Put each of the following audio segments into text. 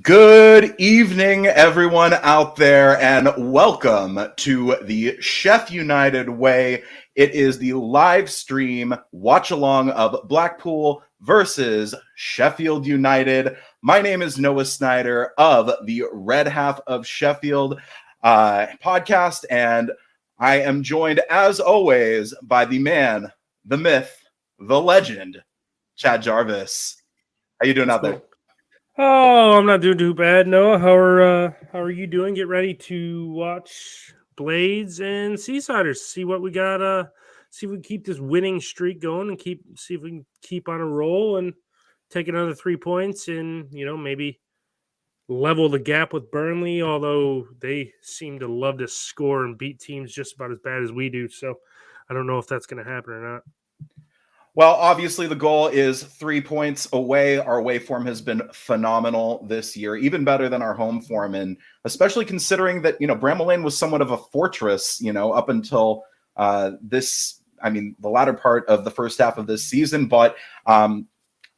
Good evening, everyone out there, and welcome to the Chef United Way. It is the live stream watch-along of Blackpool versus Sheffield United. My name is Noah Snyder of the Red Half of Sheffield podcast, and I am joined, as always, by the man, the myth, the legend, Chad Jarvis. How you doing out there? Oh, I'm not doing too bad, Noah. How are you doing? Get ready to watch Blades and Seasiders. See what we got. See if we can keep this winning streak going and see if we can keep on a roll and take another 3 points and maybe level the gap with Burnley. Although they seem to love to score and beat teams just about as bad as we do. So I don't know if that's going to happen or not. Well, obviously, the goal is 3 points away. Our away form has been phenomenal this year, even better than our home form. And especially considering that, Bramall Lane was somewhat of a fortress, up until the latter part of the first half of this season. But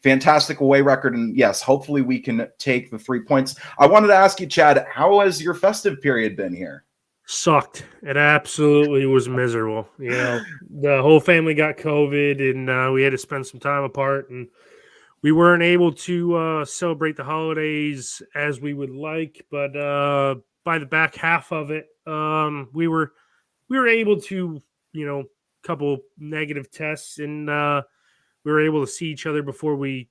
fantastic away record. And yes, hopefully we can take the 3 points. I wanted to ask you, Chad, how has your festive period been here? Sucked. It absolutely was miserable. The whole family got COVID, and we had to spend some time apart, and we weren't able to celebrate the holidays as we would like. But by the back half of it, we were able to, couple negative tests, and we were able to see each other before we,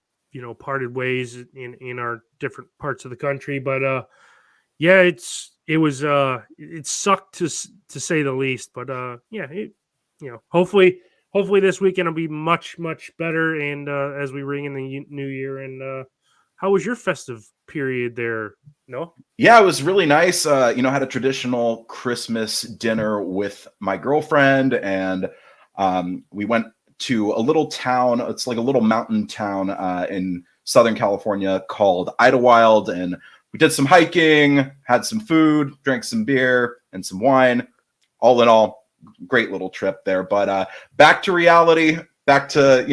parted ways in our different parts of the country. But yeah, it sucked to say the least, but hopefully this weekend will be much better. And as we ring in the new year, and how was your festive period there? No? Yeah, it was really nice. Had a traditional Christmas dinner with my girlfriend, and we went to a little town. It's like a little mountain town in Southern California called Idlewild, and we did some hiking, had some food, drank some beer and some wine. All in all, great little trip there. But back to reality, back to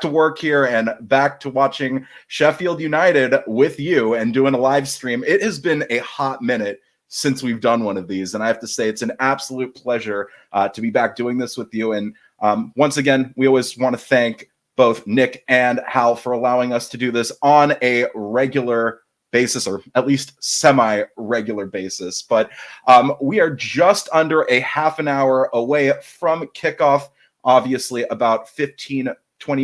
work here, and back to watching Sheffield United with you and doing a live stream. It has been a hot minute since we've done one of these, and I have to say it's an absolute pleasure to be back doing this with you. And once again, we always want to thank both Nick and Hal for allowing us to do this on a regular basis, or at least semi-regular basis. But we are just under a half an hour away from kickoff. Obviously, about 15-20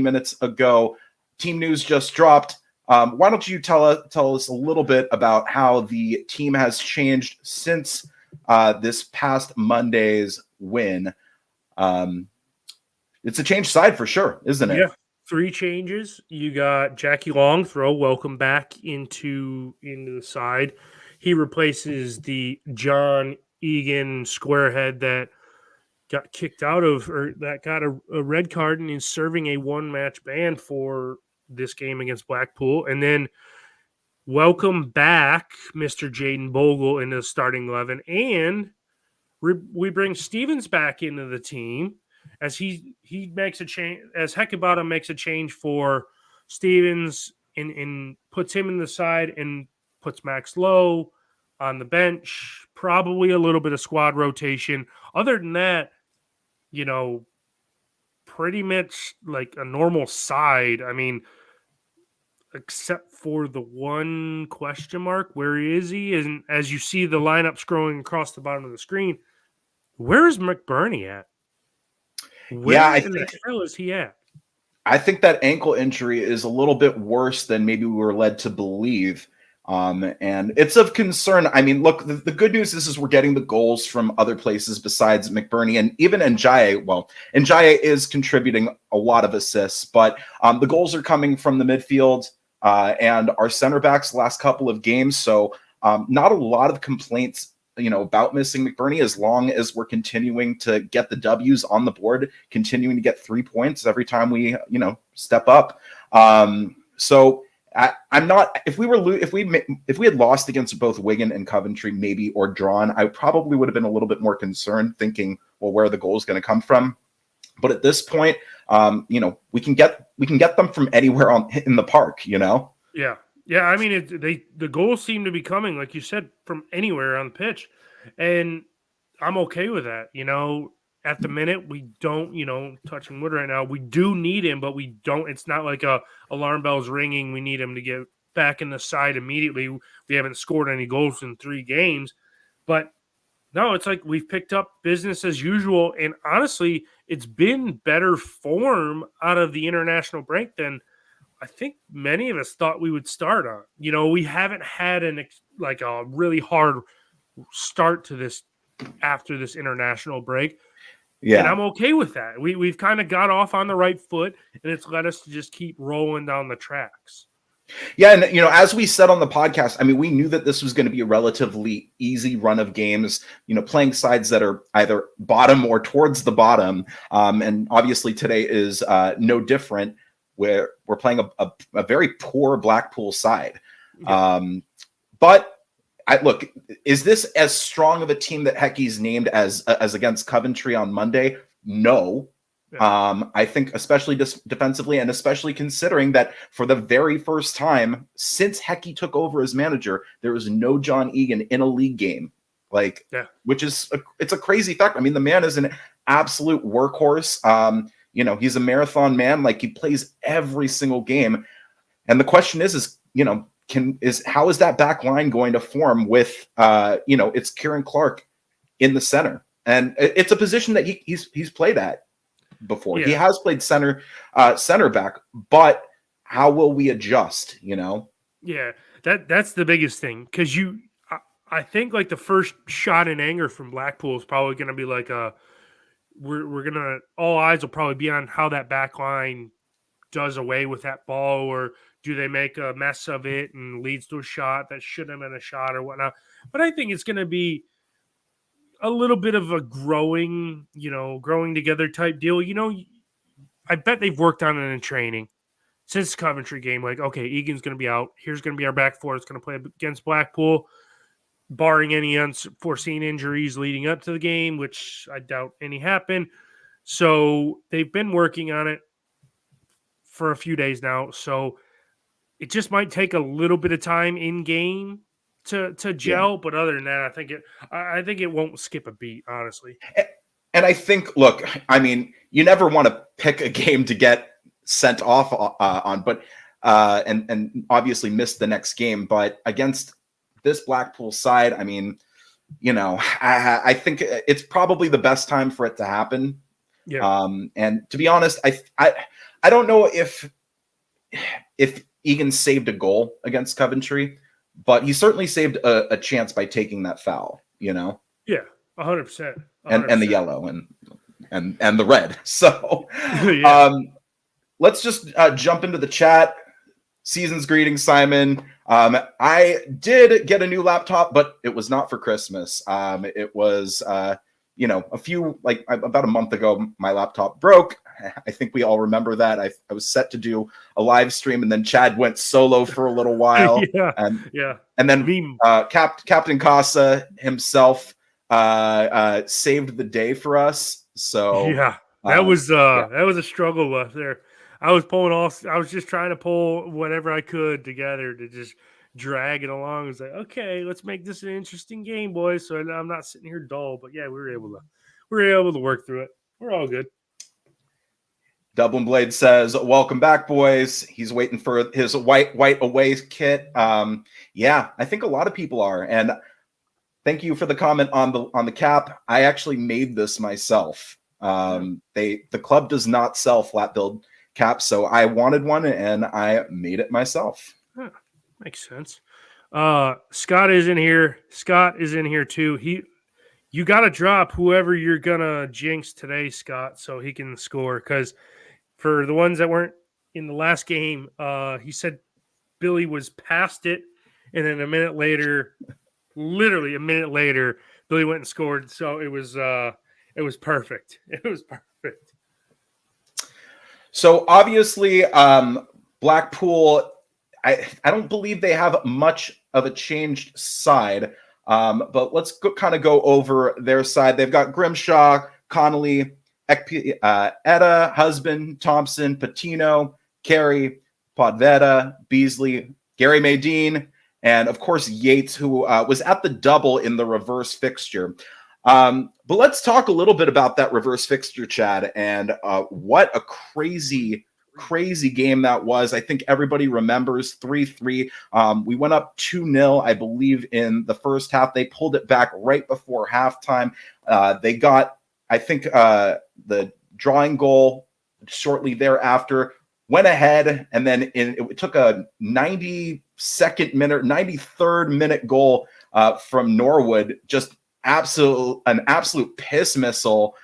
minutes ago, team news just dropped. Why don't you tell us a little bit about how the team has changed since this past Monday's win? It's a changed side for sure, isn't it? Yeah. 3 changes. You got Jackie Long throw, welcome back into the side. He replaces the John Egan squarehead that got kicked out of, or that got a red card and is serving a 1-match ban for this game against Blackpool. And then welcome back Mr. Jaden Bogle into the starting 11. And we bring Stevens back into the team, as he makes a change, as Heckenbottom makes a change for Stevens and puts him in the side and puts Max Lowe on the bench. Probably a little bit of squad rotation. Other than that, pretty much like a normal side. I mean, except for the one question mark, where is he? And as you see the lineup scrolling across the bottom of the screen, where is McBurney at? Where in the hell is he at? I think that ankle injury is a little bit worse than maybe we were led to believe. And it's of concern. I mean, look, the good news is we're getting the goals from other places besides McBurney, and even Njaye. Well, Njaye is contributing a lot of assists, but the goals are coming from the midfield and our center backs the last couple of games. So not a lot of complaints about missing McBurney, as long as we're continuing to get the W's on the board, continuing to get 3 points every time we, step up. So I'm not. If we had lost against both Wigan and Coventry, maybe, or drawn, I probably would have been a little bit more concerned, thinking, well, where are the goals going to come from? But at this point, we can get them from anywhere in the park. Yeah. Yeah, I mean, the goals seem to be coming, like you said, from anywhere on the pitch, and I'm okay with that. At the minute, we don't, touching wood right now. We do need him, but we don't. It's not like a alarm bells ringing. We need him to get back in the side immediately. We haven't scored any goals in 3 games, but no, it's like we've picked up business as usual, and honestly, it's been better form out of the international break than I think many of us thought we would start on. We haven't had like a really hard start to this after this international break, and Yeah. I'm okay with that. We've kind of got off on the right foot, and it's led us to just keep rolling down the tracks. Yeah, and as we said on the podcast, I mean, we knew that this was going to be a relatively easy run of games. Playing sides that are either bottom or towards the bottom, and obviously today is no different. Where we're playing a very poor Blackpool side, Yeah. but look, is this as strong of a team that Hecky's named as against Coventry on Monday? No. Yeah. I think especially defensively, and especially considering that for the very first time since Hecky took over as manager, there was no John Egan in a league game, Yeah. which is it's a crazy fact. I mean, the man is an absolute workhorse. He's a marathon man. Like, he plays every single game, and the question is how is that back line going to form with it's Kieran Clark in the center, and it's a position that he's played at before. Yeah. He has played center back, but how will we adjust? Yeah, that's the biggest thing, because I think like the first shot in anger from Blackpool is probably going to be like we're gonna, all eyes will probably be on how that back line does away with that ball, or do they make a mess of it and leads to a shot that shouldn't have been a shot or whatnot. But I think it's going to be a little bit of a growing together type deal. I bet they've worked on it in training since the Coventry game. Like, okay, Egan's going to be out. Here's going to be our back four. It's going to play against Blackpool, barring any unforeseen injuries leading up to the game, which I doubt any happen. So they've been working on it for a few days now. So it just might take a little bit of time in game to gel. But other than that, I think it won't skip a beat, honestly. And I think, look, I mean, you never want to pick a game to get sent off on, but and obviously miss the next game. But against this Blackpool side, I mean, I think it's probably the best time for it to happen. Yeah. And to be honest, I don't know if Egan saved a goal against Coventry, but he certainly saved a chance by taking that foul. Yeah, 100%. And the yellow and the red. So Yeah. let's just jump into the chat. Season's greetings, Simon. I did get a new laptop, but it was not for Christmas. It was about a month ago, my laptop broke. I think we all remember that. I was set to do a live stream, and then Chad went solo for a little while. Yeah. And then Captain Casa himself saved the day for us. So yeah, that was a struggle left there. I was just trying to pull whatever I could together to just drag it along. It was like, okay, let's make this an interesting game, boys. So I'm not sitting here dull. But yeah, we were able to work through it. We're all good. Dublin Blade says, "Welcome back, boys." He's waiting for his white away kit. Yeah, I think a lot of people are, and thank you for the comment on the cap. I actually made this myself. The club does not sell flat build caps, so I wanted one and I made it myself. Huh, makes sense. Scott is in here. Scott is in here too. You got to drop whoever you're gonna jinx today, Scott, so he can score. Because for the ones that weren't in the last game, he said Billy was past it, and then literally a minute later, Billy went and scored. So it was perfect. It was perfect. So obviously, Blackpool, I don't believe they have much of a changed side. But let's kind of go over their side. They've got Grimshaw, Connolly, Etta, Husband, Thompson, Patino, Carey, Podveda, Beasley, Gary Maydeen, and of course Yates, who was at the double in the reverse fixture. But let's talk a little bit about that reverse fixture, Chad, and what a crazy game that was. I think everybody remembers 3-3. We went up 2-0, I believe, in the first half. They pulled it back right before halftime. They got, I think, the drawing goal shortly thereafter, went ahead, and then it took a 93rd minute goal from Norwood, just an absolute piss missile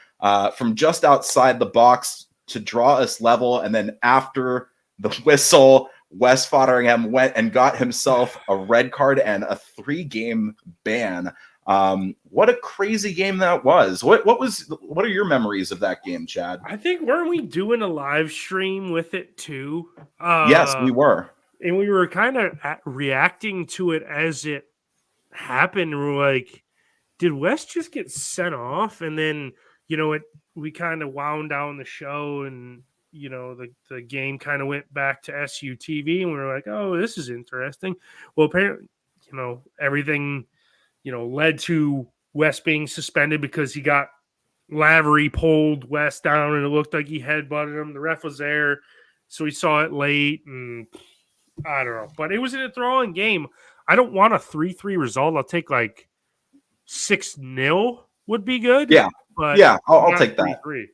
from just outside the box to draw us level. And then after the whistle, Wes Fotheringham went and got himself a red card and a 3-game ban. What a crazy game that was. What are your memories of that game, Chad? I think, weren't we doing a live stream with it too? Yes, we were. And we were kind of reacting to it as it happened. And we're like, did Wes just get sent off? And then, we kind of wound down the show, and, the game kind of went back to SUTV, and we were like, oh, this is interesting. Well, apparently, everything, led to Wes being suspended because he got Lavery pulled Wes down, and it looked like he headbutted him. The ref was there, so he saw it late, and I don't know. But it was an enthralling game. I don't want a 3-3 result. I'll take like 6-0 would be good. Yeah, but yeah, I'll take that. 3-3.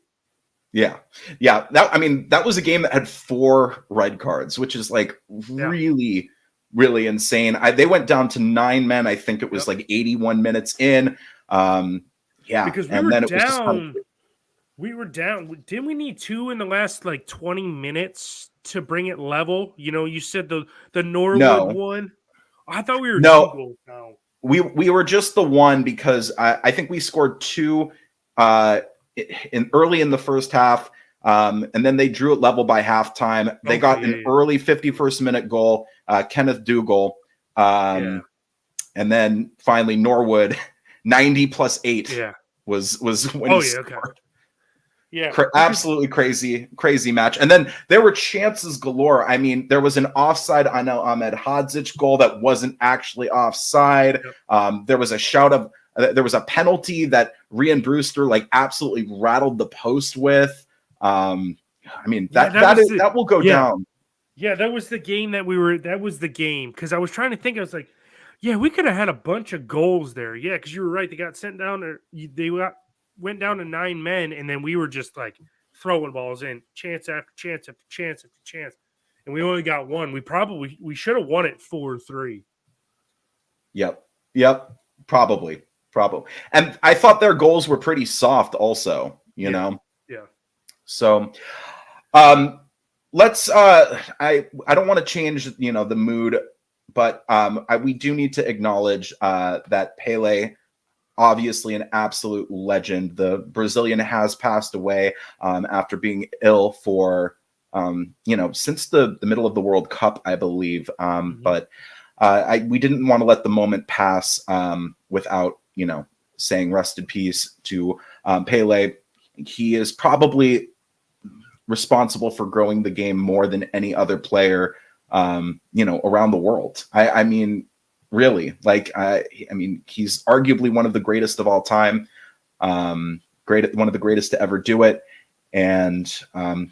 Yeah. That was a game that had 4 red cards, which is like really, really insane. They went down to 9 men. I think it was like 81 minutes in. Because we were down. Didn't we need 2 in the last like 20 minutes to bring it level? You said the Norwood one. I thought we were 2 goals down. We were just the 1 because I think we scored 2 early in the first half, and then they drew it level by halftime. They got an early 51st minute goal, Kenneth Dougal, and then finally Norwood 90 plus 8 was when he scored. Okay. Yeah, absolutely crazy match. And then there were chances galore. I mean, there was an offside on Ahmed Hadzic goal that wasn't actually offside. There was a there was a penalty that Rian Brewster like absolutely rattled the post with. I mean, that will go down. Yeah, that was the game that was the game, because I was trying to think. I was like, yeah, we could have had a bunch of goals there. Yeah, because you were right. They got sent down. Went down to 9 men, and then we were just like throwing balls in, chance after chance after chance after chance, and we only got 1. We should have won it 4-3. Yep, probably. And I thought their goals were pretty soft, also. You know. Yeah. So, let's. I don't want to change the mood, but we do need to acknowledge that Pele, obviously an absolute legend. The Brazilian has passed away after being ill for since the middle of the World Cup, I believe. But we didn't want to let the moment pass without saying rest in peace to Pele. He is probably responsible for growing the game more than any other player around the world. I mean, really, I mean, he's arguably one of the greatest of all time, one of the greatest to ever do it. And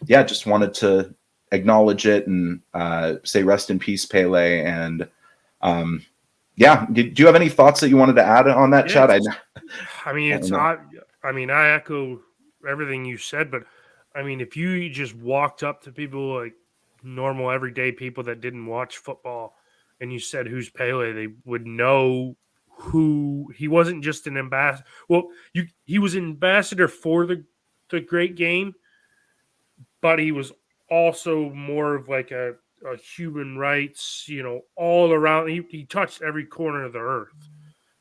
just wanted to acknowledge it and say rest in peace, Pele. And do you have any thoughts that you wanted to add on that, Chad? I echo everything you said, but I mean, if you just walked up to people like normal, everyday people that didn't watch football, and you said, who's Pele, they would know who he wasn't. Just an ambassador. Well, he was ambassador for the great game, but he was also more of like a human rights, all around. He touched every corner of the earth,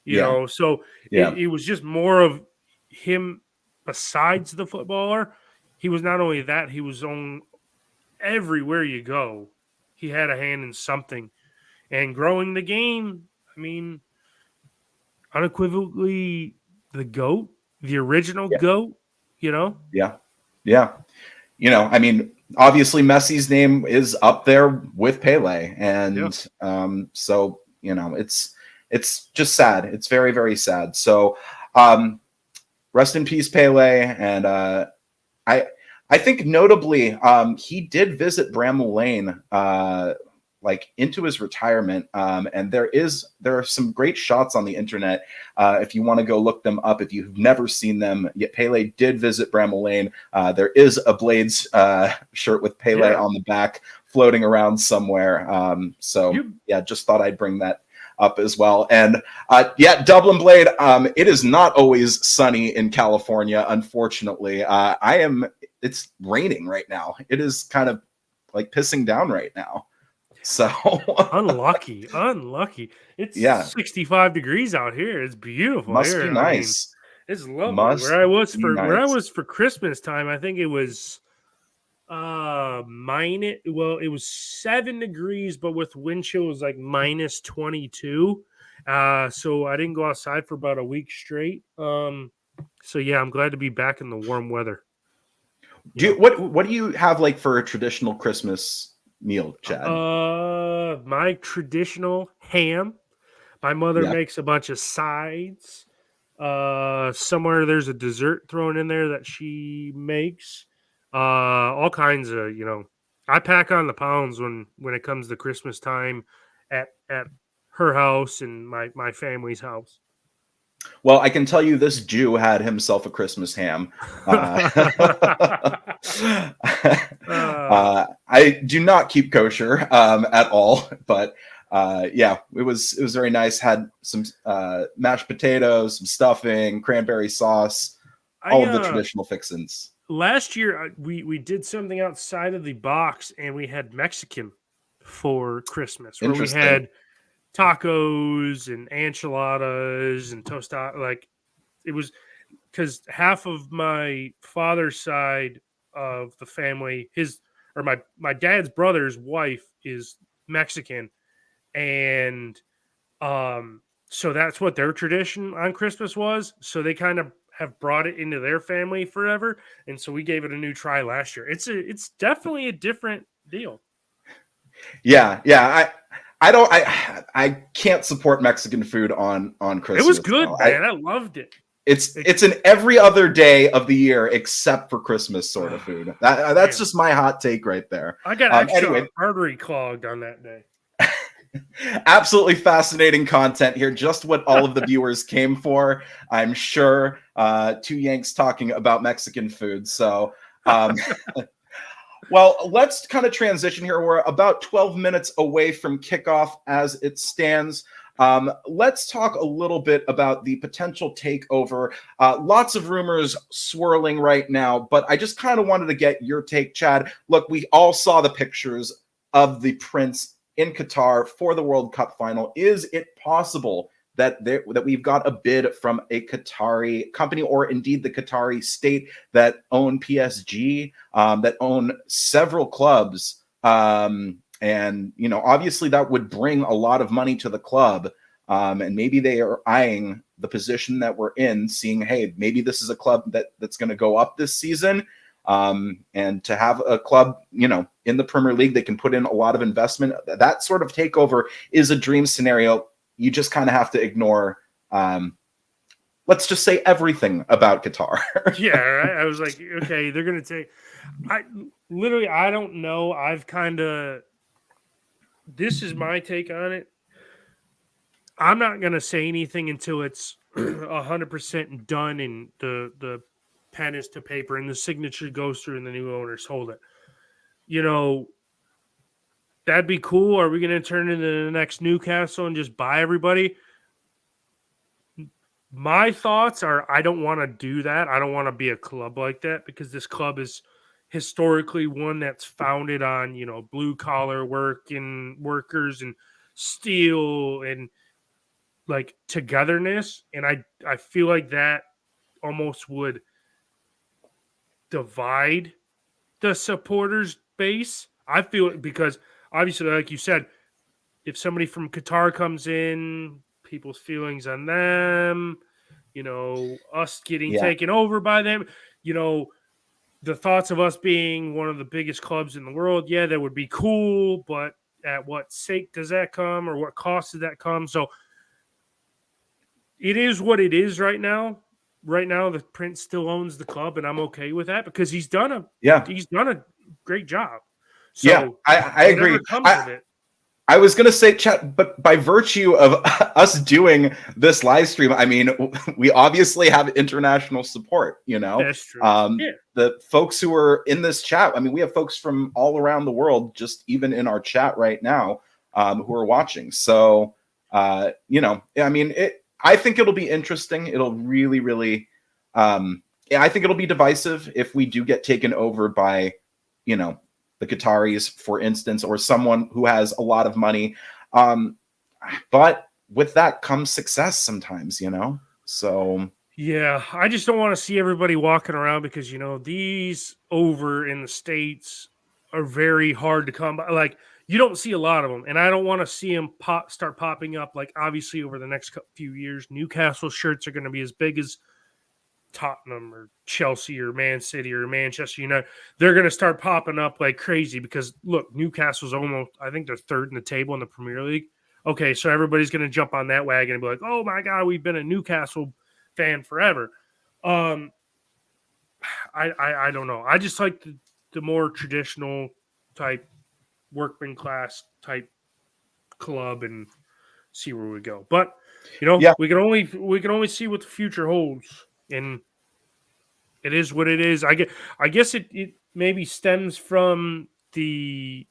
know. So it was just more of him besides the footballer. He was not only that, he was on everywhere you go. He had a hand in something. And growing the game, I mean, unequivocally the GOAT, the original GOAT, Yeah. I mean, obviously Messi's name is up there with Pele, Yeah. and so it's just sad. It's very very sad. So rest in peace, Pele, and I I think notably he did visit Bramall Lane like into his retirement, and there are some great shots on the internet if you want to go look them up if you've never seen them. Yet Pele did visit Bramall Lane. There is a Blades shirt with Pele Yeah. on the back floating around somewhere. So You yeah, just thought I'd bring that up as well. And yeah, Dublin Blade. It is not always sunny in California, unfortunately. It's raining right now. It is kind of like pissing down right now. So unlucky. Unlucky. yeah, It's 65 degrees out here. It's beautiful must be here. I mean, nice. it's lovely. Must be Where I nice. was for Christmas time, I think it was minus, well, it was 7 degrees, but with wind chill it was like minus 22. So I didn't go outside for about a week straight. So yeah, I'm glad to be back in the warm weather. You know. What do you have like for a traditional Christmas meal, Chad? My traditional ham. My mother Yeah. makes a bunch of sides. Somewhere there's a dessert thrown in there that she makes. All kinds of, I pack on the pounds when it comes to Christmas time at her house and my family's house. Well, I can tell you this Jew had himself a Christmas ham. uh, I do not keep kosher at all, but yeah, it was very nice. Had some mashed potatoes, some stuffing, cranberry sauce, I all of the traditional fixins. Last year we did something outside of the box and we had Mexican for Christmas where we Interesting. had tacos and enchiladas and tostada. Like it was because half of my father's side of the family, my dad's brother's wife is Mexican, and so that's what their tradition on Christmas was. So they kind of have brought it into their family forever, and so we gave it a new try last year. It's definitely a different deal. Yeah, yeah. I can't support Mexican food on It was Christmas though. good, man. I loved it. It's an every other day of the year except for Christmas sort of food. That's Man, just my hot take right there. I got extra Anyway, artery clogged on that day. absolutely fascinating content here. Just what all of the viewers came for, I'm sure. Two Yanks talking about Mexican food. So, well, let's kind of transition here. We're about 12 minutes away from kickoff as it stands. Let's talk a little bit about the potential takeover. Lots of rumors swirling right now, but I just kind of wanted to get your take, Chad. Look, we all saw the pictures of the Prince in Qatar for the World Cup final. Is it possible that we've got a bid from a Qatari company or indeed the Qatari state that own PSG, that own several clubs? And obviously that would bring a lot of money to the club. And maybe they are eyeing the position that we're in, seeing, hey, maybe this is a club that's going to go up this season. And to have a club, in the Premier League, they can put in a lot of investment. That sort of takeover is a dream scenario. You just kind of have to ignore, let's just say, everything about Qatar. Yeah, right? I was like, okay, they're gonna take. I don't know. This is my take on it. I'm not gonna say anything until it's 100% done and the pen is to paper and the signature goes through and the new owners hold it. You know, that'd be cool. Are we gonna turn into the next Newcastle and just buy everybody? My thoughts are I don't want to do that. I don't want to be a club like that because this club is historically one that's founded on, blue collar work and workers and steel and like togetherness. And I feel like that almost would divide the supporters base. I feel it because obviously, like you said, if somebody from Qatar comes in, people's feelings on them, us getting Yeah. taken over by them, you know, the thoughts of us being one of the biggest clubs in the world, yeah, that would be cool, but at what sake does that come, or what cost does that come? So it is what it is right now. Right now, the Prince still owns the club, and I'm okay with that because he's done Yeah. a great job. Yeah, So I whatever agree. comes of it, I was going to say, chat, but by virtue of us doing this live stream, I mean, we obviously have international support, that's true. Yeah, the folks who are in this chat, I mean, we have folks from all around the world, just even in our chat right now, who are watching. So, I mean, I think it'll be interesting. It'll really, really, yeah, I think it'll be divisive if we do get taken over by, the Qataris, for instance, or someone who has a lot of money. But with that comes success sometimes, So yeah. I just don't want to see everybody walking around because these over in the States are very hard to come by. Like you don't see a lot of them, and I don't want to see them start popping up. Like obviously over the next few years, Newcastle shirts are going to be as big as Tottenham or Chelsea or Man City or Manchester United. They're going to start popping up like crazy because look, Newcastle's almost, I think they're third in the table in the Premier League. Okay, so everybody's going to jump on that wagon and be like, "Oh my God, we've been a Newcastle fan forever." I don't know. I just like the more traditional type workman class type club and see where we go. But yeah, we can only see what the future holds, and it is what it is. I guess it maybe stems from the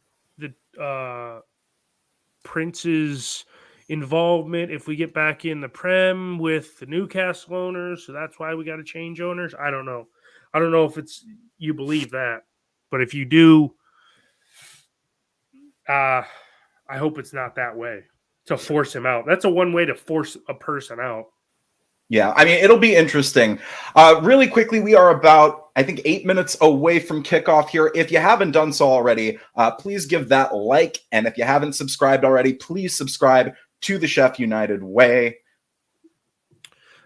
Prince's involvement if we get back in the Prem with the Newcastle owners. So that's why we got to change owners. I don't know. I don't know if it's you believe that, but if you do, I hope it's not that way to force him out. That's a one way to force a person out. Yeah, I mean, it'll be interesting. Really quickly, we are about, I think, 8 minutes away from kickoff here. If you haven't done so already, please give that like. And if you haven't subscribed already, please subscribe to the Chef United Way.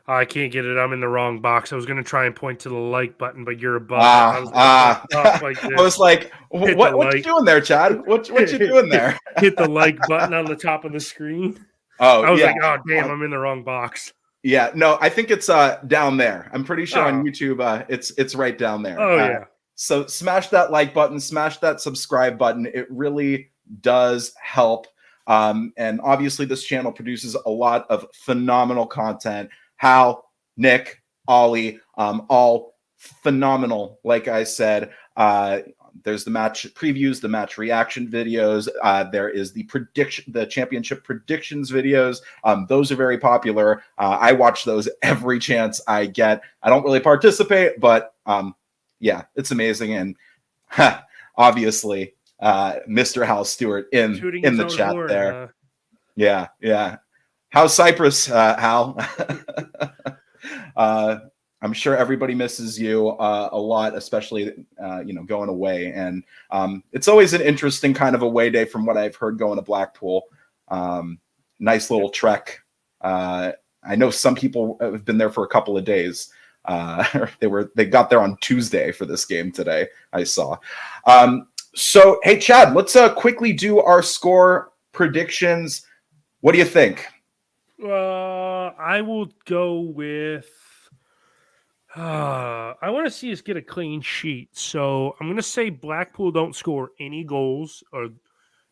I can't get it. I'm in the wrong box. I was going to try and point to the like button, but you're above it. I was like this. I was like, what you doing there, Chad? What you doing there? Hit the like button on the top of the screen. Oh, I was yeah. like, oh, damn, I'm in the wrong box. Yeah, no, I think it's down there. I'm pretty sure on YouTube it's right down there. Oh, yeah. So smash that like button, smash that subscribe button. It really does help. And obviously this channel produces a lot of phenomenal content. Hal, Nick, Ollie, all phenomenal. Like I said, there's the match previews, the match reaction videos. There is the championship predictions videos. Those are very popular. I watch those every chance I get. I don't really participate, but yeah, it's amazing. And obviously, Mr. Hal Stewart in the chat horn, there. Yeah. How's Cyprus, Hal? I'm sure everybody misses you a lot, especially going away. And it's always an interesting kind of away day, from what I've heard, going to Blackpool. Nice little trek. I know some people have been there for a couple of days. They got there on Tuesday for this game today, I saw. So hey, Chad, let's quickly do our score predictions. What do you think? I will go with. I want to see us get a clean sheet, so I'm going to say Blackpool don't score any goals,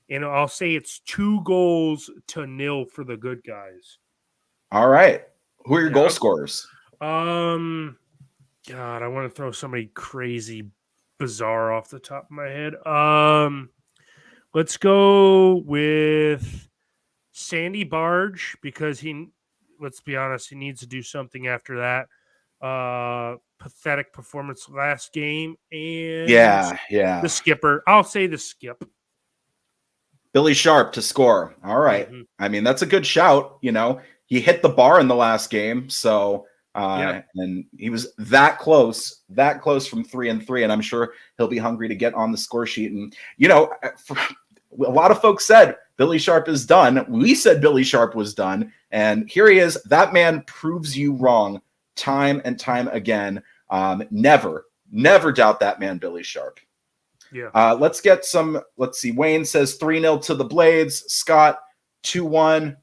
and I'll say it's 2-0 for the good guys. All right, who are your goal scorers? God, I want to throw somebody crazy, bizarre off the top of my head. Let's go with Sandy Barge, because let's be honest, he needs to do something after that pathetic performance last game. And the skipper, I'll say the skip, Billy Sharp, to score. All right. Mm-hmm. I mean, that's a good shout. He hit the bar in the last game, so and he was that close from 3-3, and I'm sure he'll be hungry to get on the score sheet. And a lot of folks said Billy Sharp is done. We said Billy Sharp was done, and here he is. That man proves you wrong time and time again. Never Never doubt that man, Billy Sharp. Yeah. Let's get some. Let's see. Wayne says 3-0 to the Blades. Scott 2-1.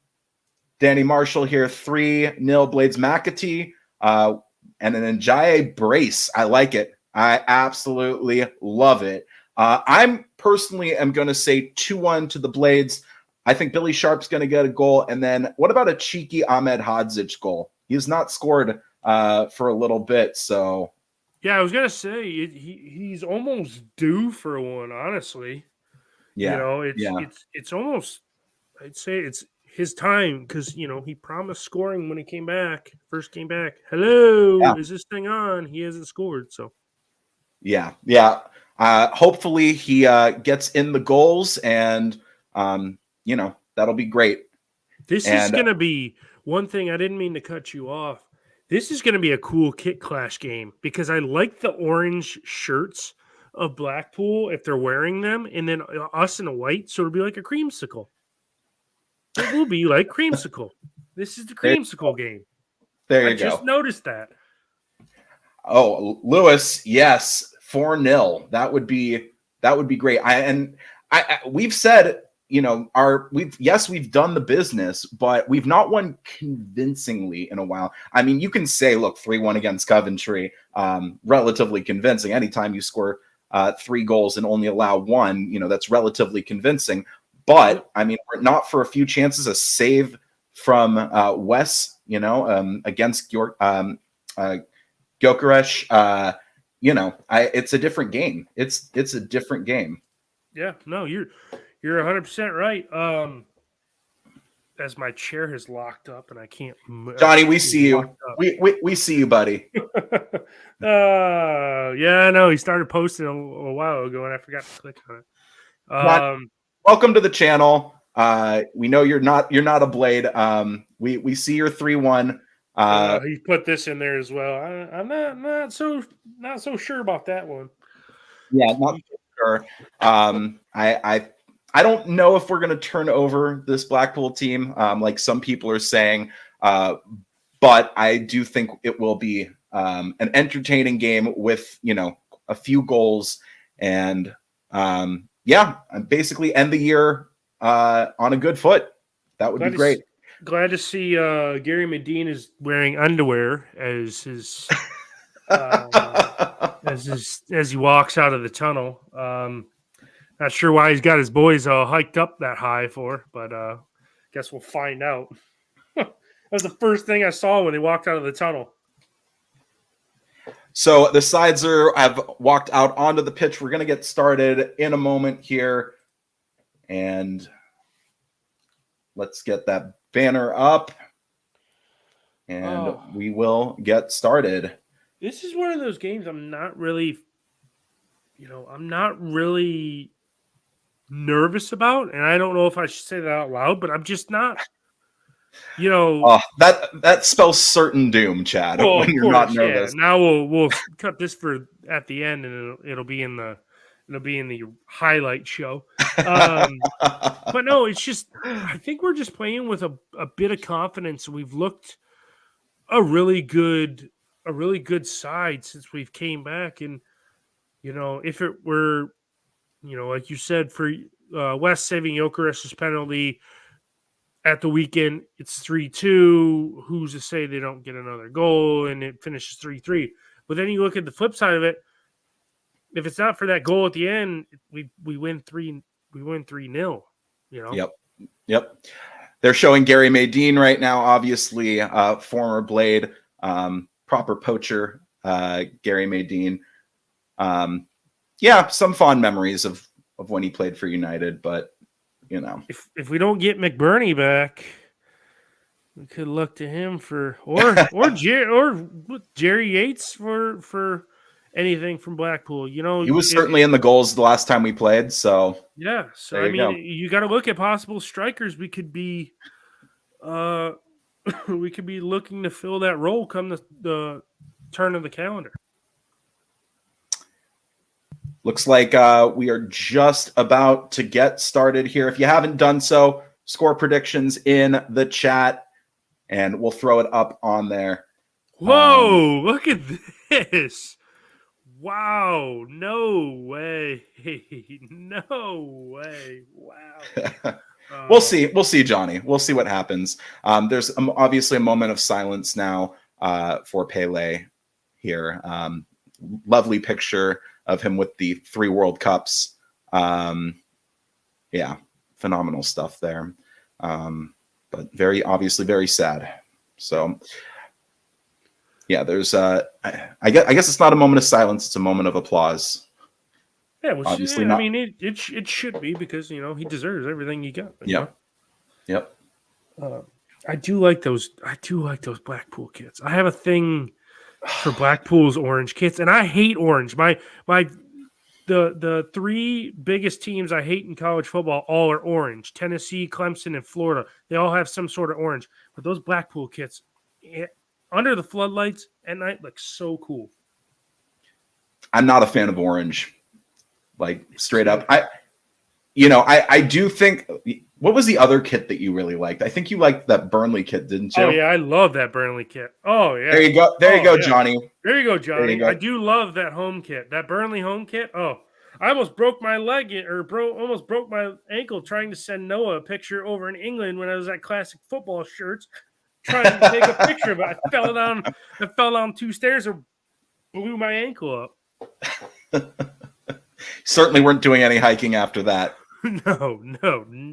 Danny Marshall here 3-0 Blades McAtee. And an Njaye brace. I like it. I absolutely love it. I'm personally am going to say 2-1 to the Blades. I think Billy Sharp's going to get a goal. And then what about a cheeky Ahmed Hodzic goal? He has not scored for a little bit. So, yeah, I was going to say he's almost due for one, honestly. yeah. You know, it's almost, I'd say it's his time because, you know, he promised scoring when he first came back. Hello, is this thing on? He hasn't scored. So, yeah. Hopefully he gets in the goals and, you know, that'll be great. This is going to be one thing. I didn't mean to cut you off. This is going to be a cool kick clash game because I like the orange shirts of Blackpool if they're wearing them, and then us in a white, so it'll be like a creamsicle. It will be like creamsicle. This is the creamsicle game. There you go. I just noticed that. Oh, Lewis, yes, 4-0. That would be great. We've said, you know, we've done the business, but we've not won convincingly in a while. I mean, you can say, look, 3-1 against Coventry, relatively convincing. Anytime you score 3 goals and only allow 1, you know, that's relatively convincing. But I mean, we're not for a few chances, a save from Wes, you know, against Gyökeres. You know, it's a different game. It's a different game. Yeah, no, you're 100% right. As my chair has locked up and I can't move. Johnny, we see you. We see you, buddy. Yeah, I know. He started posting a while ago and I forgot to click on it. Welcome to the channel. We know you're not a Blade. We see your 3-1. He put this in there as well. I'm not so sure about that one. Yeah, not sure. I don't know if we're going to turn over this Blackpool team, like some people are saying, but I do think it will be an entertaining game with, you know, a few goals and basically end the year on a good foot. That would be great. Glad to see Gary Medine is wearing underwear as his as he walks out of the tunnel. Not sure why he's got his boys hiked up that high for, but guess we'll find out. That was the first thing I saw when they walked out of the tunnel. So the sides have walked out onto the pitch. We're going to get started in a moment here. And let's get that banner up. And we will get started. This is one of those games I'm not really nervous about, and I don't know if I should say that out loud, but I'm just not, you know. That spells certain doom, Chad, when you're not nervous. Yeah. Now we'll cut this for at the end, and it'll be in the highlight show. But no, it's just I think we're just playing with a bit of confidence. We've looked a really good side since we've came back, and you know, if it were, you know, like you said, for West saving Gyökeres' penalty at the weekend, it's 3-2. Who's to say they don't get another goal and it finishes 3-3? But then you look at the flip side of it. If it's not for that goal at the end, we win 3-0. You know. Yep. They're showing Gary Medine right now. Obviously, former Blade, proper poacher, Gary Medine. Some fond memories of when he played for United, but you know, if we don't get McBurney back, we could look to him for or Jerry Yates for anything from Blackpool. You know, he was certainly in the goals the last time we played. So yeah, so I mean, you got to look at possible strikers. We could be, looking to fill that role come the turn of the calendar. Looks like we are just about to get started here. If you haven't done so, score predictions in the chat, and we'll throw it up on there. Whoa, look at this. Wow. No way. No way. Wow. We'll Oh, see. We'll see, Johnny. We'll see what happens. There's obviously a moment of silence now for Pele here. Lovely picture of him with the 3 World Cups. Yeah, phenomenal stuff there. But very obviously very sad. So yeah, there's I guess it's not a moment of silence, it's a moment of applause. yeah. Well, Obviously I not. mean, it should be because he deserves everything he got. Yep. Yep. Uh, I do like those. I do like those Blackpool kits. I have a thing for Blackpool's orange kits, and I hate orange. My the 3 biggest teams I hate in college football all are orange. Tennessee, Clemson, and Florida. They all have some sort of orange. But those Blackpool kits, under the floodlights at night, look so cool. I'm not a fan of orange. Like straight up. I do think, what was the other kit that you really liked? I think you liked that Burnley kit, didn't you? Oh yeah, I love that Burnley kit. Oh yeah. There you go. There you go, Yeah. Johnny. There you go, Johnny. There you go. I do love that home kit. That Burnley home kit. Oh, I almost broke my leg almost broke my ankle trying to send Noah a picture over in England when I was at Classic Football Shirts trying to take a picture of it. I fell down 2 stairs and blew my ankle up. Certainly weren't doing any hiking after that. No,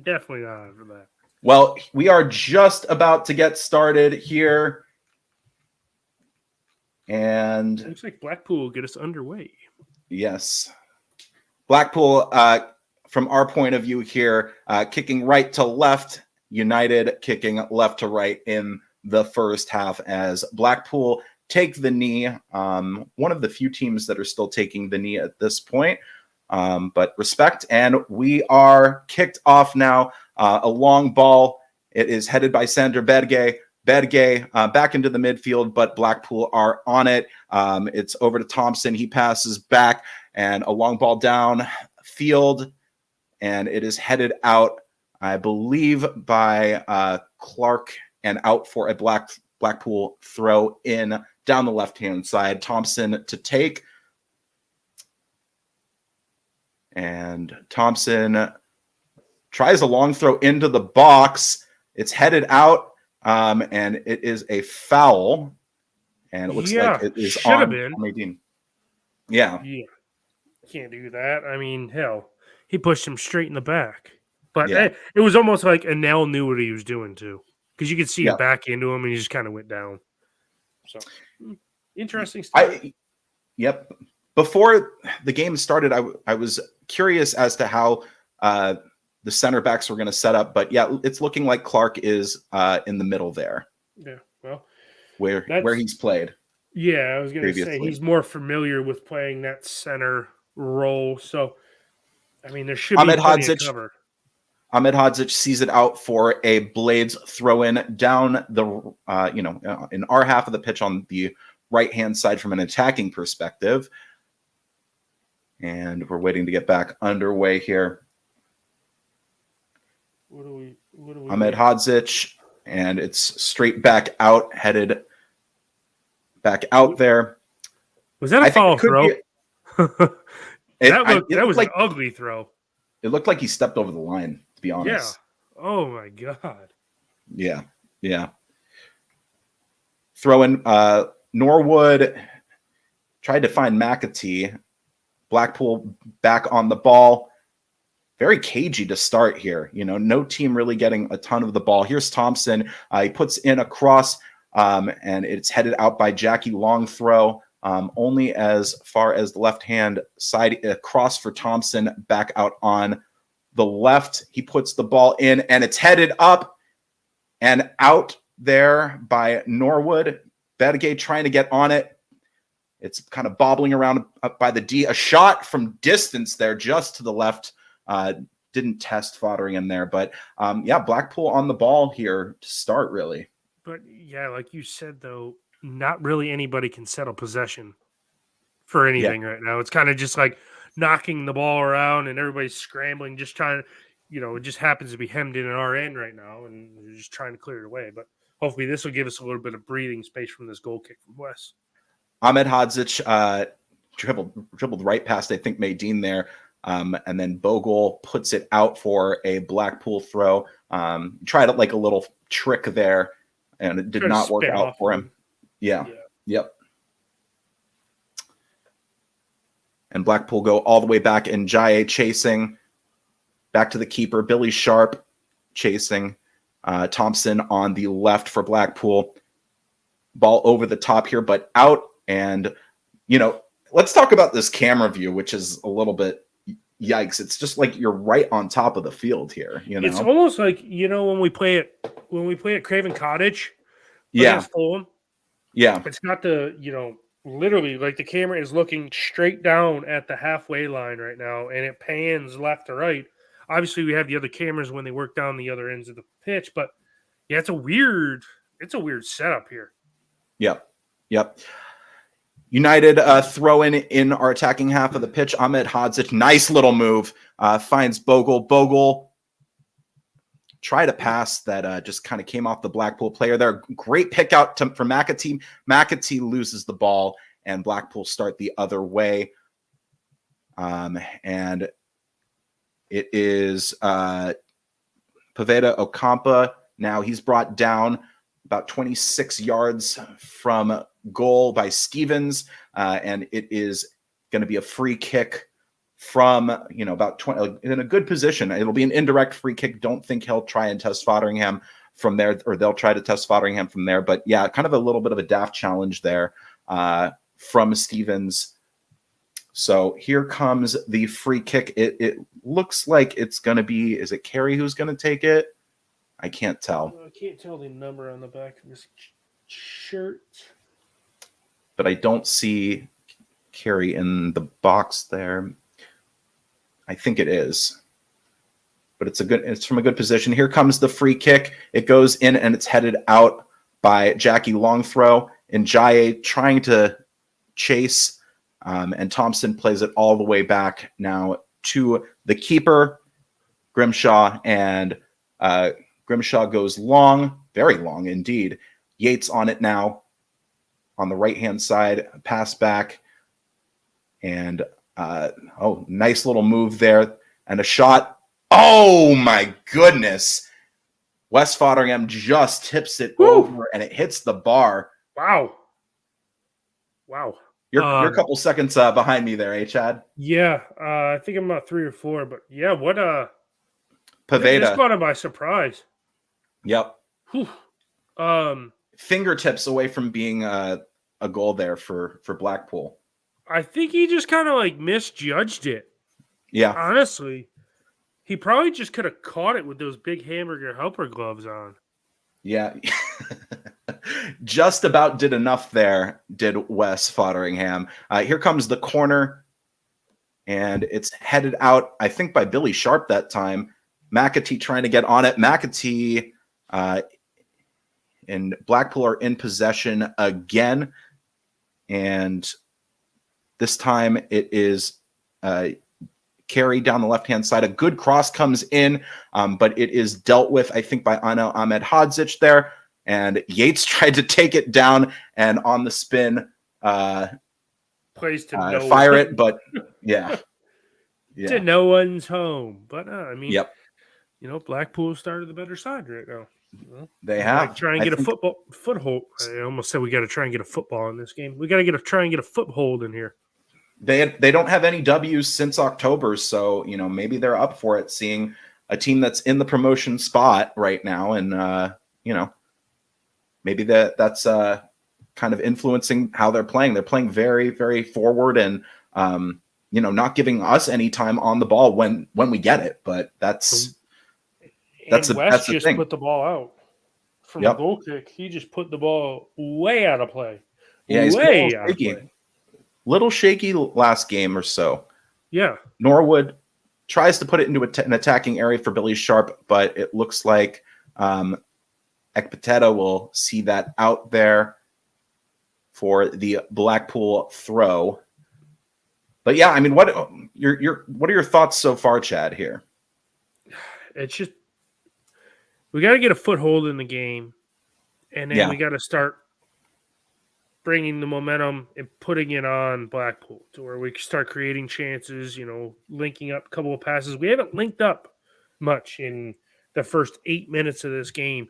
definitely not after that. Well, we are just about to get started here. And looks like Blackpool will get us underway. Yes. Blackpool, from our point of view here, kicking right to left, United kicking left to right in the first half as Blackpool take the knee. One of the few teams that are still taking the knee at this point. But respect, and we are kicked off now. A long ball. It is headed by Sander Berge. Berge back into the midfield, but Blackpool are on it. It's over to Thompson. He passes back, and a long ball down field, and it is headed out, I believe, by Clark, and out for a Blackpool throw in down the left-hand side. Thompson to take. And Thompson tries a long throw into the box. It's headed out, and it is a foul. And it looks like it is on Medine. Yeah. Can't do that. I mean, hell, he pushed him straight in the back. But Yeah. it was almost like Anel knew what he was doing, too. Because you could see it back into him, and he just kind of went down. So, interesting stuff. Yep. Before the game started, I was curious as to how the center backs were going to set up, but yeah, it's looking like Clark is in the middle there. Yeah, well, where he's played. Yeah, I was going to say he's more familiar with playing that center role. So, I mean, there should be plenty of cover. Ahmed Hodzic sees it out for a Blades throw in down the in our half of the pitch on the right-hand side from an attacking perspective. And we're waiting to get back underway here. What do we Ahmed Hodzic, and it's straight back out, headed back out there. Was that a foul throw? That was like an ugly throw. It looked like he stepped over the line, to be honest. Yeah. Oh my God. Yeah. Throwing Norwood tried to find McAtee. Blackpool back on the ball. Very cagey to start here. No team really getting a ton of the ball. Here's Thompson. He puts in a cross, and it's headed out by Jackie. Long throw, only as far as the left-hand side. A cross for Thompson back out on the left. He puts the ball in, and it's headed up and out there by Norwood. Berge trying to get on it. It's kind of bobbling around up by the D. A shot from distance there, just to the left. Didn't test foddering in there. But, Blackpool on the ball here to start, really. But, yeah, like you said, though, not really anybody can settle possession for anything right now. It's kind of just like knocking the ball around and everybody's scrambling, just trying to, it just happens to be hemmed in at our end right now, and we're just trying to clear it away. But hopefully this will give us a little bit of breathing space from this goal kick from Wes. Ahmed Hodzic dribbled right past, I think, Maydeen there. And then Bogle puts it out for a Blackpool throw. Tried it like a little trick there, and it did Try to not work spin out off for of him. Yeah. Yeah. Yep. And Blackpool go all the way back, and Jaye chasing back to the keeper. Billy Sharp chasing. Thompson on the left for Blackpool. Ball over the top here, but out. And, let's talk about this camera view, which is a little bit yikes. It's just like you're right on top of the field here. It's almost like, when we play at Craven Cottage against Fulham. Yeah. It's not literally like the camera is looking straight down at the halfway line right now, and it pans left to right. Obviously, we have the other cameras when they work down the other ends of the pitch, but yeah, it's a weird setup here. Yep. United throw in our attacking half of the pitch. Ahmed Hadzic, nice little move, finds Bogle. Bogle tried a pass that just kind of came off the Blackpool player there. Great pick out for McAtee. McAtee loses the ball, and Blackpool start the other way. And it is Poveda Okampa. Now he's brought down about 26 yards from goal by Stevens, and it is going to be a free kick from about 20 in a good position. It'll be an indirect free kick. Don't think he'll try and test Fotheringham from there, or they'll try to test Fotheringham from there. But yeah, kind of a little bit of a daft challenge there from Stevens. So here comes the free kick. It looks like it's going to be, is it Carey who's going to take it? I can't tell. I can't tell the number on the back of this shirt. But I don't see Carey in the box there. I think it is. But it's from a good position. Here comes the free kick. It goes in and it's headed out by Jackie Longthrow. And Jaye trying to chase. And Thompson plays it all the way back now to the keeper, Grimshaw. And Grimshaw goes long, very long indeed. Yates on it now on the right-hand side, pass back. And, nice little move there. And a shot. Oh, my goodness. Wes Fotheringham just tips it over, and it hits the bar. Wow. You're a couple seconds behind me there, Chad? Yeah, I think I'm about 3 or 4, but yeah, what Poveda. This caught him by surprise. Yep. Whew. Fingertips away from being a goal there for Blackpool. I think he just kind of like misjudged it. Yeah. Honestly, he probably just could have caught it with those big hamburger helper gloves on. Yeah. Just about did enough there, did Wes Fotheringham. Here comes the corner, and it's headed out, I think, by Billy Sharp that time. McAtee trying to get on it. McAtee and Blackpool are in possession again, and this time it is Carey down the left-hand side. A good cross comes in, but it is dealt with, I think, by Ahmed Hadzic there. And Yates tried to take it down, and on the spin, plays to no fire one. it, but yeah. To no one's home. But I mean, yep. Blackpool started the better side right now. They have. Try and get a foothold. I almost said we got to try and get a football in this game. We got to try and get a foothold in here. They don't have any W's since October, so maybe they're up for it. Seeing a team that's in the promotion spot right now, and maybe that's kind of influencing how they're playing. They're playing very, very forward, and not giving us any time on the ball when we get it. But that's West the just thing. Put the ball out from a goal kick. He just put the ball way out of play. Yeah, he's way out of play. Little shaky last game or so. Yeah. Norwood tries to put it into an attacking area for Billy Sharp, but it looks like Ekpateta will see that out there for the Blackpool throw. But yeah, I mean, what are your thoughts so far, Chad, here? It's just we got to get a foothold in the game, and then we got to start bringing the momentum and putting it on Blackpool to where we can start creating chances, linking up a couple of passes. We haven't linked up much in the first 8 minutes of this game,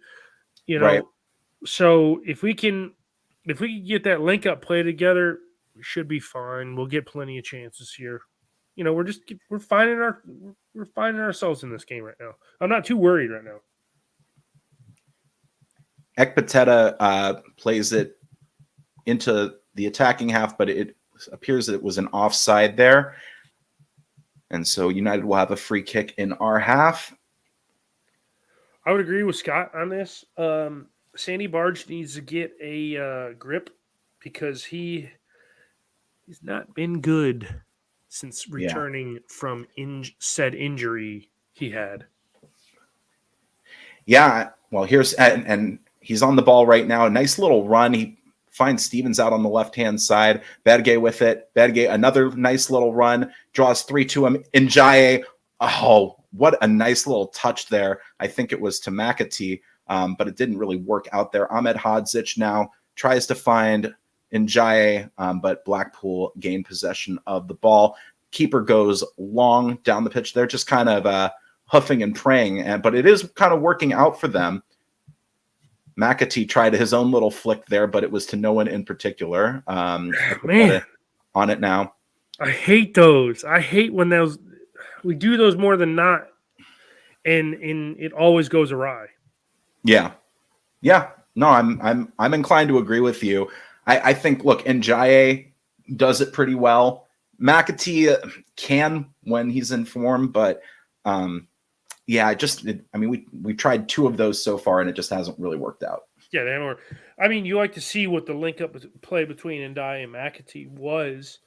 Right. So if we can get that link up play together, we should be fine. We'll get plenty of chances here. We're finding ourselves in this game right now. I'm not too worried right now. Ekpateta plays it into the attacking half, but it appears that it was an offside there. And so United will have a free kick in our half. I would agree with Scott on this. Sandy Barge needs to get a grip because he's not been good since returning from said injury he had. Yeah, well, here's and he's on the ball right now. A nice little run. He finds Stevens out on the left-hand side. Berge with it. Berge, another nice little run. Draws 3 to him. Njaye, oh, what a nice little touch there. I think it was to McAtee, but it didn't really work out there. Ahmed Hodzic now tries to find Njaye, but Blackpool gained possession of the ball. Keeper goes long down the pitch. They're just kind of huffing and praying, but it is kind of working out for them. McAtee tried his own little flick there, but it was to no one in particular. Man, on it now. I hate those. I hate when we do those more than not, and it always goes awry. Yeah. No, I'm inclined to agree with you. I think, look, Njaye does it pretty well. McAtee can when he's in form, but we've tried 2 of those so far, and it just hasn't really worked out. Yeah, they don't. I mean, you like to see what the link-up play between Njaye and McAtee was.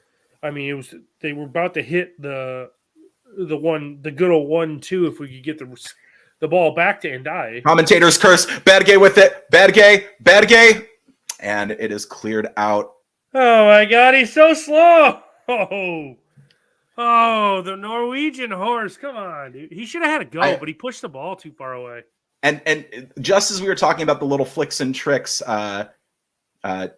I mean, they were about to hit the good old 1-2 if we could get the ball back to Njaye. Commentators curse. Berge with it. Berge, and it is cleared out. Oh my God, he's so slow. Oh, the Norwegian horse. Come on, dude. He should have had a go, but he pushed the ball too far away. And just as we were talking about the little flicks and tricks,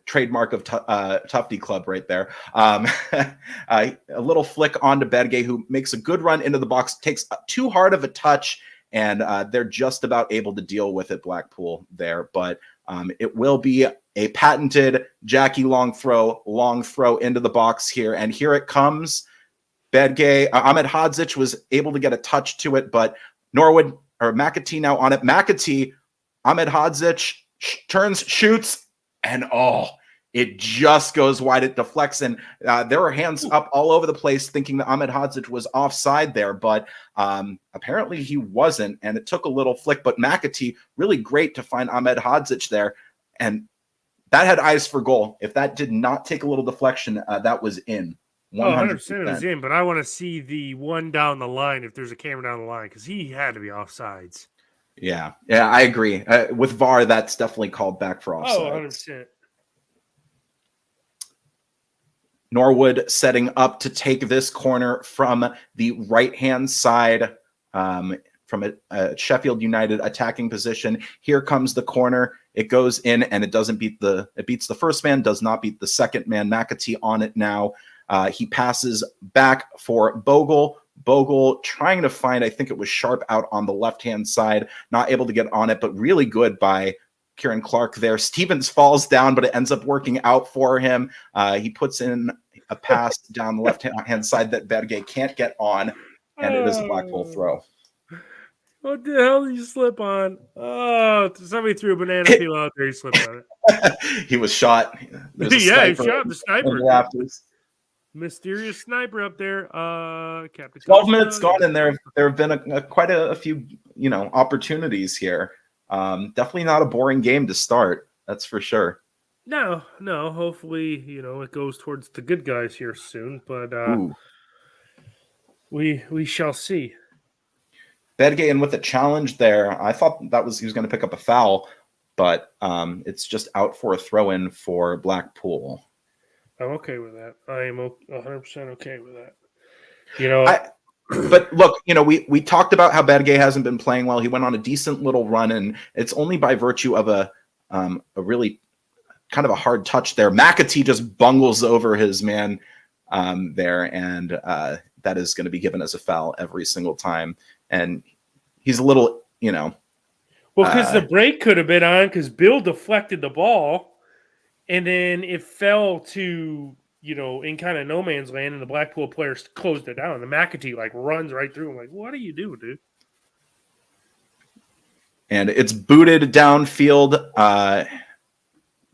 trademark of Tufty Club right there, a little flick onto Berge, who makes a good run into the box, takes too hard of a touch, and they're just about able to deal with it, Blackpool, there. But it will be a patented Jackie long throw into the box here. And here it comes. Berge, Ahmed Hodzic was able to get a touch to it, but McAtee now on it. McAtee, Ahmed Hodzic turns, shoots, and it just goes wide. It deflects, and there were hands up all over the place thinking that Ahmed Hodzic was offside there, but apparently he wasn't, and it took a little flick, but McAtee, really great to find Ahmed Hodzic there, and that had eyes for goal. If that did not take a little deflection, that was in. 100% it was in, but I want to see the one down the line if there's a camera down the line, because he had to be offsides. Yeah, I agree. With VAR, that's definitely called back for offside. 100%. Norwood setting up to take this corner from the right-hand side, from a Sheffield United attacking position. Here comes the corner. It goes in, and it beats the first man, does not beat the second man. McAtee on it now. He passes back for Bogle. Bogle trying to find, I think it was Sharp out on the left-hand side, not able to get on it, but really good by Kieran Clark there. Stevens falls down, but it ends up working out for him. He puts in a pass down the left-hand side that Berge can't get on, and it is a Blackpool throw. What the hell did you slip on? Oh, somebody threw a banana peel out there. He slipped on it. He was shot. He shot the sniper. Mysterious sniper up there. Captain 12 minutes gone, and there have been quite a few opportunities here. Definitely not a boring game to start. That's for sure. No. Hopefully, it goes towards the good guys here soon. But we shall see. Berge in with a challenge there. I thought he was going to pick up a foul, but it's just out for a throw-in for Blackpool. I'm okay with that. I am 100% okay with that. But look, we talked about how Berge hasn't been playing well. He went on a decent little run, and it's only by virtue of a really kind of a hard touch there. McAtee just bungles over his man there, and that is going to be given as a foul every single time. And he's a little, well, because the break could have been on because Bill deflected the ball, and then it fell to in kind of no man's land, and the Blackpool players closed it down. And the McAtee runs right through. I'm like, what are you doing, dude? And it's booted downfield.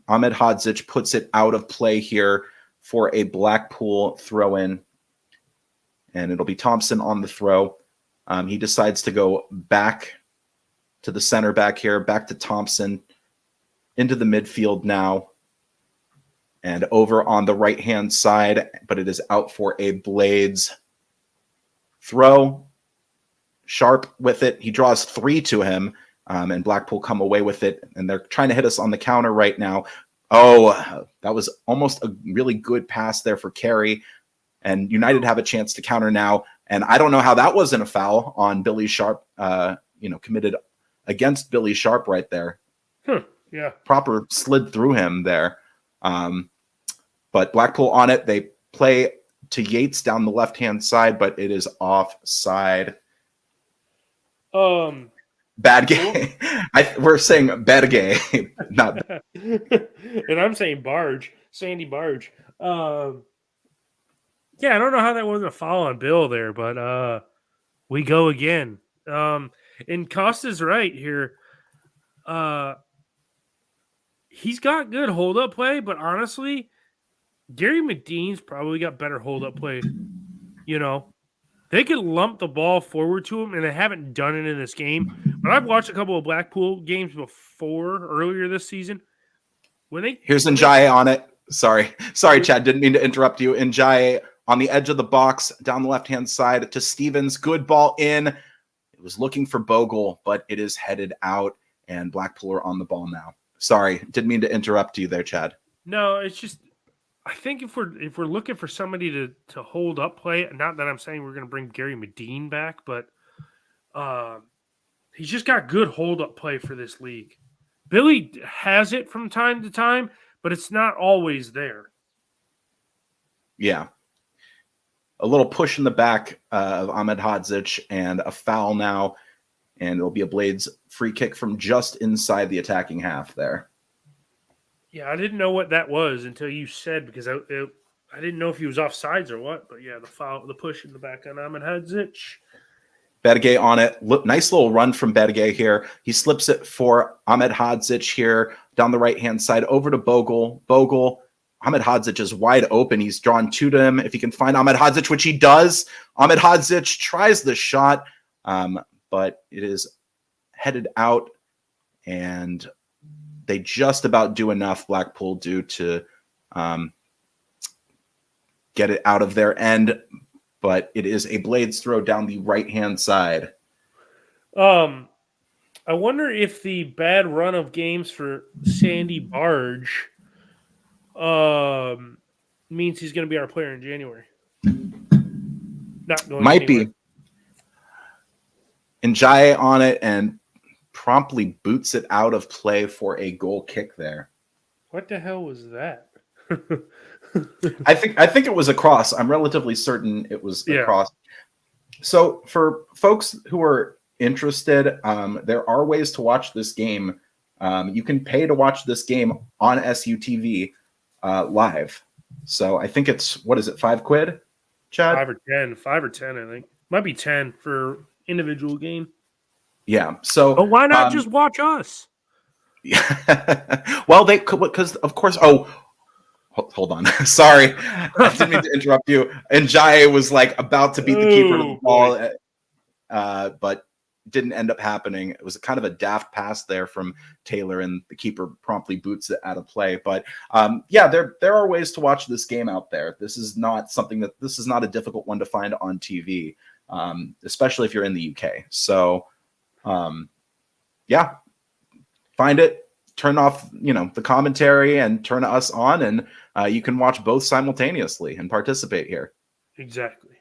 Ahmed Hodzic puts it out of play here for a Blackpool throw-in. And it'll be Thompson on the throw. He decides to go back to the center back here, back to Thompson, into the midfield now. And over on the right-hand side, but it is out for a Blades throw. Sharp with it. He draws 3 to him. And Blackpool come away with it, and they're trying to hit us on the counter right now. Oh, that was almost a really good pass there for Carey, and United have a chance to counter now. And I don't know how that wasn't a foul on Billy Sharp, committed against Billy Sharp right there. Yeah. Proper slid through him there. But Blackpool on it. They play to Yates down the left-hand side, but it is offside. Bad game. We're saying bad game, not. And I'm saying Barge, Sandy Barge. Yeah, I don't know how that wasn't a foul on Bill there, but we go again. And Costa's right here. He's got good hold-up play, but honestly, Gary McDean's probably got better hold-up play. They could lump the ball forward to him, and they haven't done it in this game. But I've watched a couple of Blackpool games earlier this season. Here's Njaye on it. Sorry, Chad. Didn't mean to interrupt you. Njaye on the edge of the box, down the left-hand side to Stevens. Good ball in. It was looking for Bogle, but it is headed out, and Blackpool are on the ball now. Sorry, didn't mean to interrupt you there, Chad. No, it's just I think if we're looking for somebody to hold up play, not that I'm saying we're going to bring Gary Medine back, but he's just got good hold up play for this league. Billy has it from time to time, but it's not always there. Yeah. A little push in the back of Ahmed Hodzic and a foul now, and it'll be a Blades free kick from just inside the attacking half there. Yeah, I didn't know what that was until you said, because I didn't know if he was offsides or what. But yeah, the push in the back on Ahmed Hodzic. Badegay on it. Nice little run from Badegay here. He slips it for Ahmed Hodzic here down the right-hand side over to Bogle. Ahmed Hodzic is wide open. He's drawn 2 to him. If he can find Ahmed Hodzic, which he does, Ahmed Hodzic tries the shot, but it is headed out, and they just about do enough, Blackpool do, to get it out of their end, but it is a Blades throw down the right-hand side. I wonder if the bad run of games for Sandy Barge means he's going to be our player in January. Not going Might anywhere. be. Njaye on it and promptly boots it out of play for a goal kick there. What the hell was that? I think it was a cross. I'm relatively certain it was a cross. So for folks who are interested, there are ways to watch this game. You can pay to watch this game on SUTV live. So I think it's, what is it, £5, Chad? 5 or 10, I think. Might be 10 for individual game. Yeah. So, but why not just watch us? Well, they could, because of course. Oh, hold on. Sorry, I didn't mean to interrupt you. And Njaye was like about to beat the keeper to the ball, but didn't end up happening. It was kind of a daft pass there from Taylor, and the keeper promptly boots it out of play. But yeah, there are ways to watch this game out there. This is not a difficult one to find on TV, especially if you're in the UK. So. Yeah, find it, turn off, the commentary and turn us on, and you can watch both simultaneously and participate here. Exactly.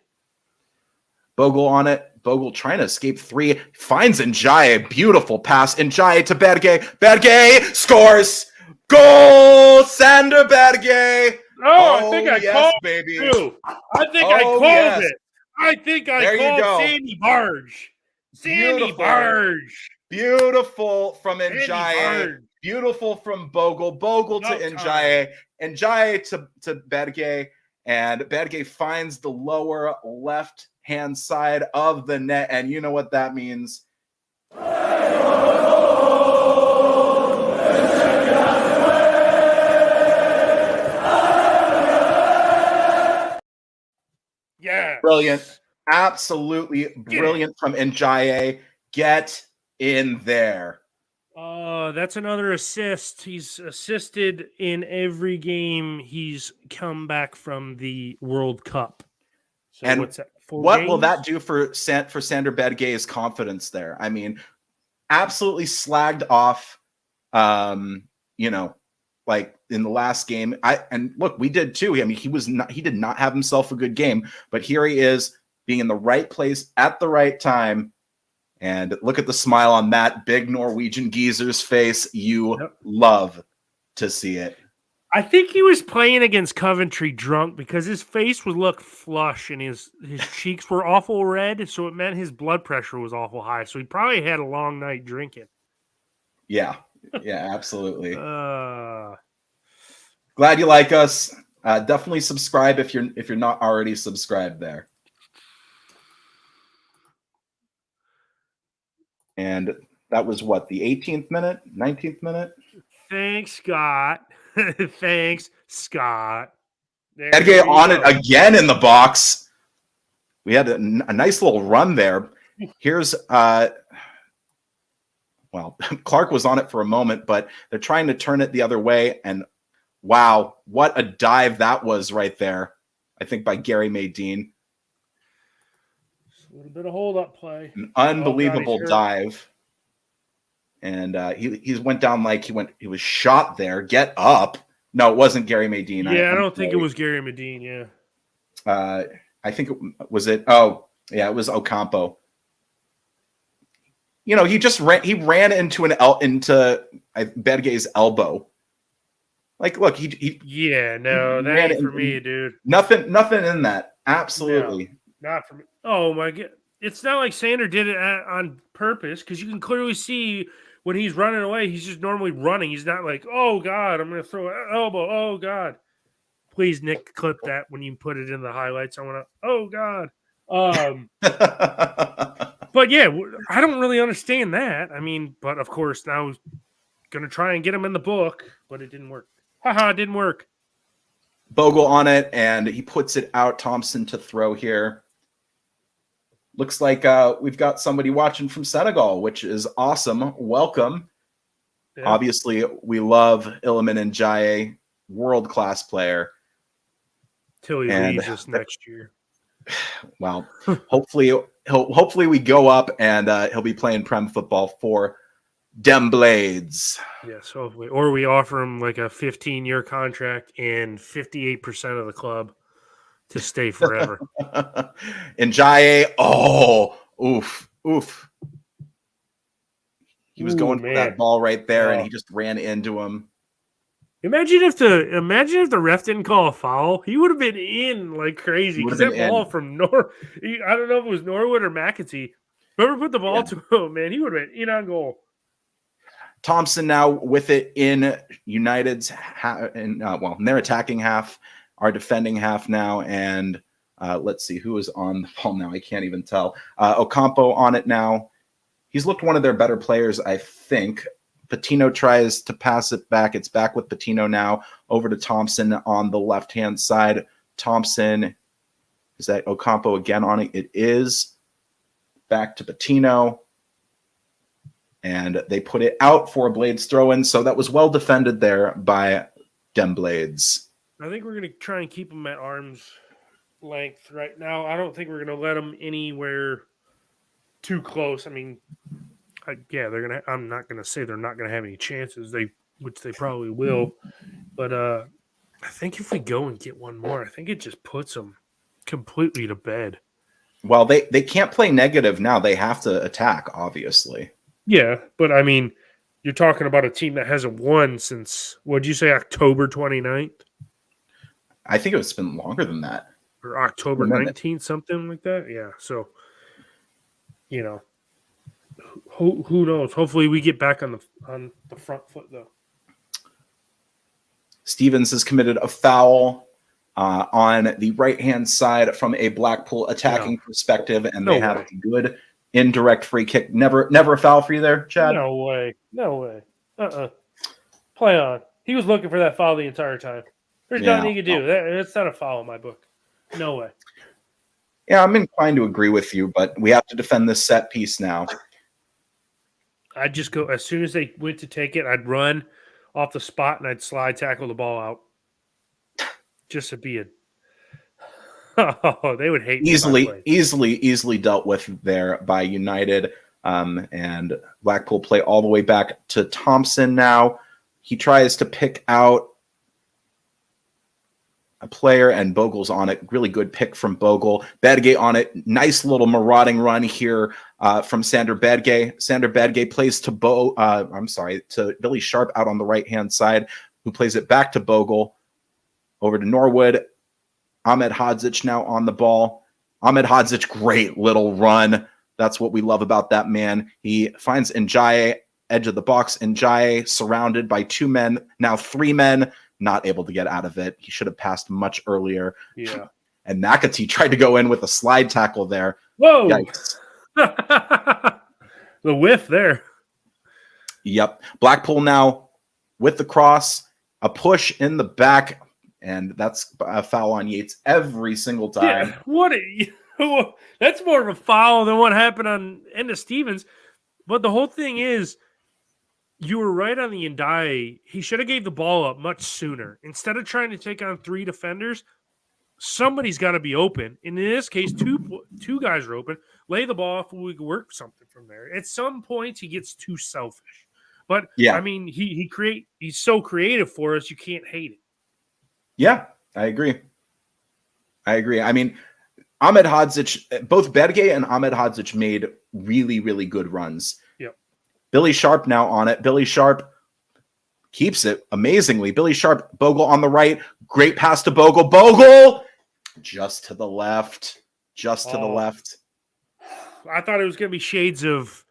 Bogle on it. Bogle trying to escape 3, finds Njaye. Beautiful pass. Njaye to Badegay. Badegay scores. Goal, Sander Berge. Oh, I think I yes, called baby. it too. I think I called it. I think I There you called go. Sandy Barge. Sandy Barge. Beautiful from Sandy Njaye. Barge. Beautiful from Bogle. Bogle to Njaye. Njaye to Berge. And Berge finds the lower left-hand side of the net. And you know what that means. Yeah. Brilliant. Absolutely brilliant from Njaye. Get in there. That's another assist. He's assisted in every game he's come back from the World Cup. So and what's that? What will that do for Sander Berge's confidence there? I mean, absolutely slagged off. Like in the last game. And look, we did too. I mean, he did not have himself a good game, but here he is being in the right place at the right time. And look at the smile on that big Norwegian geezer's face. You love to see it. I think he was playing against Coventry drunk because his face would look flush and his cheeks were awful red. So it meant his blood pressure was awful high. So he probably had a long night drinking. Yeah. Yeah, absolutely. Glad you like us. Definitely subscribe if you're not already subscribed there. And that was what, the 18th minute, 19th minute? Thanks, Scott. Thanks, Scott. Berge on it again in the box. We had a nice little run there. Here's Clark was on it for a moment, but they're trying to turn it the other way. And wow, what a dive that was right there. I think by Gary Maydeen. A little bit of hold-up play. An unbelievable dive. And he went down like he was shot there. Get up. No, it wasn't Gary Maydeen. Yeah, I don't think it was Gary Maydeen, yeah. I think it was Ocampo. You know, he ran into Berge's elbow. Like, look, that ain't for me, dude. Nothing in that. Absolutely. No, not for me. Oh my God. It's not like Sander did it on purpose, because you can clearly see when he's running away, he's just normally running. He's not like, oh God, I'm going to throw an elbow. Oh God. Please, Nick, clip that when you put it in the highlights. I want to, oh God. But yeah, I don't really understand that. I mean, but of course, now going to try and get him in the book, but it didn't work. Haha, it didn't work. Bogle on it, and he puts it out. Thompson to throw here. Looks like we've got somebody watching from Senegal, which is awesome. Welcome. Yeah. Obviously, we love Iliman Njaye, world-class player. Till he leaves us next year. Well, hopefully we go up and he'll be playing Prem football for Dem Blades. Yes, hopefully. Or we offer him like a 15-year contract and 58% of the club to stay forever. Njaye, oof. He was going for that ball right there, and he just ran into him. Imagine if the ref didn't call a foul. He would have been in like crazy because that ball from I don't know if it was Norwood or McAtee. Whoever put the ball to him, man, he would have been in on goal. Thompson now with it in United's in their attacking half, our defending half now, and let's see who is on the ball now. I can't even tell. Ocampo on it now. He's looked one of their better players, I think. Patino tries to pass it back. It's back with Patino now. Over to Thompson on the left-hand side. Thompson, is that Ocampo again on it? It is. Back to Patino. And they put it out for a Blades throw-in. So that was well defended there by Dem Blades. I think we're going to try and keep them at arm's length right now. I don't think we're going to let them anywhere too close. I mean, they're gonna. I'm not gonna say they're not gonna have any chances. Which they probably will, but I think if we go and get one more, I think it just puts them completely to bed. Well, they can't play negative now. They have to attack, obviously. Yeah, but I mean, You're talking about a team that hasn't won since, what'd you say, October 29th? I think it's been longer than that. Or October 19th, something like that? Yeah, so, who knows? Hopefully we get back on the front foot, though. Stevens has committed a foul on the right-hand side from a Blackpool attacking perspective, and they have a good indirect free kick. Never a foul for you there, Chad? No way. Play on. He was looking for that foul the entire time. There's nothing he could do. That's not a foul in my book. No way. Yeah, I'm inclined to agree with you, but we have to defend this set piece now. I'd just go, as soon as they went to take it, I'd run off the spot and I'd slide tackle the ball out. Just to be they would hate me. Easily dealt with there by United. And Blackpool play all the way back to Thompson now. He tries to pick out a player, and Bogle's on it. Really good pick from Bogle. Badgay on it. Nice little marauding run here from Sander Badgay. Sander Badgay plays to to Billy Sharp out on the right-hand side, who plays it back to Bogle. Over to Norwood. Ahmed Hodzic now on the ball. Ahmed Hodzic, great little run. That's what we love about that man. He finds Njaye, edge of the box. Njaye surrounded by 2 men, now 3 men, not able to get out of it. He should have passed much earlier. Yeah. And McAtee tried to go in with a slide tackle there. Whoa. The whiff there. Yep. Blackpool now with the cross, a push in the back, and that's a foul on Yates every single time. Yeah, that's more of a foul than what happened on end of Stevens. But the whole thing is, you were right on the Ndiaye. He should have gave the ball up much sooner. Instead of trying to take on 3 defenders, somebody's got to be open. And in this case, two guys are open. Lay the ball off, and we can work something from there. At some point, he gets too selfish. But, yeah. I mean, he's so creative for us, you can't hate it. Yeah, I agree. I mean, Ahmed Hodzic, both Badgay and Ahmed Hodzic made really, really good runs. Yep. Billy Sharp now on it. Billy Sharp keeps it amazingly. Billy Sharp, Bogle on the right. Great pass to Bogle. Bogle! Just to the left. The left. I thought it was going to be shades of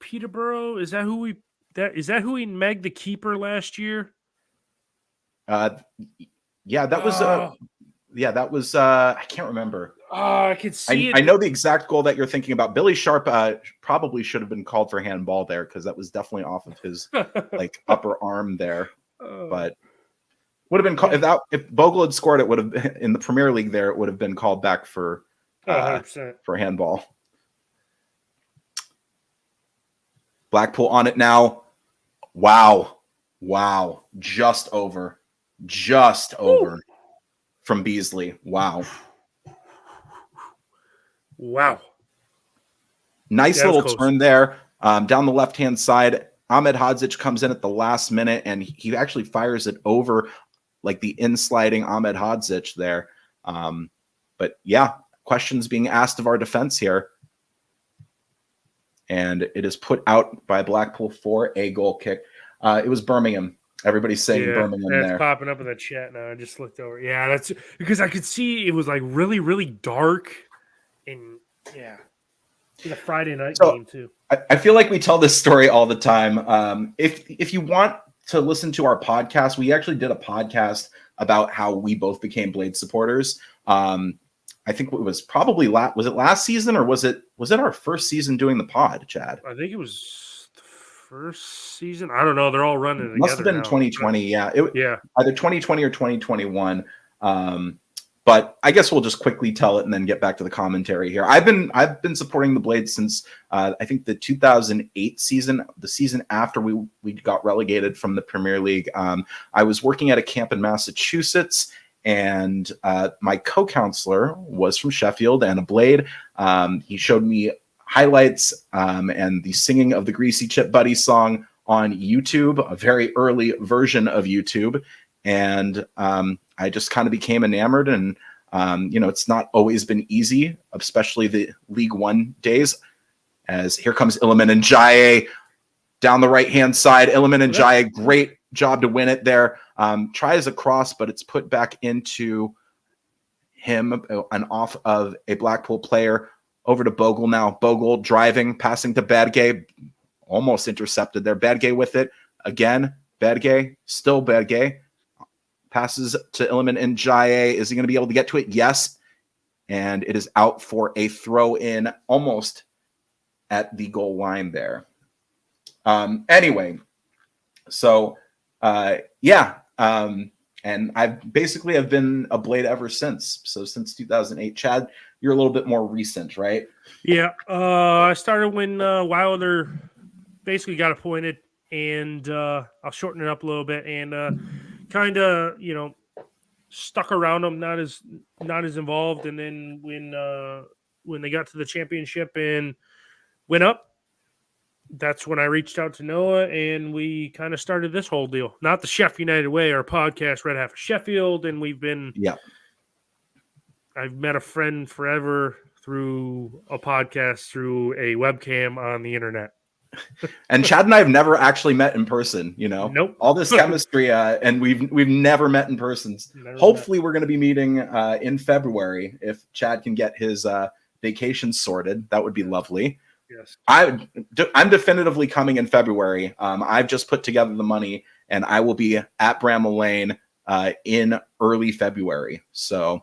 Peterborough. Is that who we megged the keeper last year? That was I can't remember. I could see it. I know the exact goal that you're thinking about. Billy Sharp probably should have been called for handball there, because that was definitely off of his upper arm there. But would have been called if Bogle had scored. It would have been in the Premier League. There, it would have been called back for handball. Blackpool on it now. Wow, just over from Beasley. Wow. Nice little turn there. Down the left-hand side, Ahmed Hodzic comes in at the last minute, and he actually fires it over like the in-sliding Ahmed Hodzic there. But yeah, questions being asked of our defense here. And it is put out by Blackpool for a goal kick. It was Birmingham. Everybody's saying Birmingham there. It's popping up in the chat now. I just looked over. Yeah, that's because I could see it was like really, really dark. And it's a Friday night game too. I feel like we tell this story all the time. If you want to listen to our podcast, we actually did a podcast about how we both became Blade supporters. I think it was probably was it last season, or was it our first season doing the pod, Chad? I think it was the first season. I don't know. They're all running together. Must have been 2020. Yeah. Either 2020 or 2021. But I guess we'll just quickly tell it and then get back to the commentary here. I've been supporting the Blades since I think the 2008 season, the season after we got relegated from the Premier League. I was working at a camp in Massachusetts, and my co-counselor was from Sheffield and a Blade. He showed me highlights and the singing of the Greasy Chip Buddy song on YouTube, a very early version of YouTube. And I just kind of became enamored. And, it's not always been easy, especially the League One days, as here comes Iliman Njaye. down the right-hand side. Iliman and Jaya, great job to win it there. Tries a cross, but it's put back into him and off of a Blackpool player. Over to Bogle now. Bogle driving, passing to Badgay. Almost intercepted there. Badgay with it. Again, Badgay. Still Badgay. Passes to Iliman and Jaya. Is he going to be able to get to it? Yes. And it is out for a throw-in almost at the goal line there. Anyway, so, yeah. And I've basically have been a Blade ever since. So since 2008. Chad, you're a little bit more recent, right? Yeah. I started when Wilder basically got appointed, and I'll shorten it up a little bit, and kind of, stuck around him, not as involved. And then when they got to the championship and went up, that's when I reached out to Noah, and we kind of started this whole deal. Not the Chef United Way, our podcast, Red Half of Sheffield, and we've been. Yeah. I've met a friend forever through a podcast, through a webcam on the internet. And Chad and I have never actually met in person. Nope. All this chemistry, and we've never met in person. Hopefully, we're going to be meeting in February if Chad can get his vacation sorted. That would be lovely. Yes, I'm definitively coming in February. I've just put together the money, and I will be at Bramall Lane in early February. So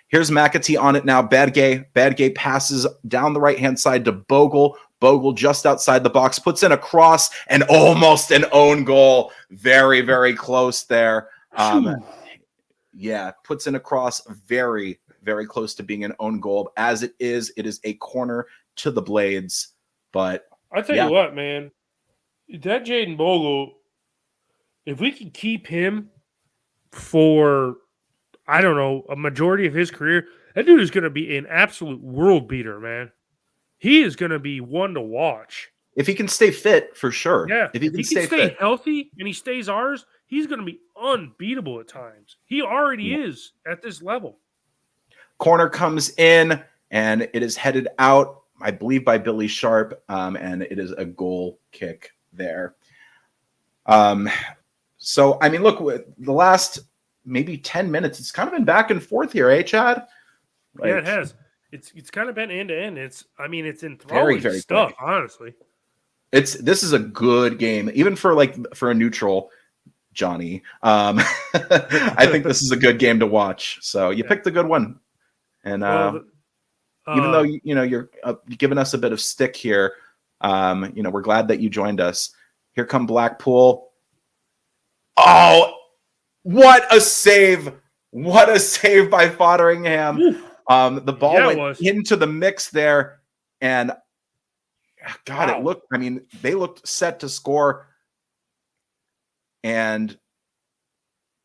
here's McAtee on it now. Badgay passes down the right-hand side to Bogle. Bogle just outside the box, puts in a cross, and almost an own goal. Very, very close there. Yeah, puts in a cross, very, very close to being an own goal. As it is a corner to the Blades. But I tell you what, man, that Jaden Bogle, if we can keep him for, I don't know, a majority of his career, that dude is going to be an absolute world beater, man. He is going to be one to watch. If he can stay fit, for sure. Yeah, if he can stay fit. healthy and he stays ours, he's going to be unbeatable at times. He already is at this level. Corner comes in, and it is headed out, I believe, by Billy Sharp, and it is a goal kick there. So, I mean, look, the last maybe 10 minutes, it's kind of been back and forth here, eh, Chad? Yeah, it has. It's kind of been end to end. It's enthralling very stuff, quick. honestly. This is a good game, even for a neutral Johnny. I think this is a good game to watch. So you picked a good one, and even though you're giving us a bit of stick here, we're glad that you joined us. Here come Blackpool. Oh, what a save! What a save by Fotheringham. The ball went into the mix there, and God, it looked. I mean, they looked set to score, and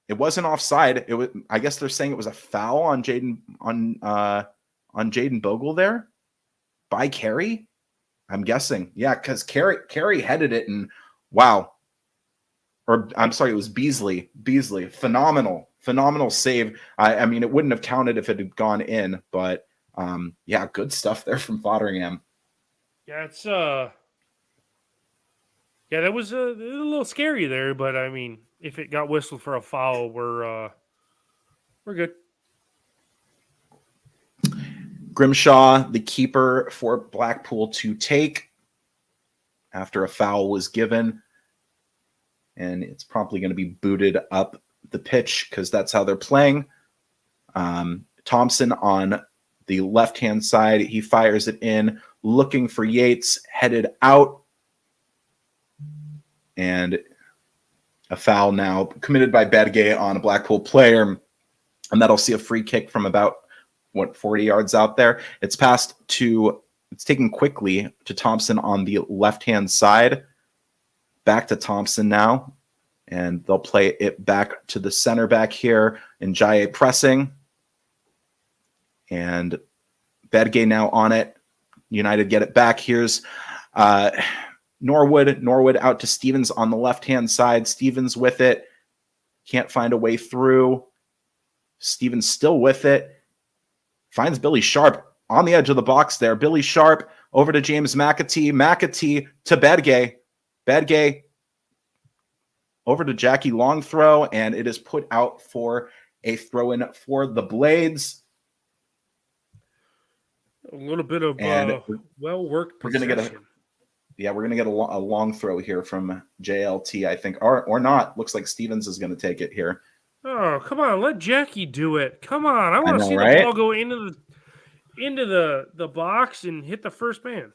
it wasn't offside. It was. I guess they're saying it was a foul on Jaden Bogle there by Carey. I'm guessing, yeah, because Carey headed it, and wow. Or I'm sorry, it was Beasley. Phenomenal save. I mean, it wouldn't have counted if it had gone in, but yeah, good stuff there from Fotheringham. Yeah, it's that was a little scary there, but I mean, if it got whistled for a foul, we're good. Grimshaw, the keeper for Blackpool, to take after a foul was given. And it's promptly going to be booted up the pitch because that's how they're playing. Thompson on the left-hand side. He fires it in, looking for Yates, headed out. And a foul now committed by Badgay on a Blackpool player. And that'll see a free kick from about, 40 yards out there. It's taken quickly to Thompson on the left-hand side. Back to Thompson now, and they'll play it back to the center back here. And Jaya pressing, and Badgay now on it. United get it back. Here's Norwood out to Stevens on the left-hand side. Stevens with it. Can't find a way through. Stevens still with it. Finds Billy Sharp on the edge of the box there. Billy Sharp over to James McAtee. McAtee to Badgay. Badgay over to Jackie Long throw, and it is put out for a throw-in for the Blades. A little bit of well-worked we're gonna possession. We're gonna get a long throw here from JLT, I think, or not. Looks like Stevens is gonna take it here. Oh, come on, let Jackie do it. Come on, I want to see right? the ball go into the box and hit the first man.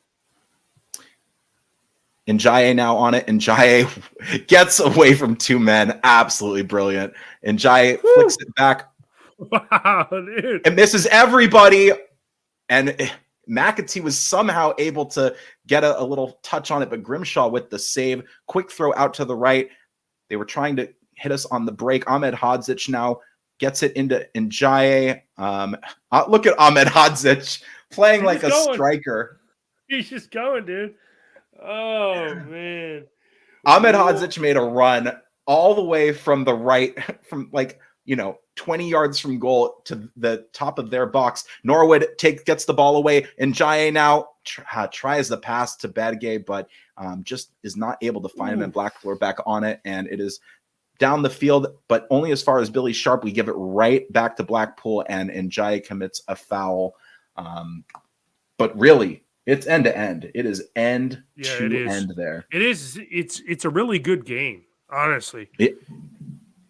Njaye now on it. Njaye gets away from two men. Absolutely brilliant. Njaye flicks it back. Wow, dude. And misses everybody. And McAtee was somehow able to get a little touch on it, but Grimshaw with the save. Quick throw out to the right. They were trying to hit us on the break. Ahmed Hodzic now gets it into Njaye. Look at Ahmed Hodzic playing like a striker. He's just going, dude. Oh, man. Ahmed Hodzic made a run all the way from the right, from 20 yards from goal to the top of their box. Norwood gets the ball away. Njaye now tries the pass to Badgay, but just is not able to find him. And Blackpool are back on it, and it is down the field, but only as far as Billy Sharp. We give it right back to Blackpool, and Njaye commits a foul. But really, it's end to end. It is end to end there. It is. It's a really good game, honestly.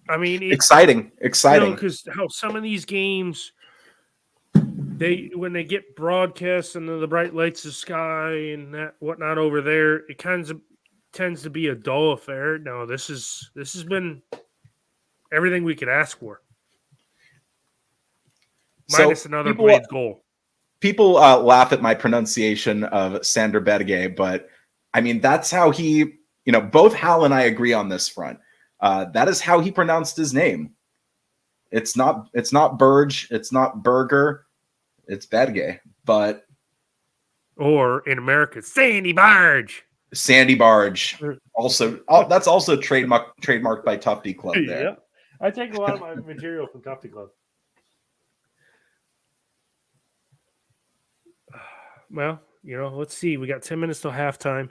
I mean, exciting. Because how some of these games, when they get broadcast under the bright lights of sky and that whatnot over there, it kind of tends to be a dull affair. No, this has been everything we could ask for. Minus another Blades goal. People laugh at my pronunciation of Sander Badgay, but I mean, that's how he, both Hal and I agree on this front. That is how he pronounced his name. It's not Burge, it's not Burger, it's Badgay. But or in America, Sandy Barge. Sandy Barge. Also, that's also trademarked by Tufty Club there. Yeah. I take a lot of my material from Tufty Club. Well, let's see. We got 10 minutes till halftime.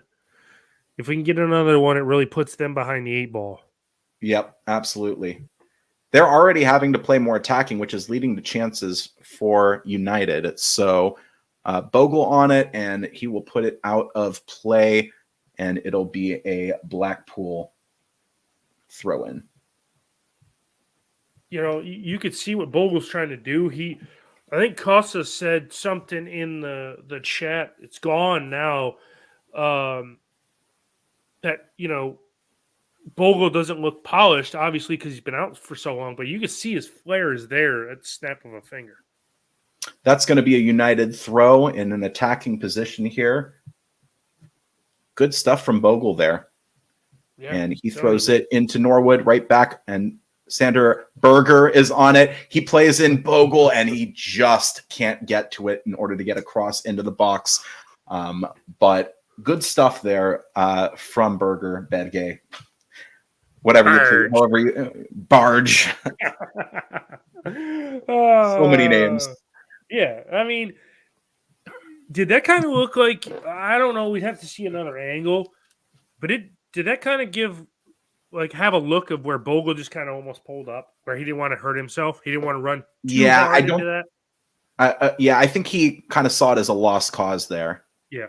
If we can get another one, it really puts them behind the 8 ball. Yep, absolutely. They're already having to play more attacking, which is leading to chances for United. So Bogle on it, and he will put it out of play, and it'll be a Blackpool throw-in. You could see what Bogle's trying to do. I think Costa said something in the chat. It's gone now. That Bogle doesn't look polished, obviously, because he's been out for so long. But you can see his flair is there at the snap of a finger. That's going to be a United throw in an attacking position here. Good stuff from Bogle there. Yeah, and he throws it into Norwood right back, and Sander Berger is on it. He plays in Bogle, and he just can't get to it in order to get across into the box. But good stuff there from Berger, Badgay. Whatever Barge. So many names. Yeah, I mean, did that kind of look like, I don't know, we'd have to see another angle, but did that kind of have a look of where Bogle just kind of almost pulled up, where he didn't want to hurt himself? He didn't want to run too hard into that? I think he kind of saw it as a lost cause there. Yeah.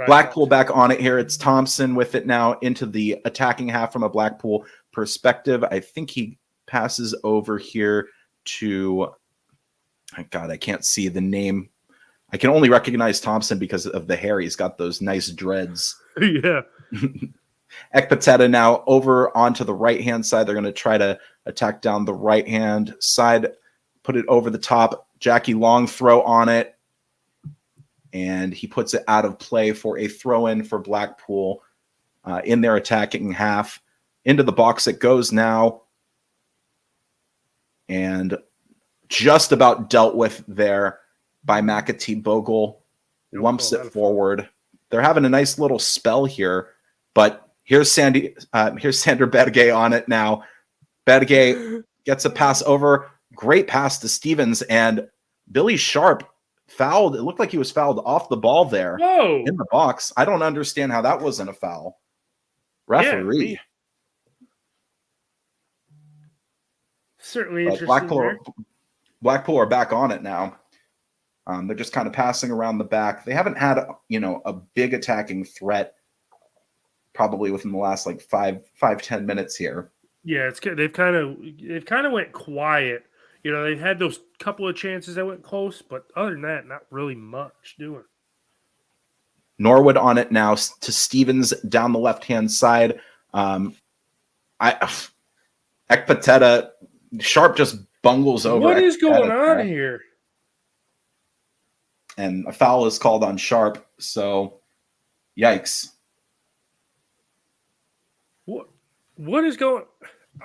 Blackpool back on it here. It's Thompson with it now into the attacking half from a Blackpool perspective. I think he passes over here to, God, I can't see the name. I can only recognize Thompson because of the hair. He's got those nice dreads. Yeah. Ekpateta now over onto the right-hand side. They're going to try to attack down the right-hand side, put it over the top. Jackie Long throw on it. And he puts it out of play for a throw-in for Blackpool in their attacking half. Into the box it goes now. And just about dealt with there by McAtee. Bogle lumps it forward. They're having a nice little spell here. But here's Sander Badgay on it now. Badgay gets a pass over. Great pass to Stevens. And Billy Sharp fouled. It looked like he was fouled off the ball there in the box. I don't understand how that wasn't a foul. referee. Certainly But interesting there. Blackpool are back on it now. They're just kind of passing around the back. They haven't had, a big attacking threat probably within the last like 10 minutes here. Yeah, it's good. They've kind of went quiet. They've had those couple of chances that went close, but other than that, not really much doing. Norwood on it now to Stevens down the left-hand side. Ekpateta, Sharp just bungles over. What is going on there. here? And a foul is called on Sharp, so yikes. What is going?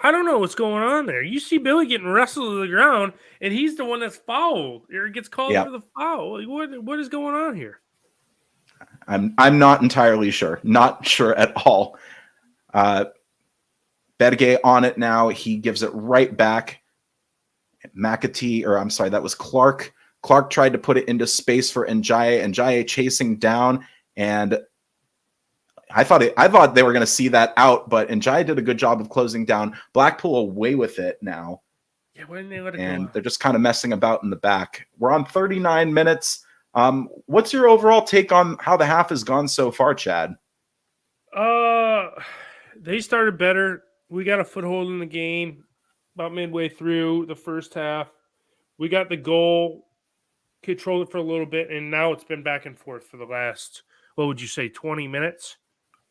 I don't know what's going on there. You see Billy getting wrestled to the ground, and he's the one that's fouled or gets called for the foul. Like, what is going on here? I'm not entirely sure. Not sure at all. Bedgay on it now. He gives it right back. That was Clark. Clark tried to put it into space for Njaye. Njaye chasing down, and I thought they were going to see that out, but Njaye did a good job of closing down. Blackpool away with it now. Yeah, why didn't they let it go? And they're just kind of messing about in the back. We're on 39 minutes. What's your overall take on how the half has gone so far, Chad? They started better. We got a foothold in the game about midway through the first half. We got the goal, controlled it for a little bit, and now it's been back and forth for the last, what would you say, 20 minutes?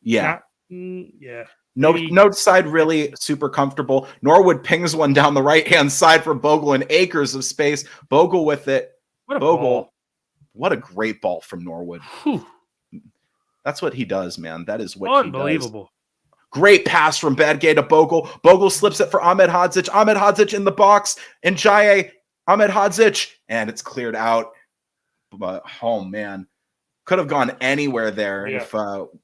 Yeah. Yeah. No side really super comfortable. Norwood pings one down the right-hand side for Bogle and acres of space. Bogle with it. Ball. What a great ball from Norwood. Whew. That's what he does, man. That is what he does. Unbelievable. Great pass from Bedgay to Bogle. Bogle slips it for Ahmed Hodzic. Ahmed Hodzic in the box. Njaye, Ahmed Hodzic. And it's cleared out. But, oh, man. Could have gone anywhere there if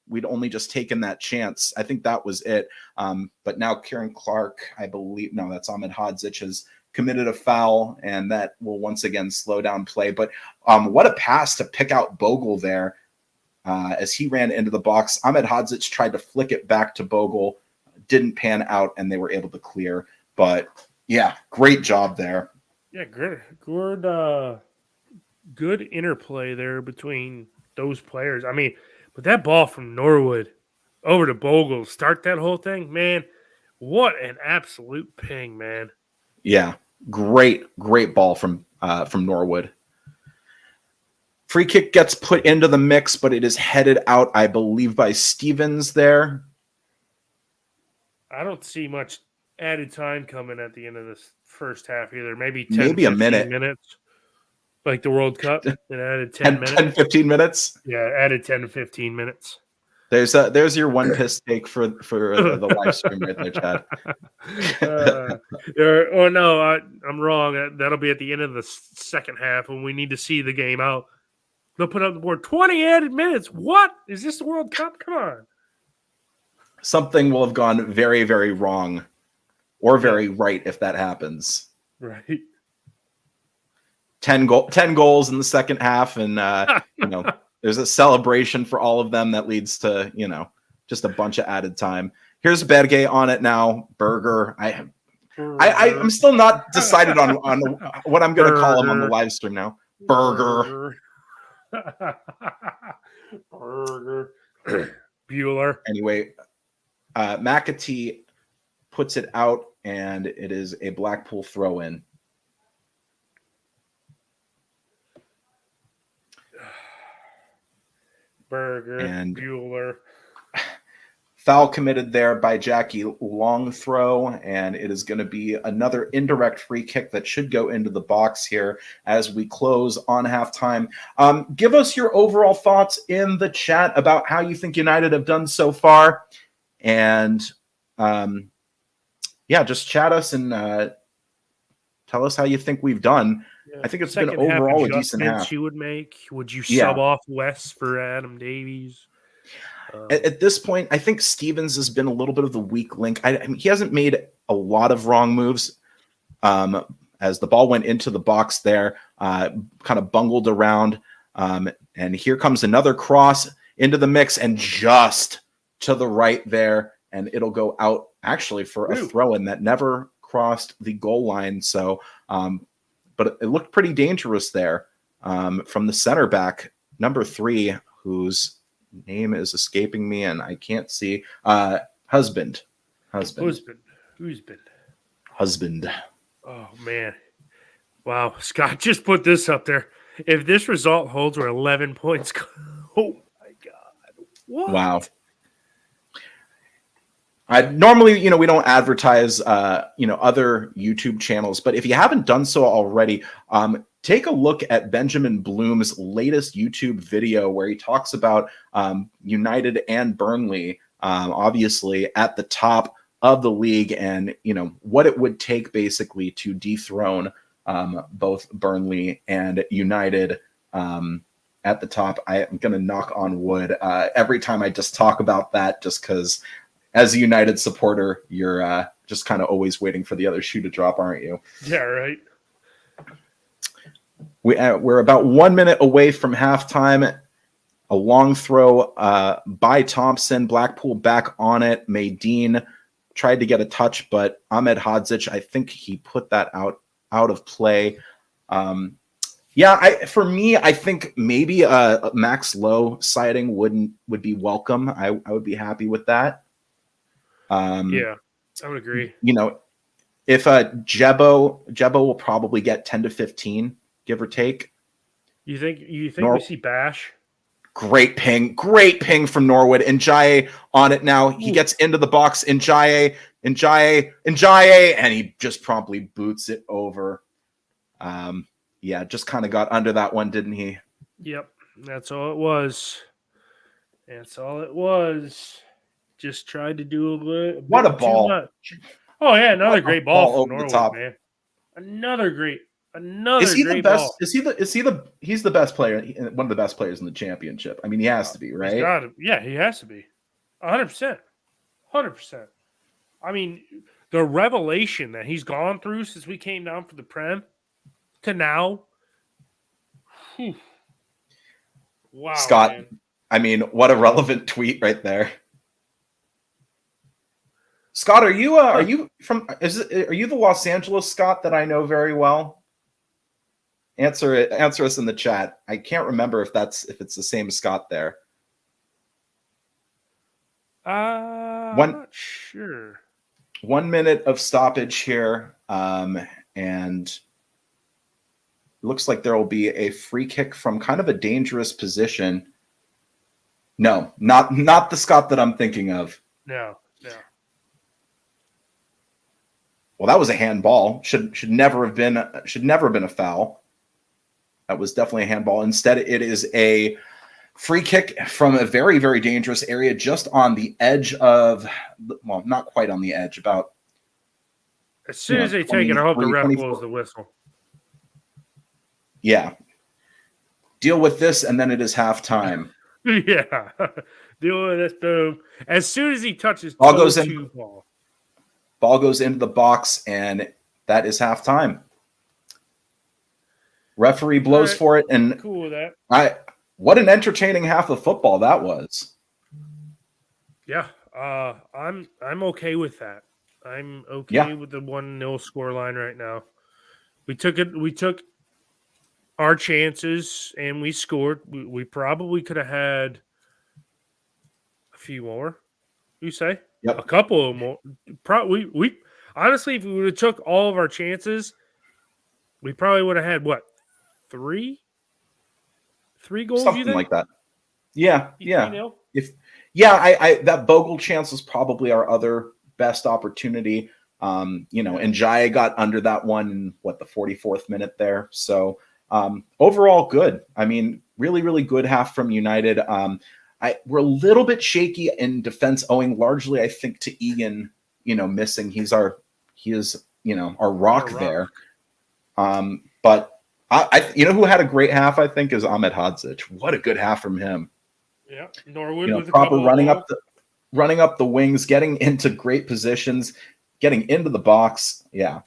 we'd only just taken that chance. I think that was it. But now Kieran Clark, I believe, no, that's Ahmed Hodzic, has committed a foul, and that will once again slow down play. But what a pass to pick out Bogle there as he ran into the box. Ahmed Hodzic tried to flick it back to Bogle, didn't pan out, and they were able to clear. But, yeah, great job there. Yeah, good interplay there between those players. I mean, but that ball from Norwood over to Bogle, start that whole thing, man. What an absolute ping, man. Yeah, great ball from Norwood. Free kick gets put into the mix, but it is headed out, I believe, by Stevens there. I don't see much added time coming at the end of this first half either. Maybe a minute. Minutes. Like the World Cup, it added 10 minutes. 10, 15 minutes? Yeah, added 10 to 15 minutes. There's your one piss take for the live stream right there, Chad. I'm wrong. That'll be at the end of the second half when we need to see the game out. They'll put up the board 20 added minutes. What? Is this the World Cup? Come on. Something will have gone very, very wrong or very right if that happens. Right. 10 goals in the second half, and there's a celebration for all of them that leads to just a bunch of added time. Here's Bedgay on it now. Burger. I'm still not decided on what I'm going to call him on the live stream now. Burger. Burger. Bueller. Anyway, McAtee puts it out, and it is a Blackpool throw-in. Burger and Bueller. Foul committed there by Jackie. Long throw, and it is going to be another indirect free kick that should go into the box here as we close on halftime. Give us your overall thoughts in the chat about how you think United have done so far, and just chat us and tell us how you think we've done. Yeah. I think it's been overall a decent half. You would make? Would you sub off Wes for Adam Davies? At this point, I think Stevens has been a little bit of the weak link. I mean, he hasn't made a lot of wrong moves. As the ball went into the box there, kind of bungled around. And here comes another cross into the mix, and just to the right there and it'll go out actually for a Ooh. throw-in that never crossed the goal line. So, but it looked pretty dangerous there from the center back, number 3, whose name is escaping me and I can't see. Husband. Oh, man. Wow. Scott just put this up there. If this result holds, we're 11 points. Oh, my God. What? Wow. Normally, we don't advertise, other YouTube channels, but if you haven't done so already, take a look at Benjamin Bloom's latest YouTube video where he talks about United and Burnley, obviously at the top of the league, and what it would take basically to dethrone both Burnley and United at the top. I'm going to knock on wood every time I just talk about that, just because as a United supporter, you're just kind of always waiting for the other shoe to drop, aren't you? Yeah, right. We're about 1 minute away from halftime. A long throw by Thompson. Blackpool back on it. Maydeen tried to get a touch, but Ahmed Hadzic, I think he put that out of play. For me, I think maybe a Max Lowe sighting would be welcome. I would be happy with that. Yeah, I would agree. If Jebo will probably get 10 to 15, give or take. You think we see Bash? Great ping from Norwood. Njaye on it now. He gets into the box. Njaye, and he just promptly boots it over. Just kind of got under that one, didn't he? Yep, that's all it was. Just tried to do a little. What a ball! Oh yeah, another great ball from over Norwood, the top, man. Another great best? Ball. He's the best player, one of the best players in the championship. I mean, he has to be, right? He has to be. 100%. 100%. I mean, the revelation that he's gone through since we came down for the Prem to now. Whew. Wow, Scott, man. I mean, what a relevant tweet right there. Scott, are you the Los Angeles Scott that I know very well? Answer us in the chat. I can't remember if it's the same Scott there. I'm not sure. 1 minute of stoppage here, and looks like there will be a free kick from kind of a dangerous position. No, not the Scott that I'm thinking of. No. Well, that was a handball. Should never have been a foul. That was definitely a handball. Instead, it is a free kick from a very, very dangerous area, just on the edge of, well, not quite on the edge, about. As soon as they take it, I hope the ref blows the whistle. Yeah. Deal with this, and then it is halftime. Yeah. Deal with this, boom. As soon as he touches ball goes into the box, and that is halftime. Referee blows for it, and cool with that. What an entertaining half of football that was. Yeah, I'm okay with that. I'm okay with the 1-0 scoreline right now. We took our chances and we scored. We probably could have had a few more. You say? Yep. A couple more. We honestly, if we would have took all of our chances, we probably would have had what? 3 goals, something like that. Yeah. If that Bogle chance was probably our other best opportunity. And Njaye got under that one in the 44th minute there. So overall good. I mean, really, really good half from United. We're a little bit shaky in defense, owing largely, I think, to Egan, missing. He is our rock there. But who had a great half, I think, is Ahmed Hadzic. What a good half from him. Yeah, Norwood with proper running up the wings, getting into great positions, getting into the box. Yeah,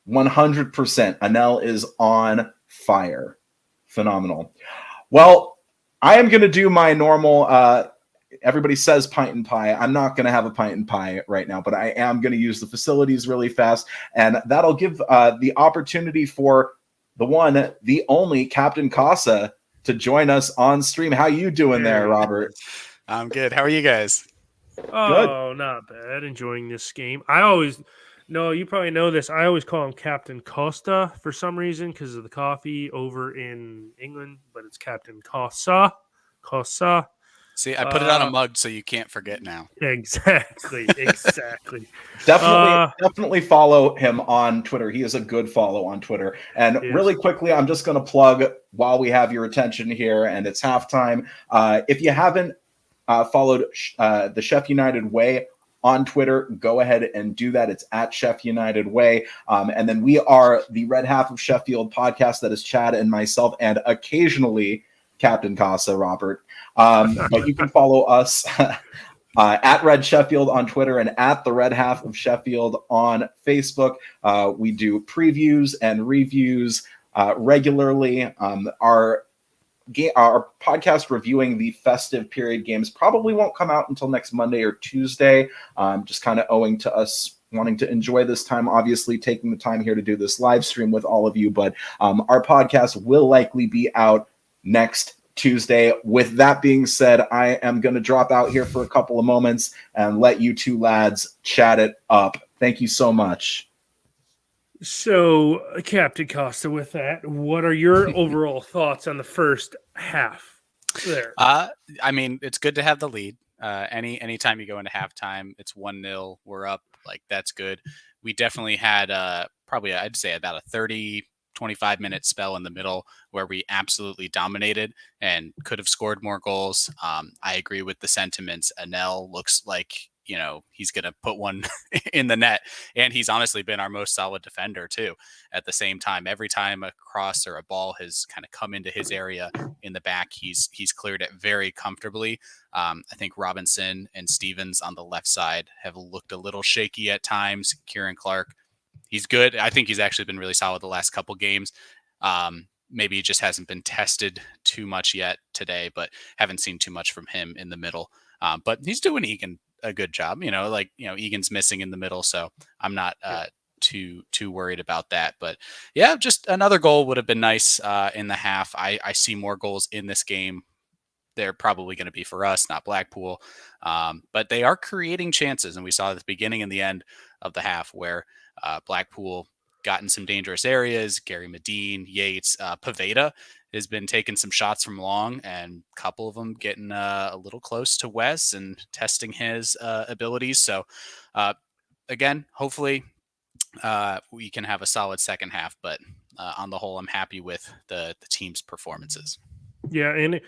100%. Anel is on fire. Phenomenal. Well, I am going to do my normal everybody says pint and pie. I'm not going to have a pint and pie right now, but I am going to use the facilities really fast, and that'll give the opportunity for the one, the only Captain Casa to join us on stream. How you doing there, Robert? I'm good. How are you guys? Oh, not bad. Enjoying this game. I always, no, you probably know this. I always call him Captain Costa for some reason because of the coffee over in England, but it's Captain Costa. Costa. See, I put it on a mug so you can't forget now. Exactly. Definitely follow him on Twitter. He is a good follow on Twitter. And really quickly, I'm just going to plug while we have your attention here and it's halftime. If you haven't followed the Sheff United Way on Twitter, go ahead and do that. It's at Sheff United Way. And then we are the Red Half of Sheffield podcast. That is Chad and myself, and occasionally Captain Casa, Robert. But you can follow us at Red Sheffield on Twitter and at the Red Half of Sheffield on Facebook. We do previews and reviews regularly. Our podcast reviewing the festive period games probably won't come out until next Monday or Tuesday, just kind of owing to us wanting to enjoy this time, obviously taking the time here to do this live stream with all of you. But our podcast will likely be out next Tuesday. With that being said, I am going to drop out here for a couple of moments and let you two lads chat it up. Thank you so much. So, Captain Costa, with that, what are your overall thoughts on the first half there? I mean, it's good to have the lead. Anytime you go into halftime, it's 1-0, we're up. Like, that's good. We definitely had probably, I'd say, about a 25-minute spell in the middle where we absolutely dominated and could have scored more goals. I agree with the sentiments. Anel looks like, he's going to put one in the net, and he's honestly been our most solid defender too. At the same time, every time a cross or a ball has kind of come into his area in the back, he's cleared it very comfortably. I think Robinson and Stevens on the left side have looked a little shaky at times. Kieran Clark, he's good. I think he's actually been really solid the last couple games. Maybe he just hasn't been tested too much yet today, but haven't seen too much from him in the middle. But he's doing Egan a good job. Egan's missing in the middle, so I'm not too worried about that. But yeah, just another goal would have been nice in the half. I see more goals in this game. They're probably going to be for us, not Blackpool. But they are creating chances, and we saw at the beginning and the end of the half where Blackpool got in some dangerous areas. Gary Medine, Yates, Pavetta has been taking some shots from long, and a couple of them getting a little close to Wes and testing his abilities. So again, hopefully we can have a solid second half, but on the whole, I'm happy with the team's performances. Yeah, and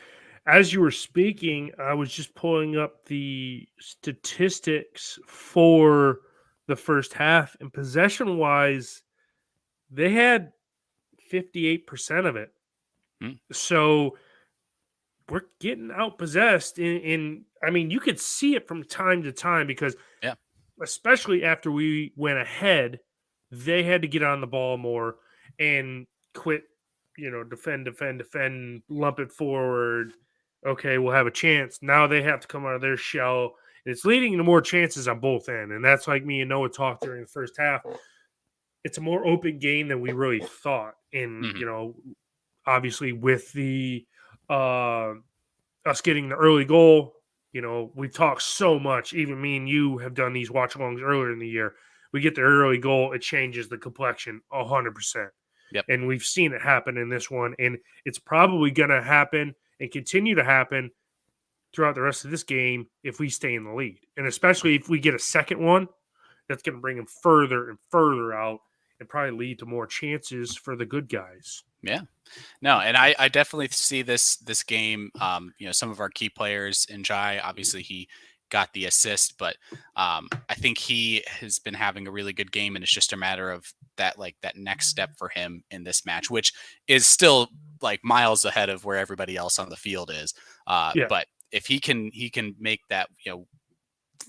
as you were speaking, I was just pulling up the statistics for the first half, and possession-wise, they had 58% of it. So we're getting outpossessed. I mean, you could see it from time to time because, especially after we went ahead, they had to get on the ball more and quit, defend, lump it forward. Okay, we'll have a chance. Now they have to come out of their shell. And it's leading to more chances on both ends. And that's like me and Noah talked during the first half. It's a more open game than we really thought. And, obviously with the us getting the early goal, we've talked so much. Even me and you have done these watch-alongs earlier in the year. We get the early goal, it changes the complexion 100%. Yep. And we've seen it happen in this one. And it's probably going to happen and continue to happen throughout the rest of this game if we stay in the lead. And especially if we get a second one, that's going to bring them further and further out and probably lead to more chances for the good guys. Yeah, no, and I definitely see this game. Some of our key players, Njai, obviously he got the assist, but I think he has been having a really good game, and it's just a matter of that next step for him in this match, which is still like miles ahead of where everybody else on the field is. But if he can make that,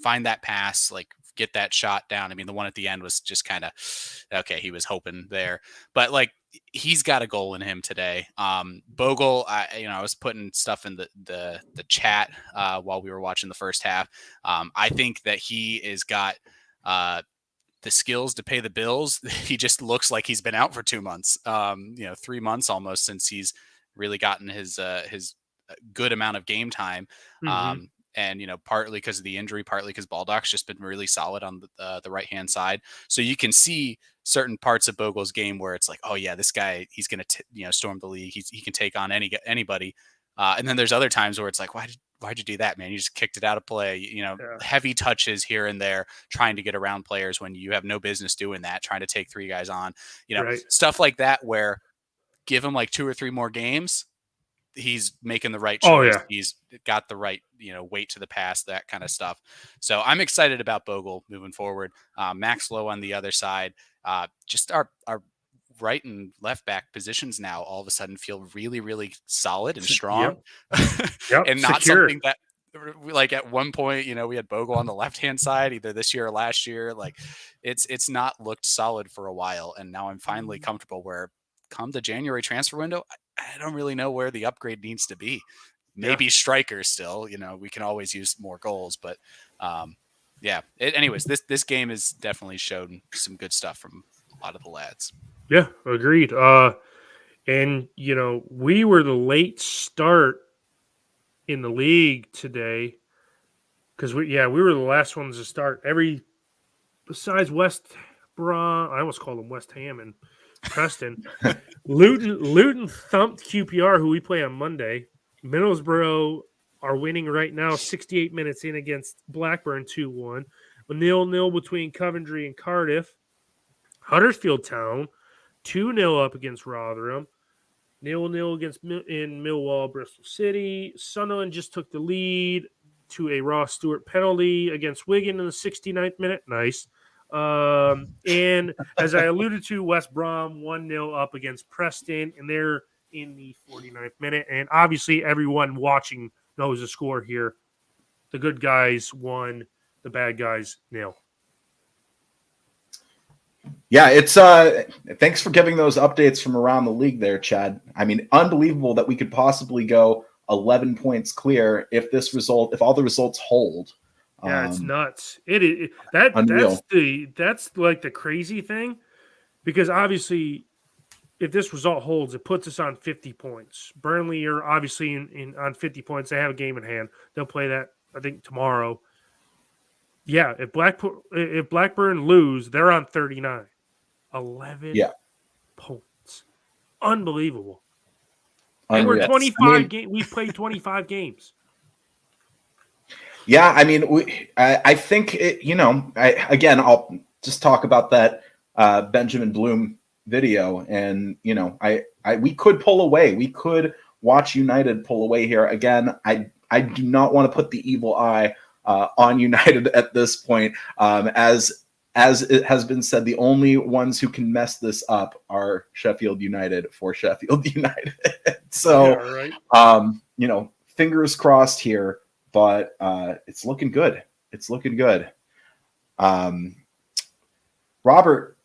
find that pass, like get that shot down. I mean, the one at the end was just kind of okay. He was hoping there, but like he's got a goal in him today. Bogle, I was putting stuff in the chat while we were watching the first half. I think that he is got the skills to pay the bills. He just looks like he's been out for 2 months. 3 months almost since he's really gotten his good amount of game time. Mhm. And partly because of the injury, partly because Baldock's just been really solid on the right hand side. So you can see certain parts of Bogle's game where it's like, oh yeah, this guy, he's gonna storm the league. He can take on anybody. And then there's other times where it's like, why'd you do that, man? You just kicked it out of play. Yeah. Heavy touches here and there, trying to get around players when you have no business doing that. Trying to take 3 guys on, Right. stuff like that. Where give him like 2 or 3 more games, he's making the right Oh, choice. yeah. He's got the right, weight to the pass, that kind of stuff. So I'm excited about Bogle moving forward. Max Lowe on the other side. Just our right and left back positions now all of a sudden feel really, really solid and strong. Yep. And not Secure. something that like at one point, we had Bogle on the left-hand side, either this year or last year. Like it's not looked solid for a while. And now I'm finally comfortable where come the January transfer window, I don't really know where the upgrade needs to be. Maybe strikers still, we can always use more goals, but anyways, this game has definitely shown some good stuff from a lot of the lads. Yeah, agreed. And we were the late start in the league today because we were the last ones to start. Besides West Brom, I almost called them West Ham and Preston. Luton thumped QPR, who we play on Monday. Middlesbrough are winning right now, 68 minutes in against Blackburn 2-1. 0-0 between Coventry and Cardiff. Huddersfield Town 2-0 up against Rotherham. 0-0 against in Millwall, Bristol City. Sunderland just took the lead to a Ross Stewart penalty against Wigan in the 69th minute. Nice. And as I alluded to, West Brom 1-0 up against Preston, and they're in the 49th minute. And obviously, everyone watching knows the score here. The good guys won, the bad guys nil. Yeah, it's thanks for giving those updates from around the league there, Chad. I mean, unbelievable that we could possibly go 11 points clear if all the results hold. Yeah, it's nuts. Unreal. That's like the crazy thing, because obviously if this result holds, it puts us on 50 points. Burnley are obviously on 50 points. They have a game in hand. They'll play that, I think, tomorrow. Yeah, if Blackburn lose, they're on 39. 11 points. Unbelievable. And we're 25 we've played 25 games. Yeah, I mean, I think I'll just talk about that Benjamin Bloom video, and we could pull away. We could watch United pull away here again. I do not want to put the evil eye on United at this point. As it has been said, the only ones who can mess this up are Sheffield United for Sheffield United. So, fingers crossed here, but it's looking good. It's looking good. Robert,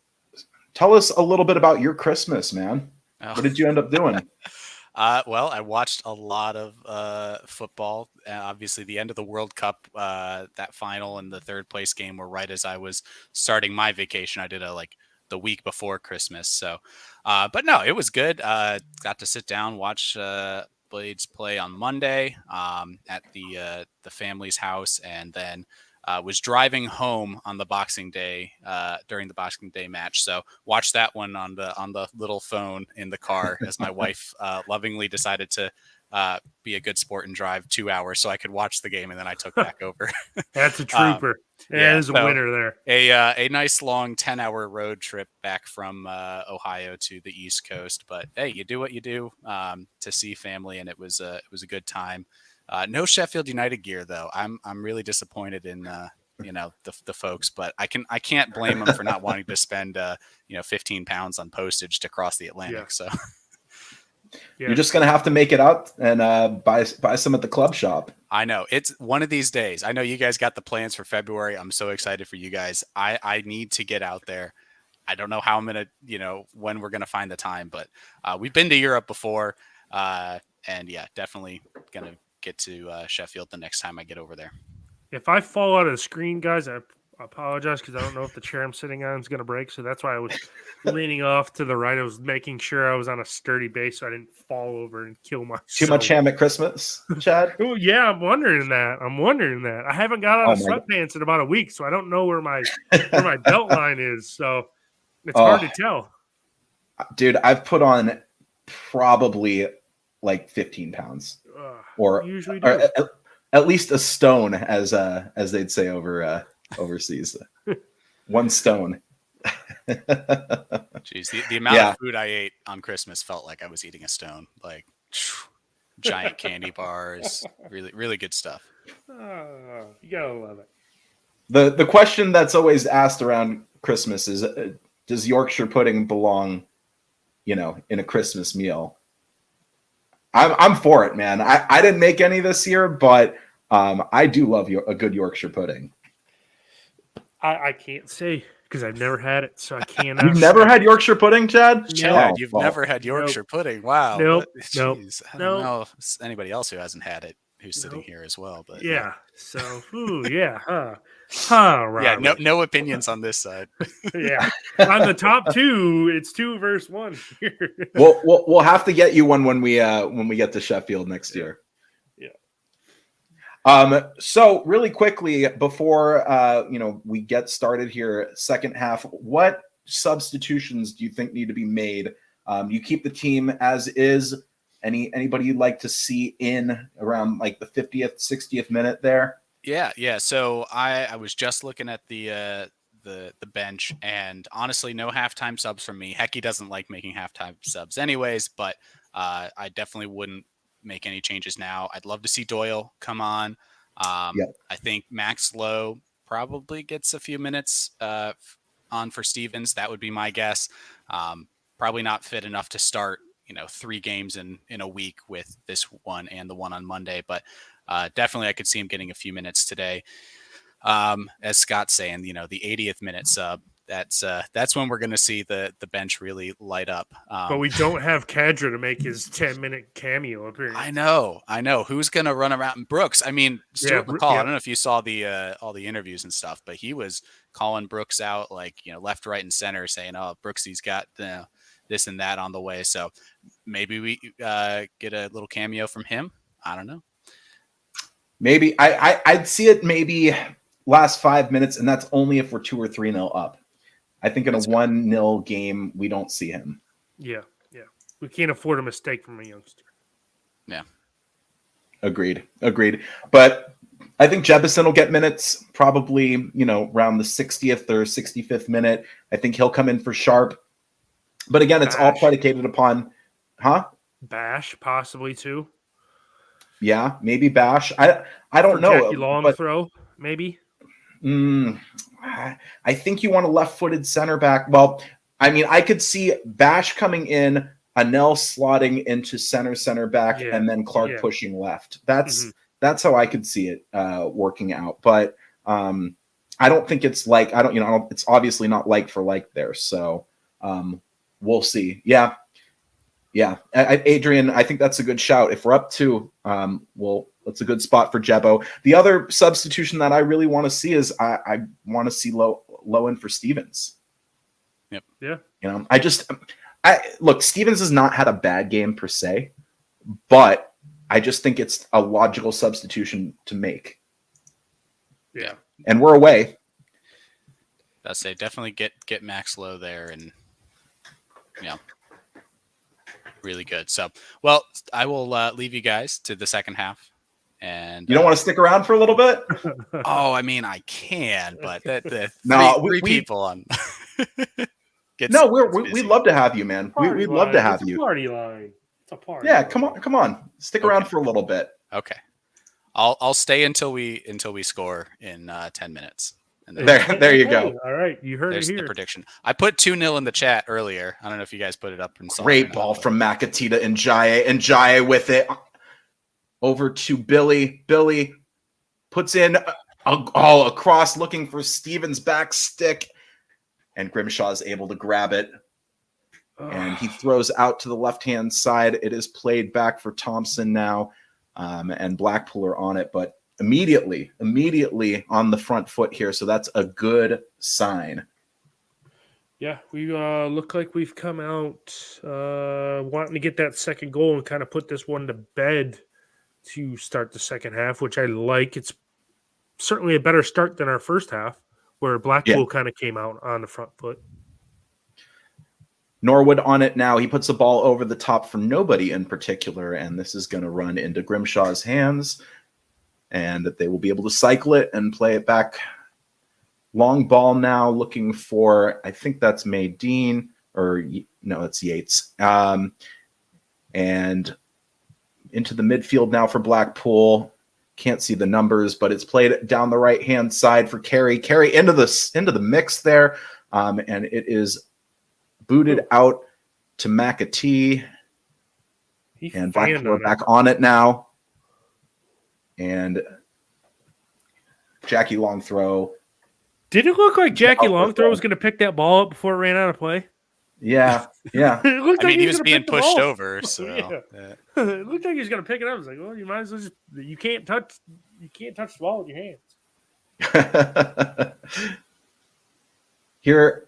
tell us a little bit about your Christmas, man. Oh. What did you end up doing? Well, I watched a lot of football. Obviously, the end of the World Cup, that final and the third place game were right as I was starting my vacation. I did the week before Christmas. So, but no, it was good. Got to sit down, watch Blades play on Monday at the family's house, and then was driving home on the Boxing Day during the Boxing Day match. So watched that one on the little phone in the car as my wife lovingly decided to be a good sport and drive 2 hours so I could watch the game, and then I took back over. That's a trooper. There's a winner there. A nice long 10-hour road trip back from Ohio to the East Coast. But hey, you do what you do to see family, and it was a good time. No Sheffield United gear though. I'm really disappointed in the folks, but I can't blame them for not wanting to spend 15 pounds on postage to cross the Atlantic. Yeah. So you're just gonna have to make it out and buy some at the club shop. I know. It's one of these days. I know you guys got the plans for February. I'm so excited for you guys. I need to get out there. I don't know how I'm going to, when we're going to find the time, but we've been to Europe before. And yeah, definitely going to get to Sheffield the next time I get over there. If I fall out of the screen, guys, I apologize because I don't know if the chair I'm sitting on is going to break. So that's why I was leaning off to the right. I was making sure I was on a sturdy base so I didn't fall over and kill myself. Too much ham at Christmas, Chad? Oh, yeah, I'm wondering that. I haven't got out of sweatpants in about a week, so I don't know where my belt line is. So it's hard to tell. Dude, I've put on probably like 15 pounds. Or usually do. At least a stone, as they'd say overseas. 1 stone. Jeez, the amount of food I ate on Christmas felt like I was eating a stone. Like giant candy bars, really, really good stuff. You gotta love it. The question that's always asked around Christmas is, does Yorkshire pudding belong, in a Christmas meal? I'm for it, man. I didn't make any this year, but I do love a good Yorkshire pudding. I can't say because I've never had it, so I cannot. You've never had Yorkshire pudding, Chad? Chad, you've never had Yorkshire pudding. Wow. Nope. Jeez. I don't know if anybody else who hasn't had it who's sitting here as well. But yeah. So, Robert. Yeah, no opinions on this side. Yeah. On the top 2, it's 2 versus 1 here. We'll have to get you one when we get to Sheffield next year. So really quickly before we get started here, second half, what substitutions do you think need to be made? You keep the team as is. Anybody you'd like to see in around like the 50th, 60th minute there? Yeah. So I was just looking at the bench, and honestly, no halftime subs from me. Hecky doesn't like making halftime subs anyways, but I definitely wouldn't make any changes now. I'd love to see Doyle come on. I think Max Lowe probably gets a few minutes on for Stevens. That would be my guess. Probably not fit enough to start 3 games in a week with this one and the one on Monday, but definitely I could see him getting a few minutes today. As Scott's saying, the 80th minute sub, that's when we're going to see the bench really light up. But we don't have Kadra to make his 10-minute cameo appearance. I know. Who's going to run around? Brooks. I mean, Stuart McCall. I don't know if you saw all the interviews and stuff, but he was calling Brooks out left, right, and center, saying, "Oh, Brooksy's got this and that on the way." So maybe we get a little cameo from him. I don't know. Maybe I'd see it maybe last 5 minutes, and that's only if we're 2 or 3-0 up. I think in a 1-0 game, we don't see him. Yeah. We can't afford a mistake from a youngster. Yeah. Agreed. But I think Jebison will get minutes probably, around the 60th or 65th minute. I think he'll come in for Sharp. But again, it's all predicated upon, Bash, possibly too. Yeah, maybe Bash. I don't know. Jackie Long throw, maybe. I think you want a left-footed center back. Well, I mean, I could see Bash coming in, Anel slotting into center back, and then Clark pushing left. That's how I could see it working out. But I don't think it's it's obviously not like for like there. So we'll see. Yeah. Adrian, I think that's a good shout. If we're up 2, that's a good spot for Jebo. The other substitution that I really want to see is I want to see Low in for Stevens. Yep. Yeah. Look, Stevens has not had a bad game per se, but I just think it's a logical substitution to make. Yeah. And we're away. That's say definitely get Max Lowe there, and really good. So, well, I will leave you guys to the second half. And you don't want to stick around for a little bit? Oh, I mean, I can, but three people on. We'd love to have you, man. We'd love to have you. Party line. It's a party. Yeah, come on. Stick around for a little bit. Okay. I'll stay until we score in 10 minutes. And there you go. All right, you heard There's it here. the prediction. I put 2-0 in the chat earlier. I don't know if you guys put it up and saw. Great ball from Makatita and Jaye with it. over to Billy. Billy puts in a cross looking for Steven's back stick, and Grimshaw is able to grab it. And he throws out to the left-hand side. It is played back for Thompson now, and Blackpool are on it, but immediately on the front foot here. So that's a good sign. Yeah, we look like we've come out wanting to get that second goal and kind of put this one to bed to start the second half, which I like. It's certainly a better start than our first half, where Blackpool kind of came out on the front foot. Norwood on it now. He puts the ball over the top for nobody in particular, and this is going to run into Grimshaw's hands, and that they will be able to cycle it and play it back. Long ball now, looking for, I think that's Maydeen, or no, it's Yates. And into the midfield now for Blackpool. Can't see the numbers, but it's played down the right-hand side for Carey. Carey into the mix there, and it is booted out to McAtee. And Blackpool are back on it now. And Jackie Long throw. Did it look like Jackie Longthrow was going to pick that ball up before it ran out of play? Yeah. It looked like he was being pushed over. So yeah. It looked like he was going to pick it up. I was like, well, you might as well you can't touch the ball with your hands. Here,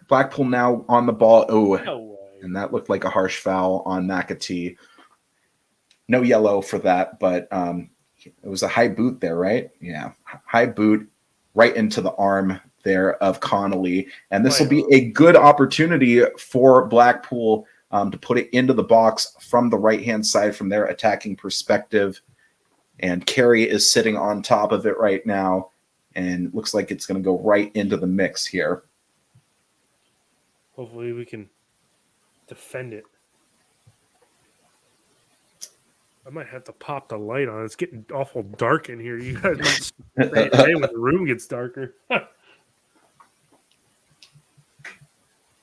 Blackpool now on the ball. Oh, no way. And that looked like a harsh foul on McAtee. No yellow for that, but it was a high boot there, right? Yeah, high boot right into the arm there of Connolly. And this will be a good opportunity for Blackpool to put it into the box from the right-hand side from their attacking perspective. And Carey is sitting on top of it right now, and looks like it's going to go right into the mix here. Hopefully we can defend it. I might have to pop the light on. It's getting awful dark in here. You guys might stay away when the room gets darker.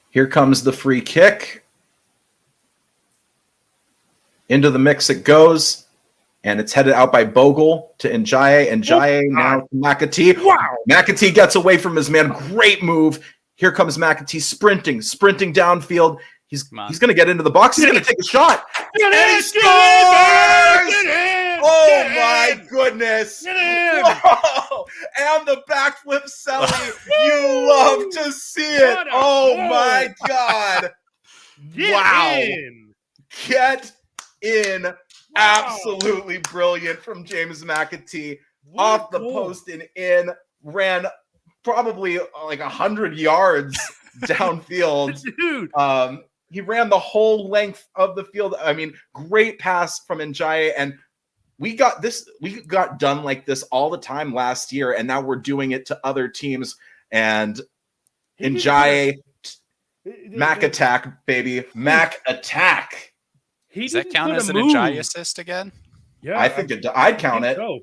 Here comes the free kick. Into the mix it goes, and it's headed out by Bogle to Njaye. Njaye now to McAtee. Wow. McAtee gets away from his man. Great move. Here comes McAtee sprinting downfield. He's going to get into the box. He's going to take a shot. And he scores! Oh, my goodness. Whoa. And the backflip Selly. You love to see it. Oh, my God. Wow. Get in. Wow. Absolutely brilliant from James McAtee. Off the post and in. Ran probably like 100 yards downfield. Dude. He ran the whole length of the field. I mean, great pass from Njaye. And we got done like this all the time last year, and now we're doing it to other teams. And Njaye, Mac attack, baby. Mac attack. Does that count as an Njaye assist again? Yeah. I think I'd count it. So.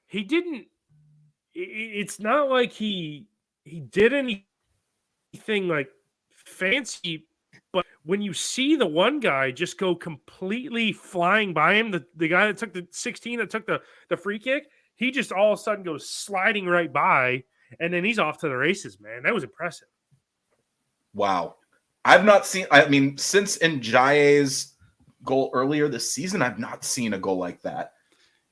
He didn't. It's not like he did anything like fancy, but when you see the one guy just go completely flying by him, the guy that took the 16 that took the free kick, he just all of a sudden goes sliding right by, and then he's off to the races, man. That was impressive. Wow. I've not seen, I mean, since Njaye's goal earlier this season, I've not seen a goal like that.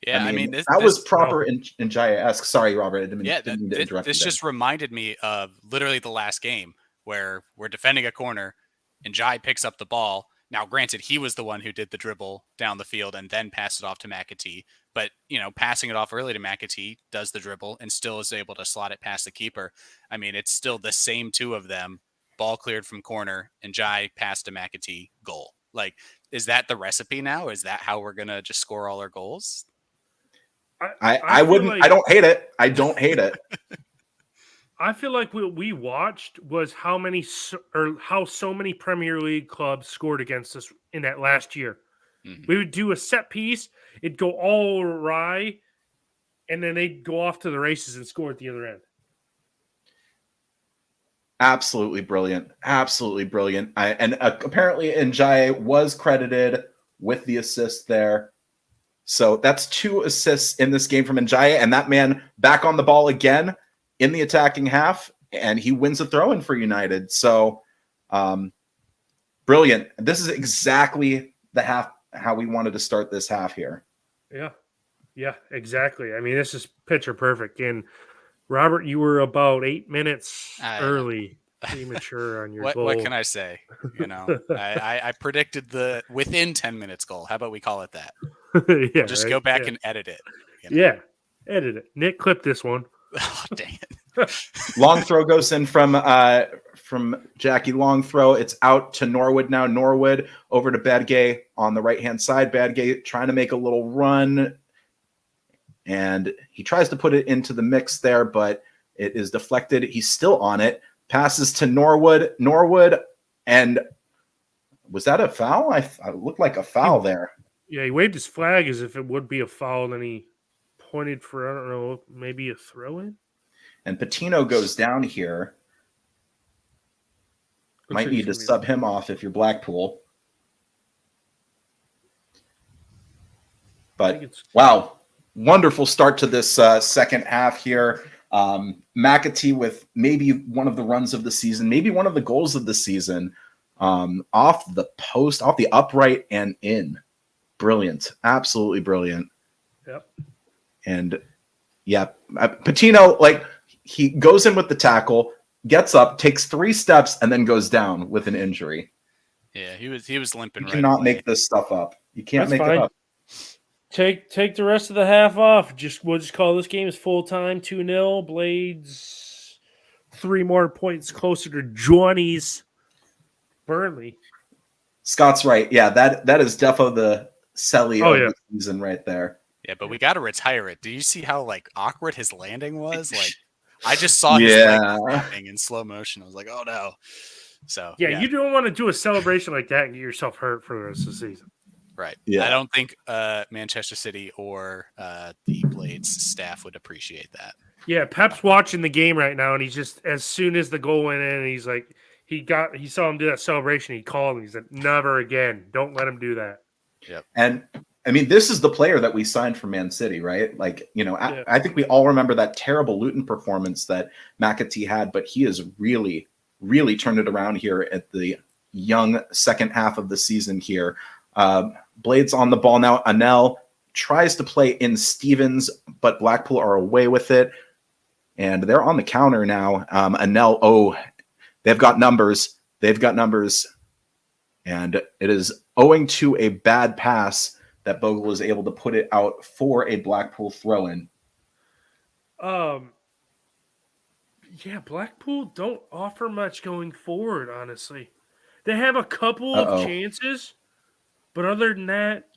Yeah, I mean that was proper Njaye-esque. Sorry, Robert. I didn't mean to interrupt this just reminded me of literally the last game where we're defending a corner, Njaye picks up the ball. Now, granted, he was the one who did the dribble down the field and then passed it off to McAtee. But, passing it off early to McAtee, does the dribble and still is able to slot it past the keeper. I mean, it's still the same two of them. Ball cleared from corner, Njaye passed to McAtee, goal. Like, is that the recipe now? Is that how we're going to just score all our goals? I wouldn't. Like, I don't hate it. I don't hate it. I feel like what we watched was how so many Premier League clubs scored against us in that last year. Mm-hmm. We would do a set piece, it'd go all awry, and then they'd go off to the races and score at the other end. Absolutely brilliant. Absolutely brilliant. Apparently Njai was credited with the assist there. So that's 2 assists in this game from Njai, and that man back on the ball again in the attacking half, and he wins a throw-in for United. So brilliant. This is exactly the half how we wanted to start this half here. Yeah, exactly. I mean, this is picture perfect. And Robert, you were about 8 minutes early, premature on your goal. What can I say? I predicted the within 10 minutes goal. How about we call it that? Yeah, we'll just go back and edit it. Yeah, edit it. Nick, clip this one. Oh, dang it. Long throw goes in from Jackie. Long throw. It's out to Norwood now. Norwood over to Badgay on the right-hand side. Badgay trying to make a little run. And he tries to put it into the mix there, but it is deflected. He's still on it. Passes to Norwood. Norwood, and was that a foul? It looked like a foul there. Yeah, he waved his flag as if it would be a foul, and then he pointed for, I don't know, maybe a throw-in? And Patino goes down here. Might need to sub him off if you're Blackpool. But, wow. Wonderful start to this second half here. McAtee with maybe one of the runs of the season, maybe one of the goals of the season, off the post, off the upright and in. Brilliant. Absolutely brilliant. Yep. And, yeah, Patino, like, he goes in with the tackle, gets up, takes 3 steps, and then goes down with an injury. Yeah, he was limping right away. You cannot make this stuff up. You can't make it up. Take the rest of the half off. We'll just call this game as full time 2-0. Blades 3 more points closer to Johnny's Burnley. Scott's right. Yeah, that is defo the Selly of the season right there. Yeah, but we got to retire it. Do you see how awkward his landing was? I just saw his leg landing in slow motion. I was like, oh no. So yeah, you don't want to do a celebration like that and get yourself hurt for the rest of the season. Right. Yeah. I don't think Manchester City or the Blades staff would appreciate that. Yeah, Pep's watching the game right now, and he's just, as soon as the goal went in, he's like, he saw him do that celebration. He called him. He said, "Never again. Don't let him do that." Yep. And I mean, this is the player that we signed for Man City, right? Like, I think we all remember that terrible Luton performance that McAtee had, but he has really, really turned it around here at the young second half of the season here. Blades on the ball now. Anel tries to play in Stevens, but Blackpool are away with it. And they're on the counter now. Anel, they've got numbers. And it is owing to a bad pass that Bogle was able to put it out for a Blackpool throw-in. Yeah, Blackpool don't offer much going forward, honestly. They have a couple of chances, but other than that,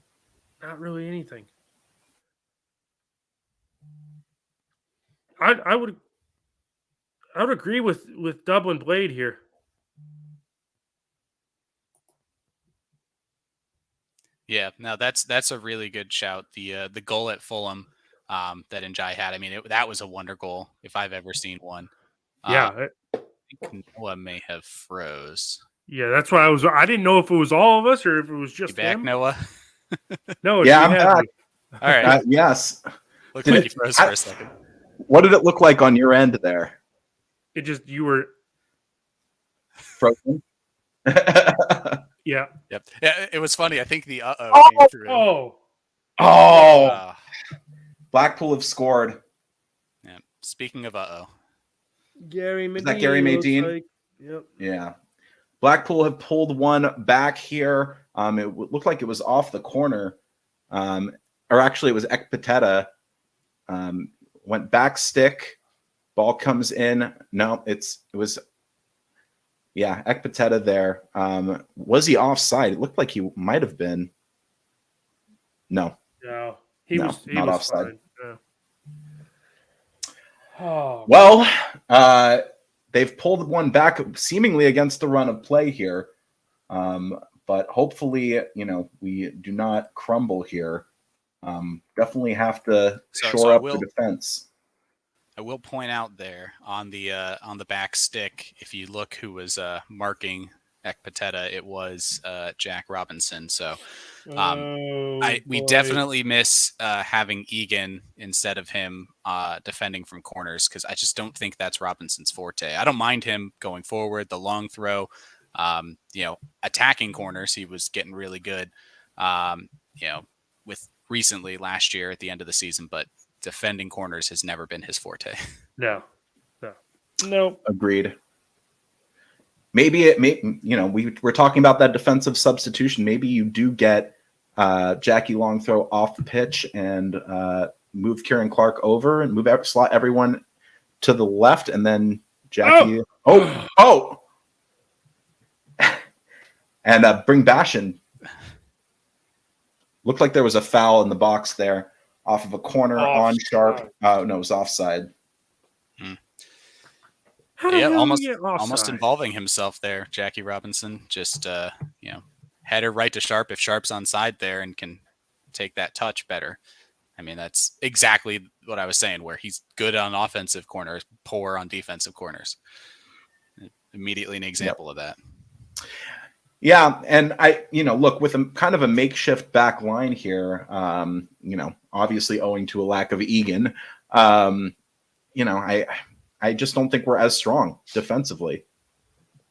not really anything. I would agree with Dublin Blade here. Yeah, no, that's a really good shout. The goal at Fulham that Njai had. I mean, that was a wonder goal if I've ever seen one. Yeah, I think Noah may have froze. Yeah, that's why I didn't know if it was all of us or if it was just you back, him. Noah? No, yeah, I'm back. All right. Yes. Looked like you froze for a second. What did it look like on your end there? It just, you were frozen. Yeah. Yep. Yeah, it was funny. I think the came through. Blackpool have scored. Yeah. Speaking of Gary Medine. Is that Gary Medine? Like, yep. Yeah. Blackpool have pulled one back here. It looked like it was off the corner. Or actually it was Ekpateta. Went back stick. Ball comes in. No, it was Ekpateta there. Was he offside? It looked like he might have been. No. No. He was offside. Yeah. Oh, well, they've pulled one back seemingly against the run of play here. But hopefully, we do not crumble here. Definitely have to shore up the defense. I will point out there on the back stick, if you look who was marking Ekpateta, it was Jack Robinson. So we definitely miss having Egan instead of him defending from corners, because I just don't think that's Robinson's forte. I don't mind him going forward, the long throw, attacking corners. He was getting really good, with recently last year at the end of the season, but defending corners has never been his forte. No. Agreed. Maybe it may, we're talking about that defensive substitution. Maybe you do get Jackie Long throw off the pitch and move Kieran Clark over and slot everyone to the left, and then Jackie. And bring Bash in. Looked like there was a foul in the box there off of a corner on Sharp. No, it was offside. Almost involving himself there, Jackie Robinson. Just header right to Sharp if Sharp's on side there and can take that touch better. I mean, that's exactly what I was saying, where he's good on offensive corners, poor on defensive corners. Immediately an example of that. Yeah, and look, with a kind of a makeshift back line here, obviously owing to a lack of Egan, I just don't think we're as strong defensively.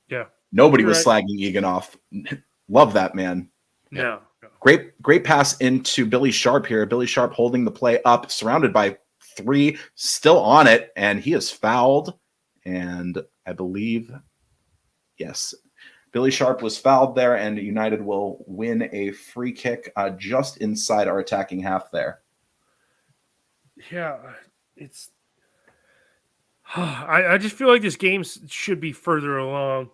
Yeah. Nobody was slagging Egan off. Love that, man. No. Great pass into Billy Sharp here. Billy Sharp holding the play up, surrounded by 3, still on it, and he is fouled. And I believe, yes, Billy Sharp was fouled there, and United will win a free kick just inside our attacking half there. Yeah, it's. I just feel like this game should be further along,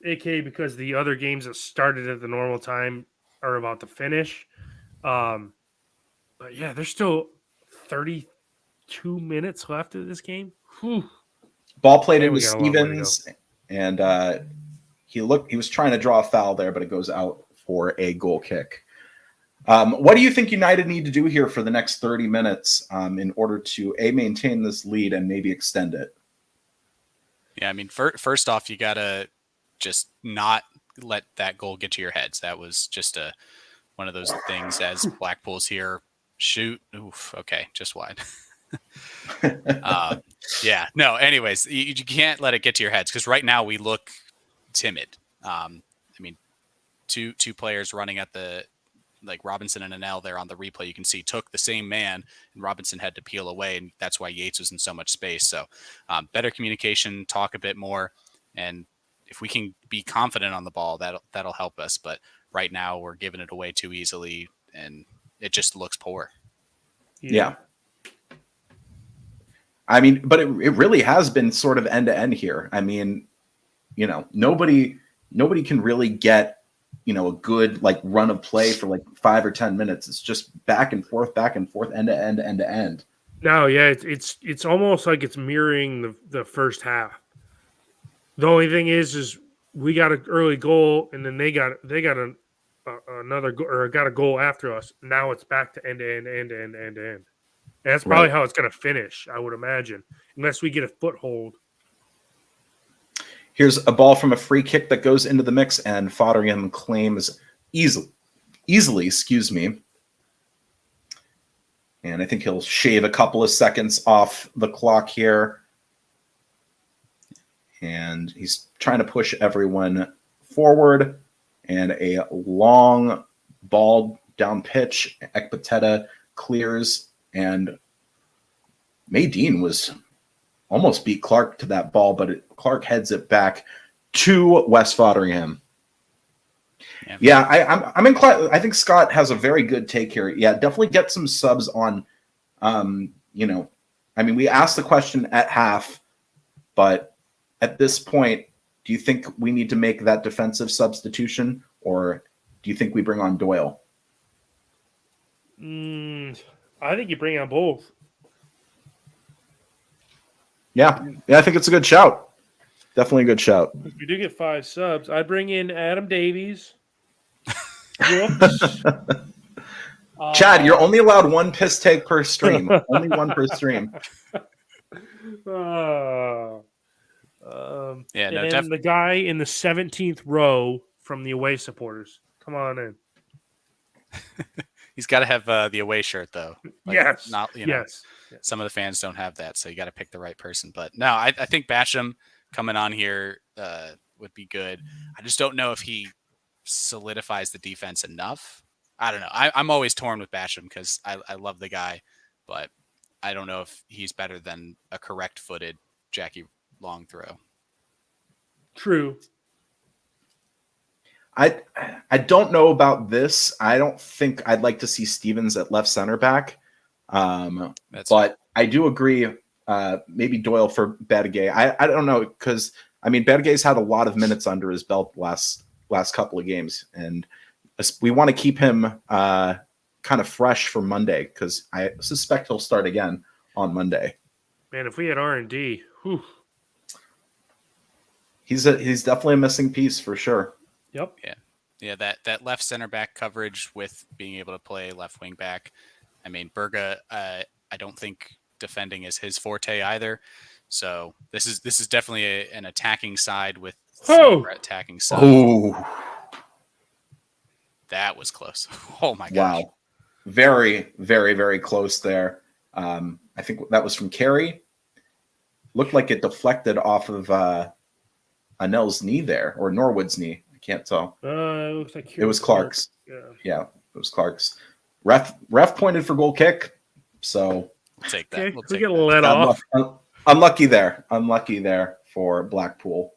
aka because the other games that started at the normal time are about to finish. But yeah, there's still 32 minutes left of this game. Whew. Ball played into Stevens, and he was trying to draw a foul there, but it goes out for a goal kick. What do you think United need to do here for the next 30 minutes in order to maintain this lead and maybe extend it? Yeah, I mean, first off, you gotta just not let that goal get to your heads. That was just one of those things. As Blackpool's here, shoot, oof, okay, just wide. Yeah, no. Anyways, you can't let it get to your heads, because right now we look timid. I mean, two players running at the, like Robinson and Anel there on the replay, you can see took the same man, and Robinson had to peel away, and that's why Yates was in so much space. So better communication, talk a bit more, and if we can be confident on the ball, that'll help us. But right now we're giving it away too easily, and it just looks poor. Yeah. I mean, but it really has been sort of end to end here. I mean, nobody can really get, a good run of play for 5 or 10 minutes. It's just back and forth, end to end. No, yeah, it's almost like it's mirroring the first half. The only thing is we got an early goal, and then they got another or got a goal after us. Now it's back to end to end. And that's probably how it's going to finish, I would imagine, unless we get a foothold. Here's a ball from a free kick that goes into the mix, and Fotheringham claims easily, and I think he'll shave a couple of seconds off the clock here. And he's trying to push everyone forward, and a long ball down pitch. Ekpateta clears, and Maydeen was almost beat Clark to that ball, but Clark heads it back to West Fotheringham. Yeah, I'm inclined. I think Scott has a very good take here. Yeah, definitely get some subs on. I mean, we asked the question at half, but at this point, do you think we need to make that defensive substitution, or do you think we bring on Doyle? I think you bring on both. Yeah, I think it's a good shout. Definitely a good shout. If we do get 5 subs, I bring in Adam Davies. Chad, you're only allowed 1 piss take per stream. Only 1 per stream. Yeah, And no, then the guy in the 17th row from the away supporters. Come on in. he's got to have the away shirt though. Like, Yes. not Yes. some of the fans don't have that, so you got to pick the right person. But no, I think Basham coming on here would be good. I just don't know if he solidifies the defense enough. I don't know. I'm always torn with Basham because I love the guy, but I don't know if he's better than a correct-footed Jackie Long throw. True. I don't know about this. I don't think I'd like to see Stevens at left center back. But I do agree. Maybe Doyle for Badegay. I don't know, because I mean Badegay's had a lot of minutes under his belt the last couple of games, and we want to keep him kind of fresh for Monday, because I suspect he'll start again on Monday. Man, if we had R&D, whew. He's definitely a missing piece for sure. Yep. Yeah. That left center back coverage with being able to play left wing back. I mean, Berga, I don't think defending is his forte either. So this is definitely an attacking side with attacking side. Oh, that was close. Oh my gosh! Wow, very, very, very close there. I think that was from Carey. Looked like it deflected off of Anel's knee there, or Norwood's knee. I can't tell. It looks like it was Clark's. Yeah, it was Clark's. Ref pointed for goal kick, so we'll take that. Okay, We'll we take get that. let off. Unlucky there for Blackpool.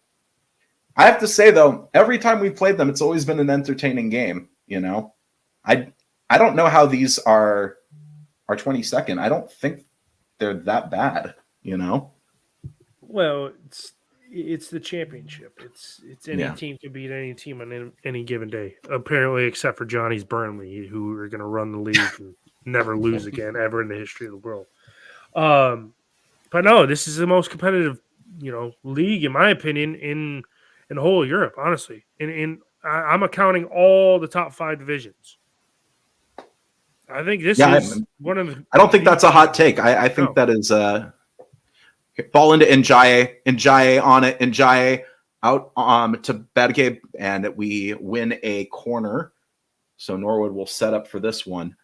I have to say though, every time we played them, it's always been an entertaining game. You know, I don't know how these are 22nd. I don't think they're that bad. You know. Well, it's the championship. It's any Yeah. team can beat any team on any given day. Apparently, except for Johnny's Burnley, who are going to run the league and never lose again ever in the history of the world. But no, this is the most competitive, league in my opinion in the whole of Europe. Honestly, I'm accounting all the top 5 divisions. I think this is one of the. I don't think that's a hot take. I think that is ball into Njaye on it. Njaye out to Badegay, and we win a corner. So Norwood will set up for this one.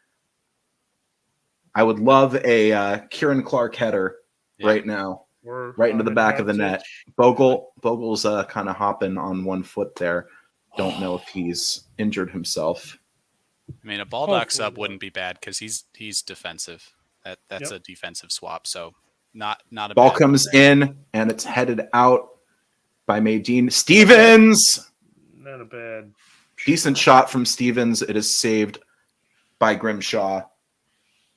I would love a Kieran Clark header right now, right into the back of the net. Bogle's kind of hopping on one foot there. Don't know if he's injured himself. I mean, a Baldock sub wouldn't be bad because he's defensive. That's a defensive swap. So not a ball bad comes in and it's headed out by Maydeen. Stevens, not a bad decent shot from Stevens. It is saved by Grimshaw,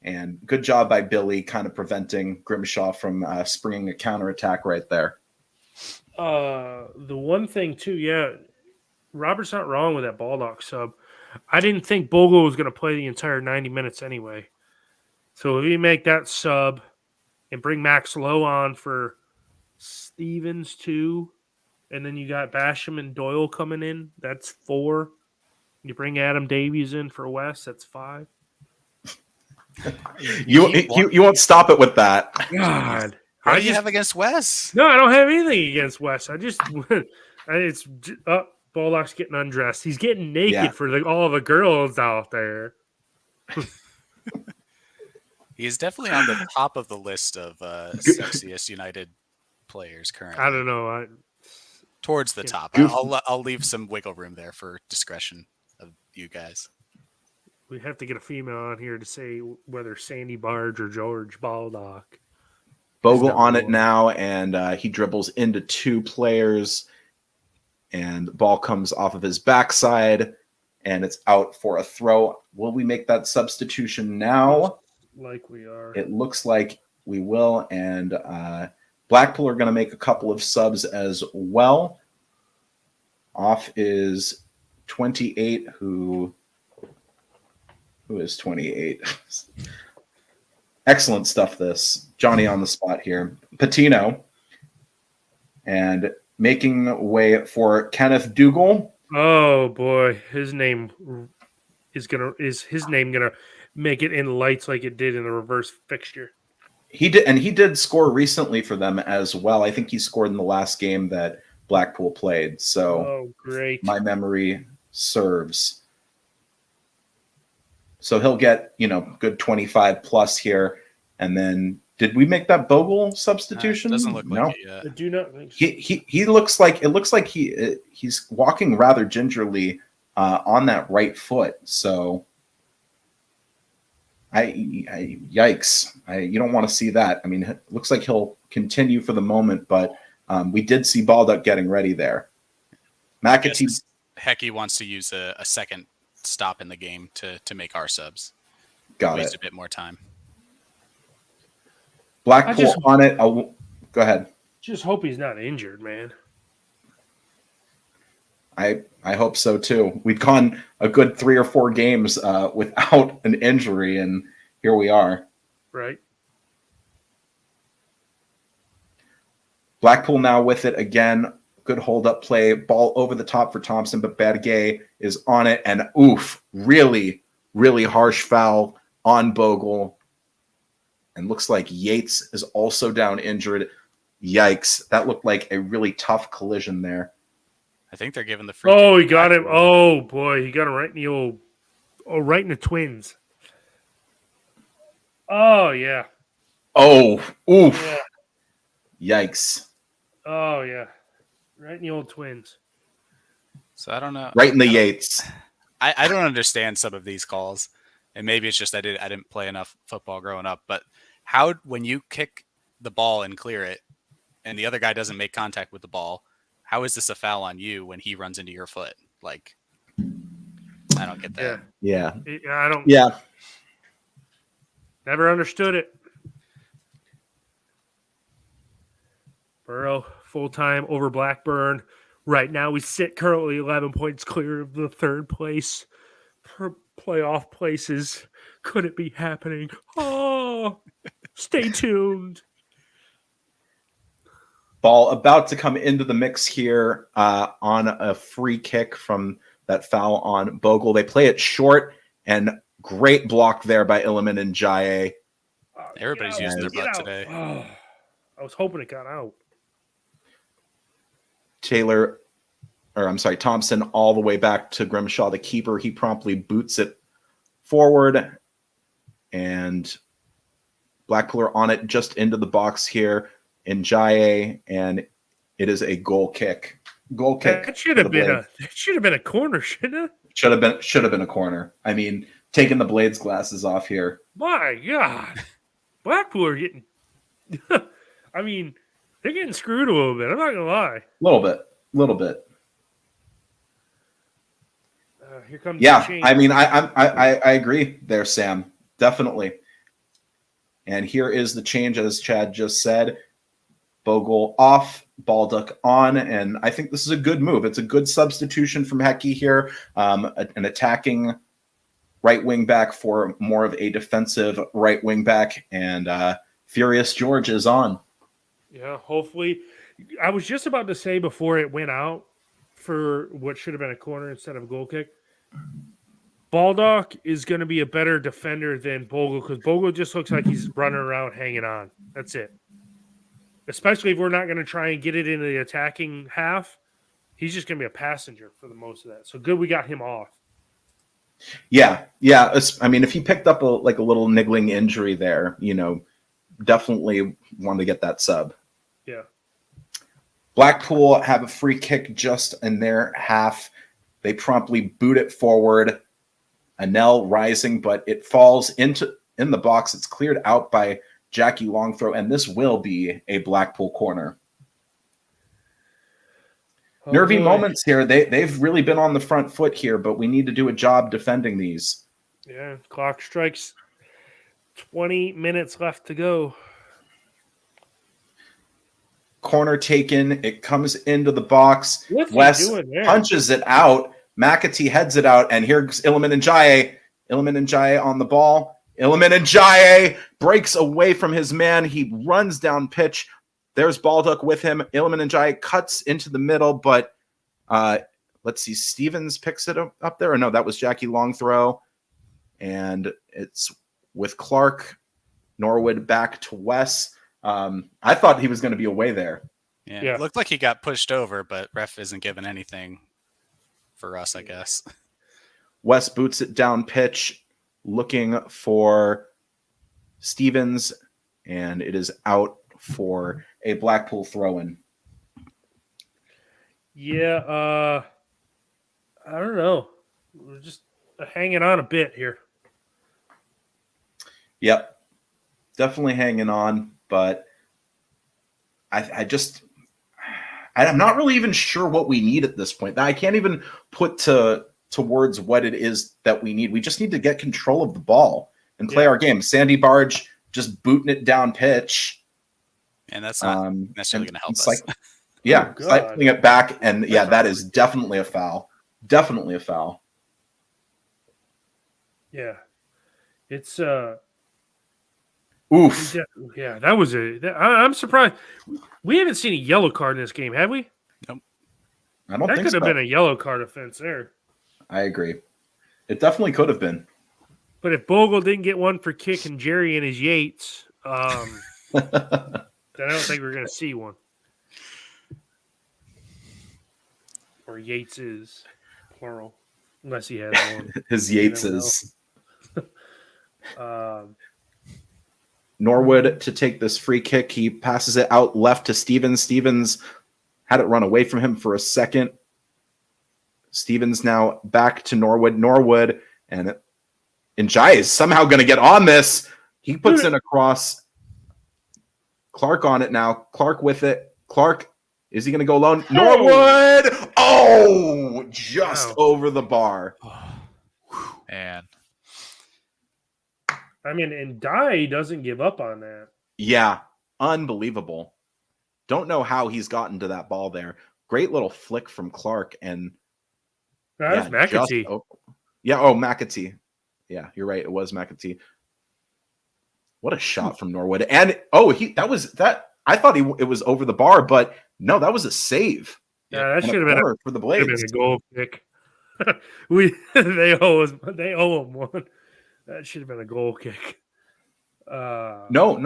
and good job by Billy, kind of preventing Grimshaw from springing a counterattack right there. The one thing too, Robert's not wrong with that Baldock sub. I didn't think Bogle was going to play the entire 90 minutes anyway. So if you make that sub and bring Max Lowe on for Stevens too, and then you got Basham and Doyle coming in, that's 4. You bring Adam Davies in for West, that's 5. You won't stop it with that. God. What do you have against Wes? No, I don't have anything against Wes. It's Baldock's getting undressed. He's getting naked for all the girls out there. He's definitely on the top of the list of sexiest United players currently. I don't know. Towards the top. I'll leave some wiggle room there for discretion of you guys. We have to get a female on here to say whether Sandy Barge or George Baldock. Bogle on it now, and he dribbles into 2 players, and the ball comes off of his backside, and it's out for a throw. Will we make that substitution now? Like we are. It looks like we will, and Blackpool are going to make a couple of subs as well. Off is 28, who is 28? Excellent stuff, this. Johnny on the spot here. Patino. And making way for Kenneth Dougal. Oh boy, his name is gonna make it in lights like it did in the reverse fixture. He did, and he did score recently for them as well. I think he scored in the last game that Blackpool played. So Oh, great. my memory serves. So he'll get, good 25 plus here. And then did we make that Bogle substitution? Doesn't look no. like it yet. I do not think so. He looks like he's walking rather gingerly on that right foot. So yikes. You don't want to see that. I mean, it looks like he'll continue for the moment, but we did see Baldock getting ready there. McAtee. Hecky wants to use a second stop in the game to make our subs. Waste a bit more time. Blackpool on it. Go ahead. Just hope he's not injured, man. I hope so too. We've gone a good 3 or 4 games without an injury, and here we are. Right. Blackpool now with it again. Good hold-up play. Ball over the top for Thompson, but Badgay is on it. And oof, really, really harsh foul on Bogle. And looks like Yates is also down injured. Yikes. That looked like a really tough collision there. I think they're giving the free. Oh, he got him. Oh, boy. He got him right in the right in the twins. Oh, yeah. Oh, oof. Yeah. Yikes. Oh, yeah. Right in the old twins. So I don't know. Right in the Yates. I don't understand some of these calls, and maybe it's just I didn't play enough football growing up. But how, when you kick the ball and clear it, and the other guy doesn't make contact with the ball, how is this a foul on you when he runs into your foot? Like, I don't get that. Yeah. I don't. Yeah. Never understood it. Burrow full-time over Blackburn. Right now we sit currently 11 points clear of the third place. Playoff places. Could it be happening? Oh, stay tuned. Ball about to come into the mix here on a free kick from that foul on Bogle. They play it short, and great block there by Iliman and Jaye. Everybody's using their butt today. Oh, I was hoping it got out. Thompson all the way back to Grimshaw, the keeper. He promptly boots it forward, and Blackpool are on it just into the box here in Jaye, and it is a goal kick. Goal kick. That should have been a corner, shouldn't it? Should have been a corner. I mean, taking the Blades glasses off here. My God, Blackpool are getting. I mean, they're getting screwed a little bit. I'm not gonna lie. Little bit. Here comes. Yeah, I mean, I agree there, Sam. Definitely. And here is the change, as Chad just said. Bogle off, Baldock on, and I think this is a good move. It's a good substitution from Hecky here, an attacking right wing back for more of a defensive right wing back, and Furious George is on. Yeah, hopefully. I was just about to say before it went out for what should have been a corner instead of a goal kick, Baldock is going to be a better defender than Bogle because Bogle just looks like he's running around hanging on. That's it. Especially if we're not going to try and get it into the attacking half. He's just going to be a passenger for the most of that. So good we got him off. Yeah. I mean, if he picked up a little niggling injury there, definitely wanted to get that sub. Yeah. Blackpool have a free kick just in their half. They promptly boot it forward. Anel rising, but it falls in the box. It's cleared out by Jackie Longthrow, and this will be a Blackpool corner. Oh, Nervy boy. moments here. They've really been on the front foot here, but we need to do a job defending these. Yeah, clock strikes. 20 minutes left to go. Corner taken. It comes into the box. What's Wes he doing there? punches it out. McAtee heads it out, and here's Iliman and Jaye. Iliman and Jaye on the ball. Iliman and Jaye breaks away from his man. He runs down pitch. There's Baldock with him. Iliman and Jaye cuts into the middle, but let's see. Stevens picks it up there. Or no, that was Jackie Longthrow. And it's with Clark Norwood back to Wes. I thought he was going to be away there. Yeah. It looked like he got pushed over, but ref isn't giving anything for us, I guess. Wes boots it down pitch, looking for Stevens, and it is out for a Blackpool throw-in. Yeah, I don't know. We're just hanging on a bit here. Yep, definitely hanging on, but I'm not really even sure what we need at this point. I can't even put towards what it is that we need. We just need to get control of the ball and play our game. Sandy Barge just booting it down pitch. And that's not necessarily going to help us. Cycling it back, and that is definitely a foul. Definitely a foul. Yeah. It's oof. Yeah, that was I'm surprised. We haven't seen a yellow card in this game, have we? Nope. I don't think so. That could have been a yellow card offense there. I agree. It definitely could have been. But if Bogle didn't get one for kicking Jerry and his Yates, then I don't think we're going to see one. Or Yates is plural, unless he has one. His Yates is. Norwood to take this free kick. He passes it out left to Stevens. Stevens had it run away from him for a second. Stevens now back to Norwood. Norwood and Njai is somehow going to get on this. He puts in a cross. Clark on it now. Clark with it. Clark, is he going to go alone? Oh. Norwood! Oh, just over the bar. Man. I mean, and Dye doesn't give up on that. Yeah, unbelievable. Don't know how he's gotten to that ball there. Great little flick from Clark. And that's McAtee. McAtee. Yeah, you're right. It was McAtee. What a shot from Norwood. And I thought it was over the bar, but no, that was a save. Yeah, that should have been for the Blades. Been a goal kick. They owe him one. That should have been a goal kick. No.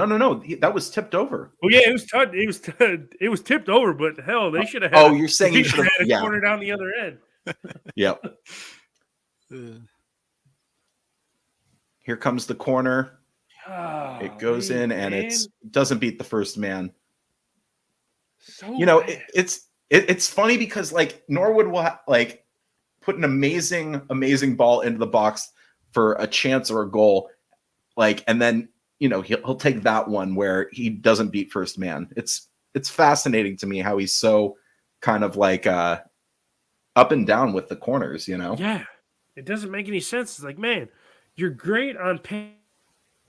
That was tipped over. Oh yeah, it was tipped over, but hell, they should have. You're saying you should have had a corner down the other end. Yep. Here comes the corner. It goes in, and it doesn't beat the first man. So it's funny because like Norwood will put an amazing ball into the box for a chance or a goal, and then he'll take that one where he doesn't beat first man. It's fascinating to me how he's so kind of up and down with the corners. Yeah, it doesn't make any sense. It's like, man, you're great on pinging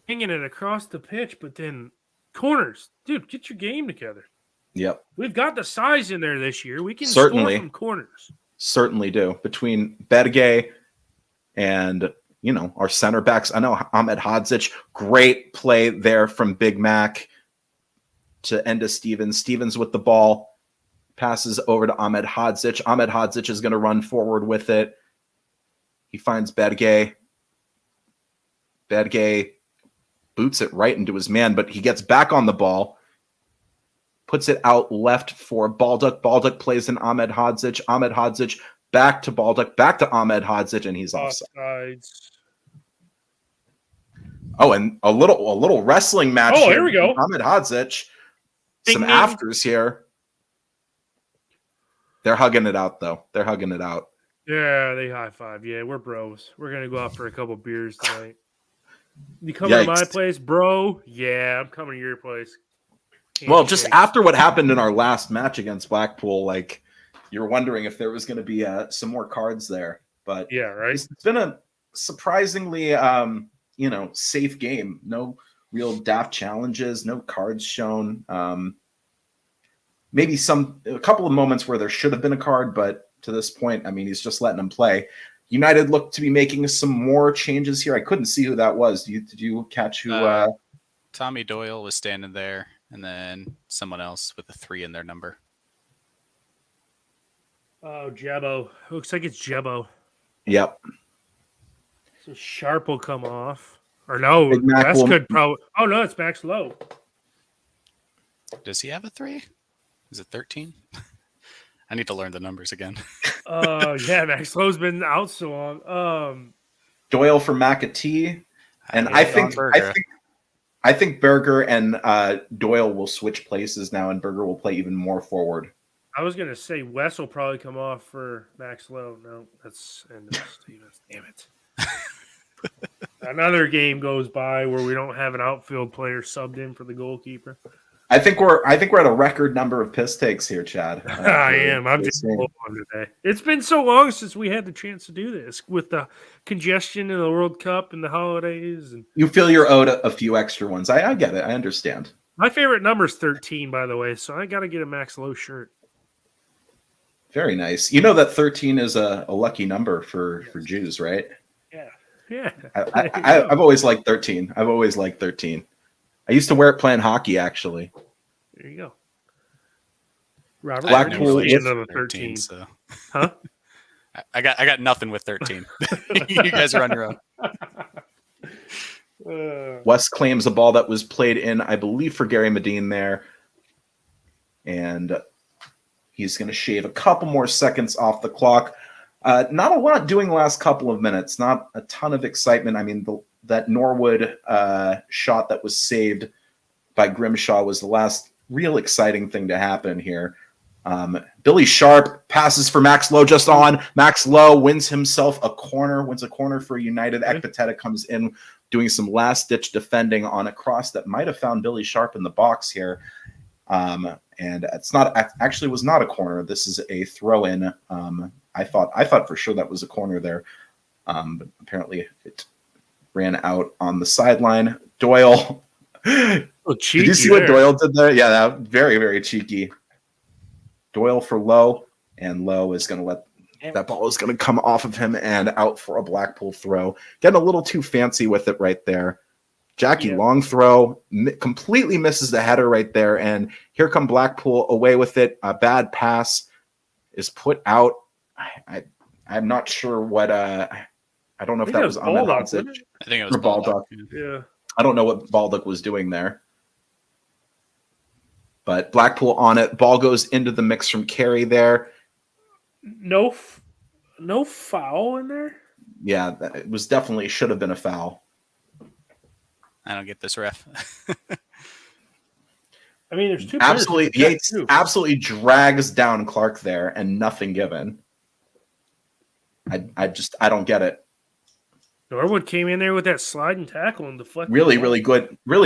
it across the pitch, but then corners, dude, get your game together. Yep, we've got the size in there this year. We can score from corners. Certainly do. Between Bedgay and our center backs. I know Ahmed Hodzic, great play there from Big Mac to end to Stevens. Stevens with the ball, passes over to Ahmed Hodzic. Ahmed Hodzic is going to run forward with it. He finds Bedgay. Bedgay boots it right into his man, but he gets back on the ball, puts it out left for Baldock. Baldock plays in Ahmed Hodzic. Ahmed Hodzic back to Baldock, back to Ahmed Hodzic, and he's offside. Oh, and a little wrestling match. Oh, here we go. Ahmed Hodzic. Some afters here. They're hugging it out, though. They're hugging it out. Yeah, they high five. Yeah, we're bros. We're gonna go out for a couple beers tonight. You coming to my place, bro? Yeah, I'm coming to your place. Well, just after what happened in our last match against Blackpool, you're wondering if there was going to be some more cards there. But yeah, right. It's been a surprisingly, safe game. No real daft challenges, no cards shown. Maybe a couple of moments where there should have been a card, but to this point, I mean, he's just letting them play. United looked to be making some more changes here. I couldn't see who that was. Did you catch who? Tommy Doyle was standing there, and then someone else with a 3 in their number. Oh, Jebo. Looks like it's Jebo. Yep. So Sharp will come off. Or no, Big Mac Wes will- could probably. Oh no, it's Max Lowe. Does he have a 3? Is it 13? I need to learn the numbers again. Yeah, Max Lowe's been out so long. Doyle for McAtee. And I think I think Berger and Doyle will switch places now, and Berger will play even more forward. I was gonna say Wes will probably come off for Max Lowe. No, that's end of Stevens. Damn it. Another game goes by where we don't have an outfield player subbed in for the goalkeeper. I think we're at a record number of piss takes here, Chad. I am. I'm just full on today. It's been so long since we had the chance to do this with the congestion in the World Cup and the holidays. And you feel you're owed a few extra ones. I get it. I understand. my favorite number is 13, by the way, so I got to get a Max Lowe shirt. Very nice. You know that 13 is a lucky number for Jews, right? Yeah. I've always liked 13. I've always liked 13. I used to wear it playing hockey, actually. There you go. Robert, Blackpool where do you stand is on the 13. So Huh? I got nothing with 13. You guys are on your own. Wes claims a ball that was played in, I believe, for Gary Medine there. And he's going to shave a couple more seconds off the clock. Not a lot doing the last couple of minutes. Not a ton of excitement. I mean, that Norwood shot that was saved by Grimshaw was the last real exciting thing to happen here. Billy Sharp passes for Max Lowe just on. Max Lowe wins himself a corner, wins a corner for United. Ekpateta comes in doing some last-ditch defending on a cross that might have found Billy Sharp in the box here. And it's not actually was not a corner. This is a throw-in. I thought for sure that was a corner there, but apparently it ran out on the sideline. Doyle. Did you see what Doyle did there? Yeah, that very, very cheeky. Doyle for Lowe, and Lowe is going to let that ball is going to come off of him and out for a Blackpool throw. Getting a little too fancy with it right there. Jackie Long throw completely misses the header right there, and here come Blackpool away with it. A bad pass is put out. I'm not sure what. I don't know if that was on Baldock. I think it was Baldock. Yeah. I don't know what Baldock was doing there. But Blackpool on it. Ball goes into the mix from Carey there. No foul in there? Yeah, it was definitely should have been a foul. I don't get this, ref. I mean, there's two. Absolutely, Yates absolutely drags down Clark there and nothing given. I don't get it. Norwood came in there with that sliding tackle and deflected. Really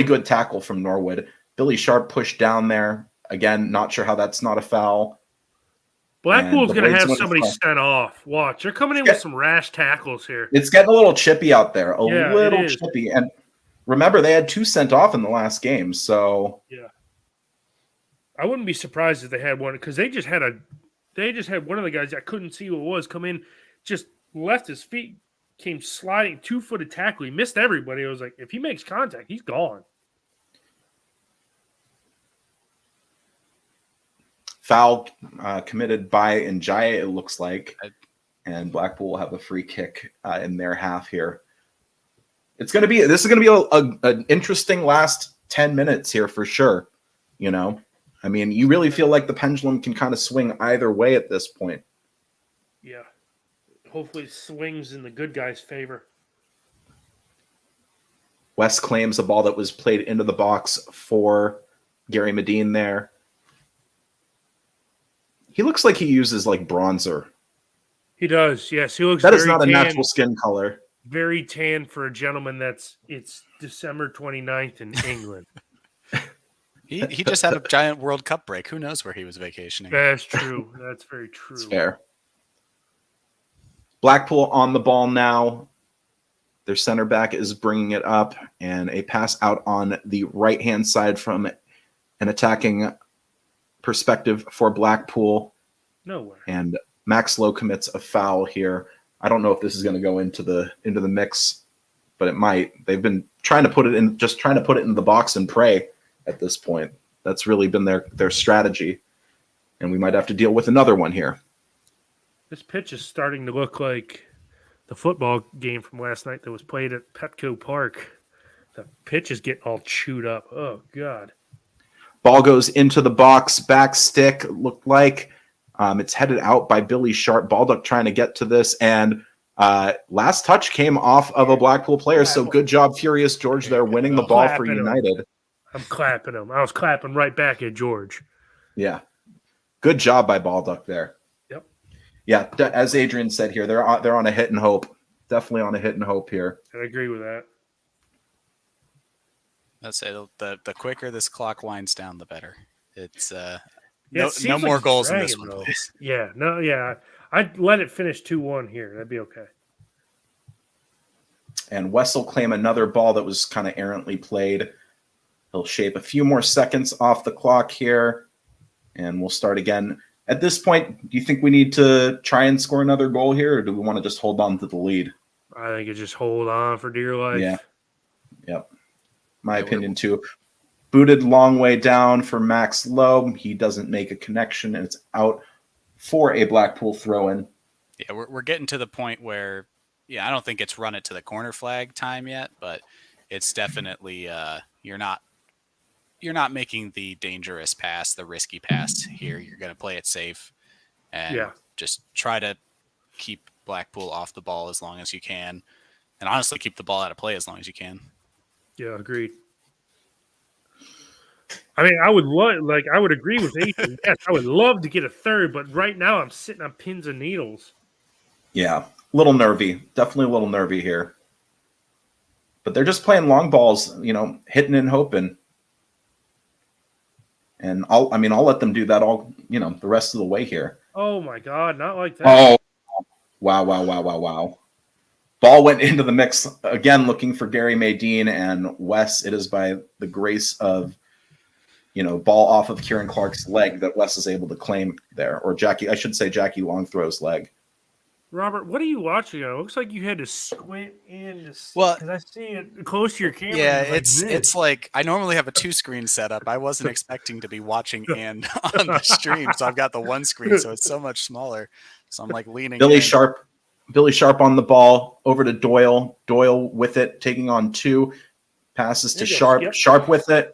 good tackle from Norwood. Billy Sharp pushed down there. Again, not sure how that's not a foul. Blackpool's going to have somebody sent off. Watch. They're coming in with some rash tackles here. It's getting a little chippy out there. A little chippy. And remember, they had 2 sent off in the last game. So yeah. I wouldn't be surprised if they had one because they just had one of the guys I couldn't see who it was come in, just left his feet, came sliding, 2-footed tackle. He missed everybody. I was like, if he makes contact, he's gone. Foul committed by Njaya, it looks like. And Blackpool will have a free kick in their half here. This is going to be an interesting last 10 minutes here for sure. You know, I mean, you really feel like the pendulum can kind of swing either way at this point. Yeah. Hopefully it swings in the good guy's favor. West claims a ball that was played into the box for Gary Medine there. He looks like he uses like bronzer. He does, yes. He looks. That is not a natural skin color. Very tan for a gentleman it's December 29th in England. He just had a giant World Cup break. Who knows where he was vacationing? That's true. That's very true. It's fair. Blackpool on the ball now. Their center back is bringing it up, and a pass out on the right-hand side from an attacking perspective for Blackpool. Nowhere. And Max Lowe commits a foul here. I don't know if this is going to go into the mix, but it might. They've been trying to put it in the box and pray at this point. That's really been their strategy, and we might have to deal with another one here. This pitch is starting to look like the football game from last night that was played at Petco Park. The pitch is getting all chewed up. Oh, God. Ball goes into the box, back stick, looked like. It's headed out by Billy Sharp. Baldock trying to get to this, and last touch came off of a Blackpool player, so good job, Furious George, there winning the ball for United. I'm clapping him. I was clapping right back at George. Yeah. Good job by Baldock there. Yep. Yeah, as Adrian said here, they're on a hit and hope. Definitely on a hit and hope here. I agree with that. Let's say the quicker this clock winds down, the better. It's no more goals in this one, though. please. Yeah. I'd let it finish 2-1 here. That'd be okay. And Wes will claim another ball that was kind of errantly played. He'll shape a few more seconds off the clock here, and we'll start again. At this point, do you think we need to try and score another goal here, or do we want to just hold on to the lead? I think it's just hold on for dear life. Yeah. Yep. My opinion, too. Booted long way down for Max Lowe. He doesn't make a connection, and it's out for a Blackpool throw-in. Yeah, we're getting to the point where, I don't think it's run it to the corner flag time yet, but it's definitely you're not making the dangerous pass, the risky pass here. You're going to play it safe and just try to keep Blackpool off the ball as long as you can, and honestly keep the ball out of play as long as you can. Yeah, agreed. I mean, I would agree with Ethan. Yes, I would love to get a third, but right now I'm sitting on pins and needles. Yeah, a little nervy. Definitely a little nervy here. But they're just playing long balls, hitting and hoping. And I'll let them do that all, the rest of the way here. Oh my God, not like that. Oh, wow. Ball went into the mix again, looking for Gary Maydeen and Wes. It is by the grace of, ball off of Kieran Clark's leg that Wes is able to claim there, or Jackie Longthrow's leg. Robert, what are you watching? It looks like you had to squint in to see, well, because I see it close to your camera. Yeah, it's like I normally have a 2-screen setup. I wasn't expecting to be watching and on the stream, so I've got the one screen, so it's so much smaller. So I'm like leaning. Billy Sharp on the ball over to Doyle. Doyle with it, taking on 2. Passes to Sharp. Yep. Sharp with it.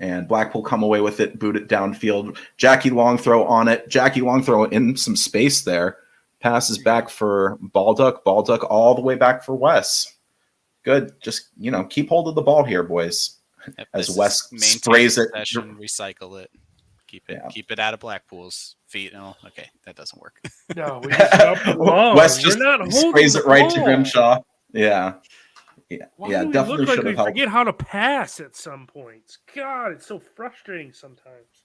And Blackpool come away with it, boot it downfield. Jackie Longthrow on it. Jackie Longthrow in some space there. Passes back for Baldock. Baldock all the way back for Wes. Good. Just, keep hold of the ball here, boys. As Wes sprays it. Possession, recycle it. Keep it out of Blackpool's feet. No, okay, that doesn't work. No, we just up the ball. Wes just sprays it right ball. to Grimshaw. Yeah. Why Yeah, do we definitely look like should we have helped. forget how to pass at some points? God, it's so frustrating sometimes.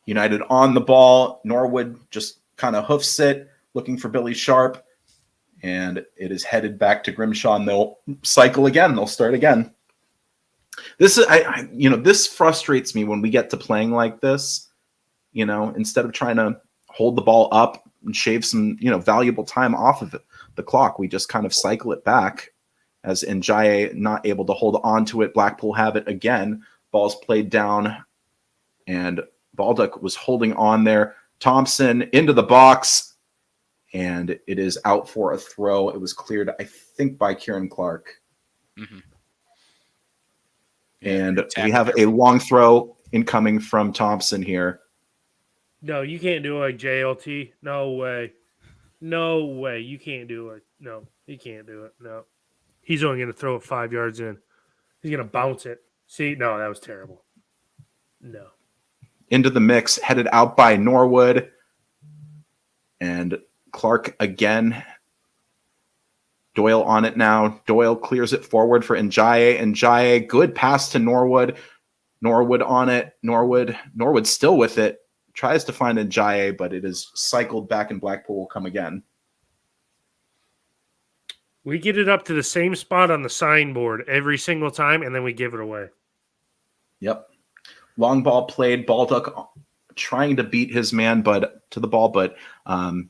United on the ball. Norwood just kind of hoofs it, looking for Billy Sharp. And it is headed back to Grimshaw, and they'll cycle again. They'll start again. This is, this frustrates me when we get to playing like this. Instead of trying to hold the ball up and shave some, valuable time off of the clock, we just kind of cycle it back. As Njaye not able to hold on to it, Blackpool have it again. Ball's played down, and Baldock was holding on there. Thompson into the box, and it is out for a throw. It was cleared, I think, by Kieran Clark. Mm-hmm. And we have a long throw incoming from Thompson here. No, you can't do it like JLT. No way. No way. You can't do it. No, he can't do it. No. He's only going to throw it 5 yards in. He's going to bounce it. See? No, that was terrible. No. Into the mix, headed out by Norwood. And Clark again. Doyle on it now. Doyle clears it forward for Njaye. Njaye, good pass to Norwood. Norwood on it. Norwood still with it. Tries to find Njaye, but it is cycled back, and Blackpool will come again. We get it up to the same spot on the signboard every single time, and then we give it away. Yep. Long ball played. Baldock trying to beat his man to the ball, but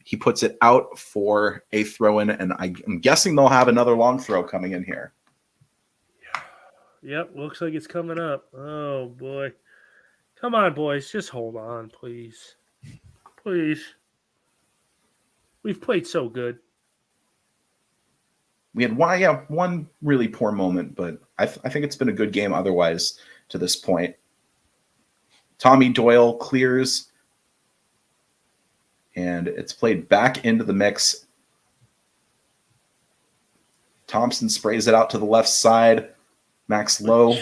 he puts it out for a throw-in, and I'm guessing they'll have another long throw coming in here. Yep, looks like it's coming up. Oh, boy. Come on, boys. Just hold on, please. Please. We've played so good. We had one really poor moment, but I think it's been a good game otherwise to this point. Tommy Doyle clears, and it's played back into the mix. Thompson sprays it out to the left side. Max Lowe.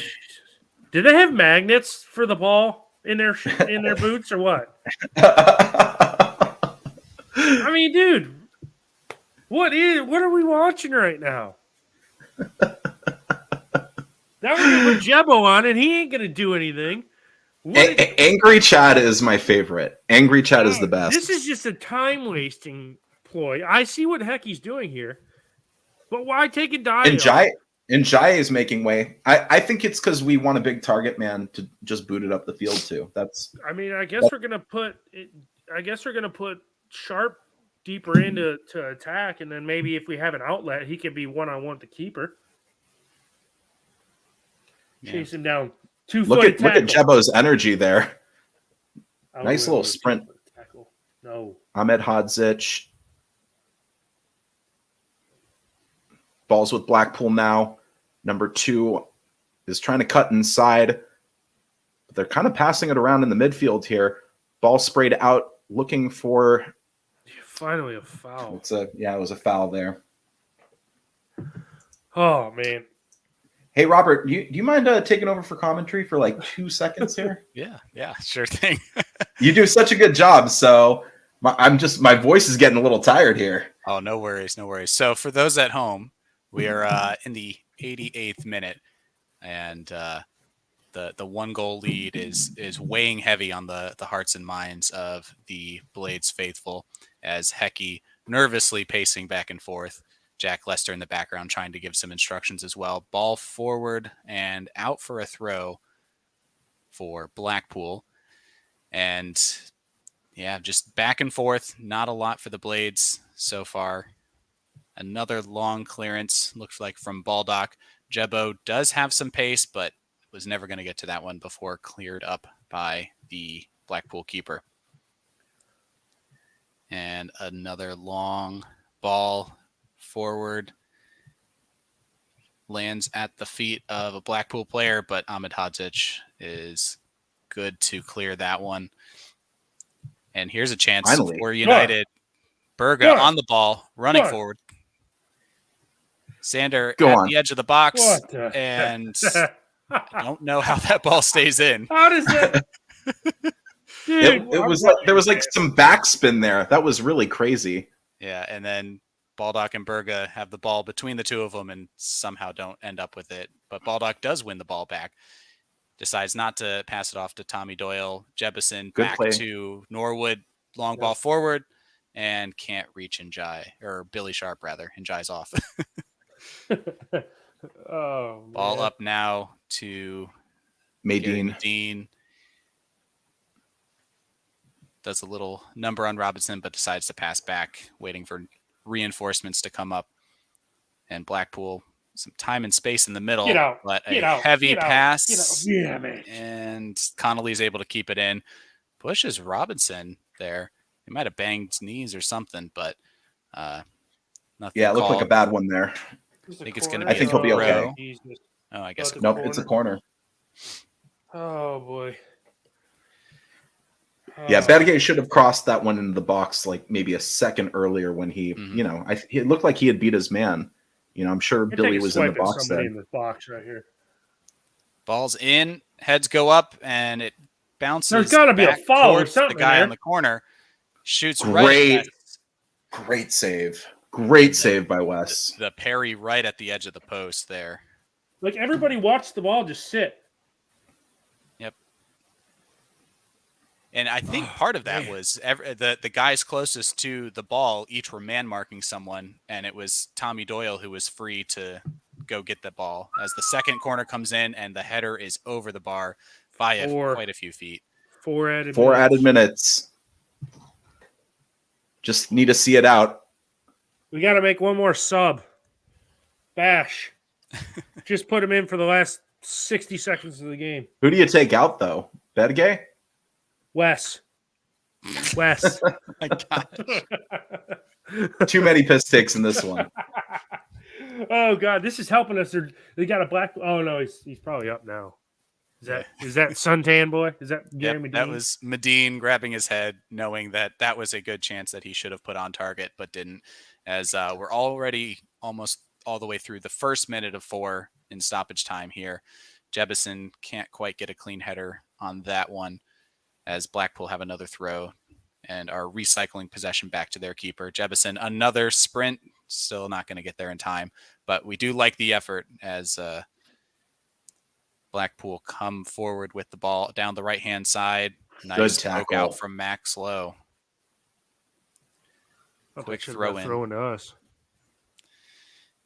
Do they have magnets for the ball in their boots or what? I mean, dude, what are we watching right now? Now we're gonna put Jebo on, and he ain't gonna do anything. Angry Chad is my favorite. Angry Chad is the best. This is just a time-wasting ploy. I see what heck he's doing here, but why take a dive? And Jai is making way. I think it's because we want a big target man to just boot it up the field too. I guess we're gonna put Sharp deeper into attack, and then maybe if we have an outlet, he can be one-on-one with the keeper. Chase him down. Look at Jebo's energy there. Nice little sprint. No. Ahmed Hodzic. Ball's with Blackpool now. Number 2 is trying to cut inside. But they're kind of passing it around in the midfield here. Ball sprayed out, looking for... Finally a foul. It was a foul there. Oh, man. Hey, Robert, do you mind taking over for commentary for like 2 seconds here? Yeah, sure thing. You do such a good job, so my voice is getting a little tired here. Oh, no worries. So for those at home, we are in the 88th minute, and the 1-goal lead is weighing heavy on the hearts and minds of the Blades faithful, as Hecky nervously pacing back and forth. Jack Lester in the background trying to give some instructions as well. Ball forward and out for a throw for Blackpool. And just back and forth. Not a lot for the Blades so far. Another long clearance, looks like from Baldock. Jebo does have some pace, but was never going to get to that one before cleared up by the Blackpool keeper. And another long ball forward, lands at the feet of a Blackpool player, but Ahmed Hodzic is good to clear that one. And here's a chance for United. Berga on the ball, running forward. Sander the edge of the box, and I don't know how that ball stays in. How does that? Dude, it was like there was like some backspin there. That was really crazy. Yeah, and then Baldock and Berga have the ball between the two of them and somehow don't end up with it. But Baldock does win the ball back. Decides not to pass it off to Tommy Doyle. Jebison back to Norwood. Long ball forward and can't reach Njai, or Billy Sharp rather. Njai's off. Ball up now to Dean. Does a little number on Robinson, but decides to pass back, waiting for reinforcements to come up. And Blackpool, some time and space in the middle, but a heavy pass. And Connolly's able to keep it in. Pushes Robinson there. He might have banged knees or something, but nothing. Yeah, it looked like a bad one there. I think it's going to be. I think he'll be okay. Oh, I guess. Nope, it's a corner. Oh boy. Yeah, Berge should have crossed that one into the box like maybe a second earlier when he, it looked like he had beat his man. I'm sure Billy was in the box there. In the box right here. Ball's in, heads go up, and it bounces. There's got to be a foul or something. The guy on the corner shoots right. Great save. Great save by Wes. The parry right at the edge of the post there. Like everybody watched the ball just sit. Yep. And I think part of that was the guys closest to the ball each were man marking someone, and it was Tommy Doyle who was free to go get the ball as the second corner comes in and the header is over the bar by quite a few feet. Four added minutes. Just need to see it out. We got to make one more sub. Bash. Just put him in for the last 60 seconds of the game. Who do you take out, though? Berge? Wes. Wes. My gosh. Too many piss takes in this one. Oh God, this is helping us. They got a black. Oh no, he's probably up now. Is that suntan boy? Is that Jeremy? That was Medine grabbing his head, knowing that was a good chance that he should have put on target, but didn't. As we're already almost all the way through the first minute of 4 in stoppage time here. Jebison can't quite get a clean header on that one, as Blackpool have another throw and are recycling possession back to their keeper. Jebison, another sprint, still not going to get there in time, but we do like the effort as Blackpool come forward with the ball down the right-hand side. Nice poke out from Max Lowe. Quick throw in. Throwing to us.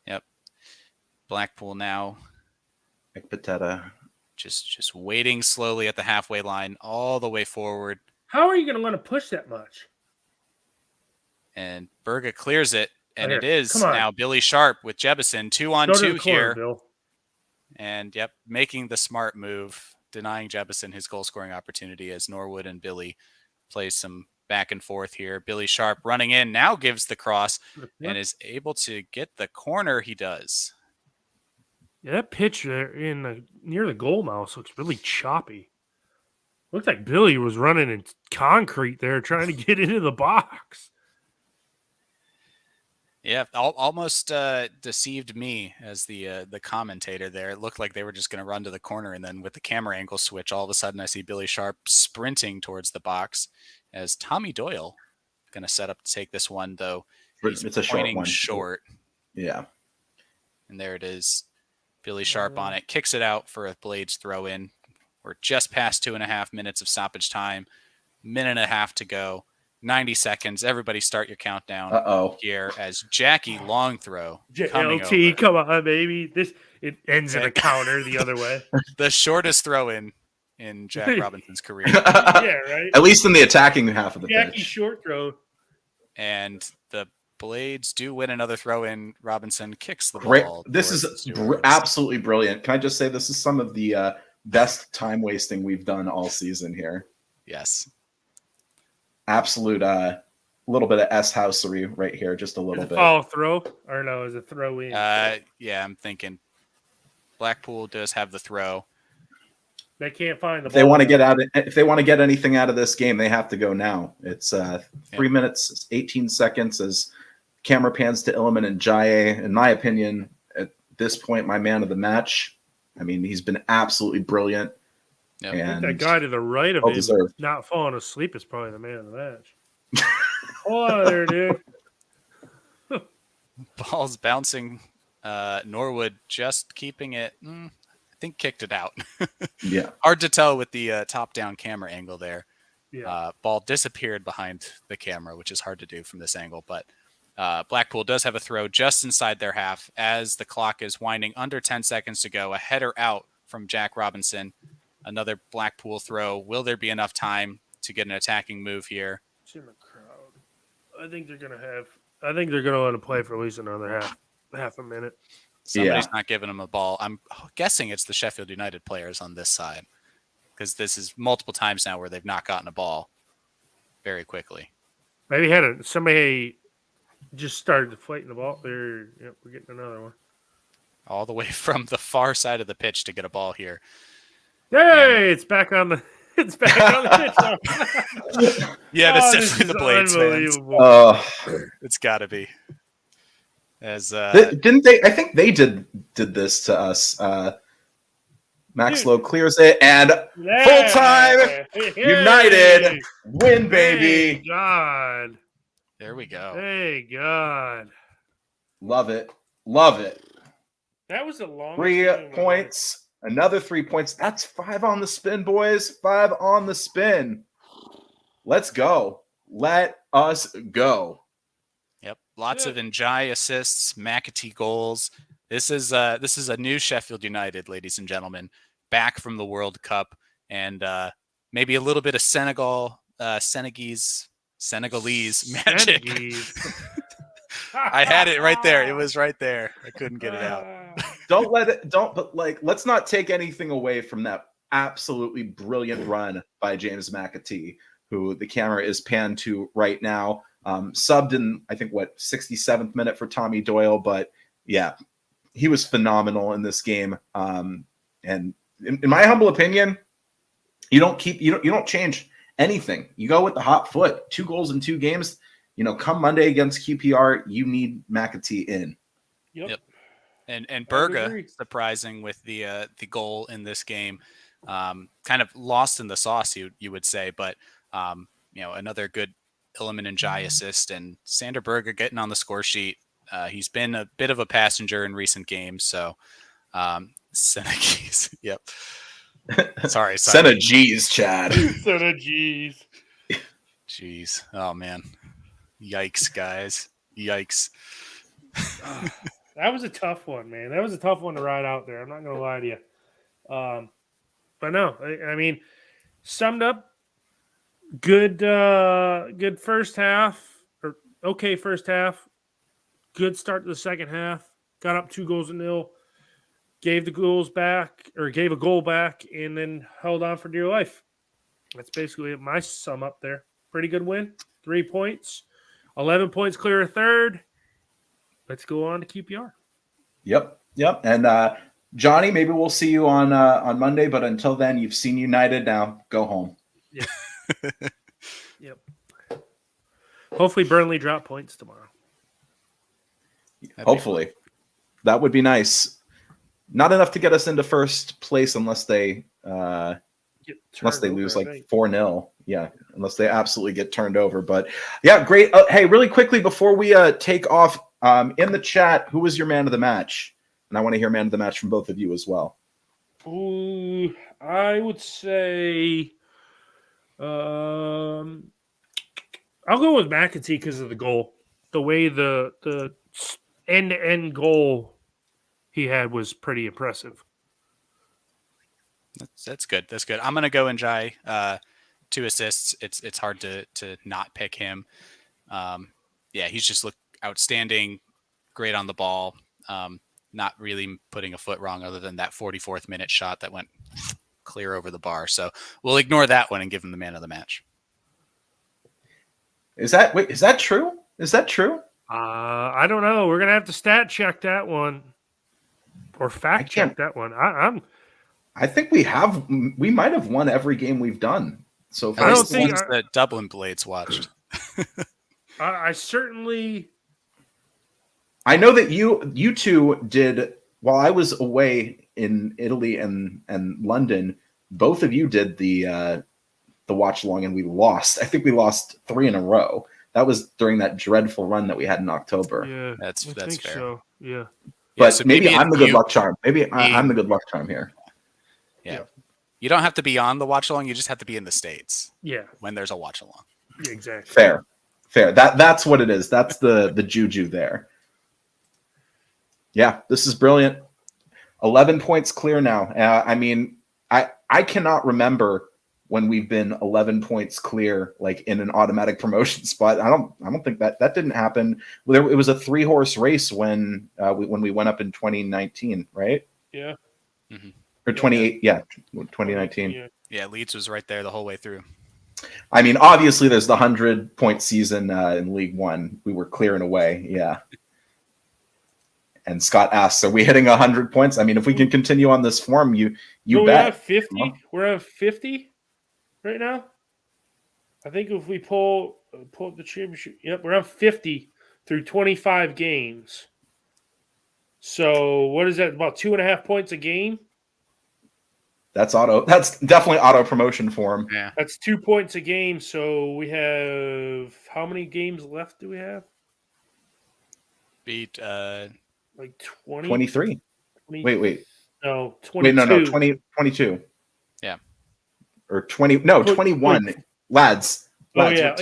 Yep. Blackpool now. Pateta. Just waiting slowly at the halfway line all the way forward. How are you going to want to push that much? And Berga clears it, and it is now Billy Sharp with Jebison, 2-on-2 here. Bill. And yep, making the smart move, denying Jebison his goal scoring opportunity as Norwood and Billy play some back and forth here. Billy Sharp running in now gives the cross and is able to get the corner. He does. Yeah, that pitch there near the goal mouse looks really choppy. Looks like Billy was running in concrete there, trying to get into the box. Yeah, almost deceived me as the commentator there. It looked like they were just going to run to the corner, and then with the camera angle switch, all of a sudden I see Billy Sharp sprinting towards the box as Tommy Doyle going to set up to take this one, though. He's it's a short one. Short. Yeah. And there it is. Billy Sharp on it. Kicks it out for a Blades throw in. We're just past 2.5 minutes of stoppage time. Minute and a half to go. 90 seconds. Everybody start your countdown here as Jackie long throw. JLT, come on, baby. It ends in a counter the other way. The shortest throw in Jack Robinson's career. Yeah, right. At least in the attacking half of the Jackie pitch. short throw. And the Blades do win another throw in. Robinson kicks the Great. ball. This is absolutely brilliant. Can I just say this is some of the best time wasting we've done all season here? Yes. Absolute little bit of S-housery right here, just a little bit. Follow throw? Or no, is it throw in? Yeah, I'm thinking Blackpool does have the throw. They can't find the ball. If they want to get anything out of this game, they have to go now. It's 3 minutes, 18 seconds as camera pans to Illiman and Jaye. In my opinion, at this point, my man of the match. I mean, he's been absolutely brilliant. Yep. I think that guy to the right of him not falling asleep is probably the man of the match. Oh, there, dude. Ball's bouncing. Norwood just keeping it. I think kicked it out. Yeah. Hard to tell with the top-down camera angle there. Yeah. Ball disappeared behind the camera, which is hard to do from this angle. But Blackpool does have a throw just inside their half as the clock is winding under 10 seconds to go. A header out from Jack Robinson. Another Blackpool throw. Will there be enough time to get an attacking move here? It's in the crowd. I think they're gonna want to play for at least another half a minute. Somebody's not giving them a ball. I'm guessing it's the Sheffield United players on this side, because this is multiple times now where they've not gotten a ball very quickly. Maybe somebody just started deflating the ball. We're getting another one. All the way from the far side of the pitch to get a ball here. Hey, it's back on the pitch now. Yeah, that's definitely the Blades fans. It's got to be. As didn't they? I think they did this to us. Max Lowe clears it, and full time United win, baby. Hey, God. There we go. Hey, God. Love it. Love it. That was a long 3 points. Another 3 points. That's 5 on the spin, boys. 5 on the spin. Let's go. Let us go. Yep. Lots of Njai assists, McAtee goals. This is a new Sheffield United, ladies and gentlemen, back from the World Cup, and maybe a little bit of Senegalese magic. I had it right there. It was right there. I couldn't get it out. Let's not take anything away from that absolutely brilliant run by James McAtee. who the camera is panned to right now. Subbed in, I think, 67th minute for Tommy Doyle, but yeah, he was phenomenal in this game. And in my humble opinion, you don't change anything. You go with the hot foot. 2 goals in 2 games. Come Monday against QPR, you need McAtee in. Yep. And Berga, surprising with the goal in this game, kind of lost in the sauce, you would say, but another good Iliman and Jai assist, and Sander Berga getting on the score sheet. He's been a bit of a passenger in recent games, so Senegis, yep. Sorry. Senegis, Chad. Senegis. Jeez. Oh man. Yikes, guys. Yikes. That was a tough one, man. That was a tough one to ride out there. I'm not gonna lie to you. But no, I mean, summed up, good first half, or okay first half. Good start to the second half. Got up 2-0. Gave a goal back, and then held on for dear life. That's basically my sum up there. Pretty good win. 3 points. 11 points clear of third. Let's go on to QPR. Yep. And Johnny, maybe we'll see you on Monday, but until then, you've seen United. Now go home. Yeah. Yep. Hopefully Burnley drop points tomorrow. Hopefully. That would be nice. Not enough to get us into first place unless they lose like 4-0. Yeah, unless they absolutely get turned over. But yeah, great. Hey, really quickly before we take off, in the chat, who was your man of the match? And I want to hear man of the match from both of you as well. Ooh, I would say I'll go with McAtee because of the goal. The way the end-to-end goal he had was pretty impressive. That's good. That's good. I'm gonna go Njai. 2 assists. It's hard to not pick him. He's just looked outstanding. Great on the ball. Not really putting a foot wrong other than that 44th minute shot that went clear over the bar. So we'll ignore that one and give him the man of the match. Is that true? Is that true? I don't know. We're gonna have to stat check that one or fact check that one. I think we might have won every game we've done. So at least the ones that Dublin Blades watched. I certainly. I know that you two did while I was away in Italy and London. Both of you did the watch-along, and we lost. I think we lost 3 in a row. That was during that dreadful run that we had in October. Yeah, that's fair. So. Yeah. But so maybe I'm the good luck charm. Maybe I'm the good luck charm here. Yeah. You don't have to be on the watch-along. You just have to be in the States. Yeah. When there's a watch-along. Yeah, exactly. Fair. That's what it is. That's the juju there. Yeah, this is brilliant. 11 points clear now. I mean, I cannot remember when we've been 11 points clear, like in an automatic promotion spot. I don't think that didn't happen. It was a 3-horse race when we went up in 2019, right? Yeah. Mm-hmm. Or 28, yeah, 2019. Yeah, Leeds was right there the whole way through. I mean, obviously, there's the 100-point season in League One. We were clearing away, yeah. And Scott asks, "Are we hitting 100 points?" I mean, if we can continue on this form, you bet. We're at 50. We're at 50 right now. I think if we pull up the championship, yep, we're at 50 through 25 games. So what is that? About 2.5 points a game. That's definitely auto promotion form. Yeah, that's 2 points a game. So we have how many games left? Do we have? Beat like 20? 23. 20, wait. No, 22. Wait, no, 22. Yeah. Or 20. No, 21. Lads. Oh, yeah.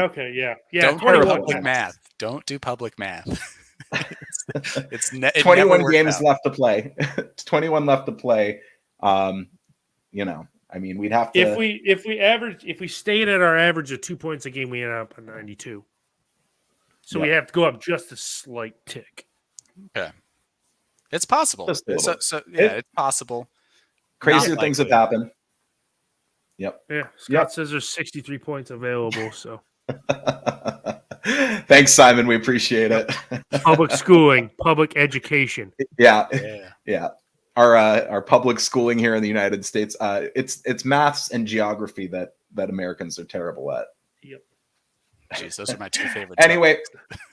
Okay, yeah. Don't do public math. Don't do public math. it's 21 games left to play. 21 left to play. I mean, we'd have to. If we stayed at our average of 2 points a game, we end up at 92. So we have to go up just a slight tick. Okay, it's possible. It's possible. Crazier things have happened. Yep. Yeah, Scott Yep. says there's 63 points available. So Thanks, Simon. We appreciate it. public schooling, public education. Yeah. Yeah. Yeah. Our public schooling here in the United States, it's maths and geography that Americans are terrible at. Yep. Jeez, those are my two favorite. Anyway,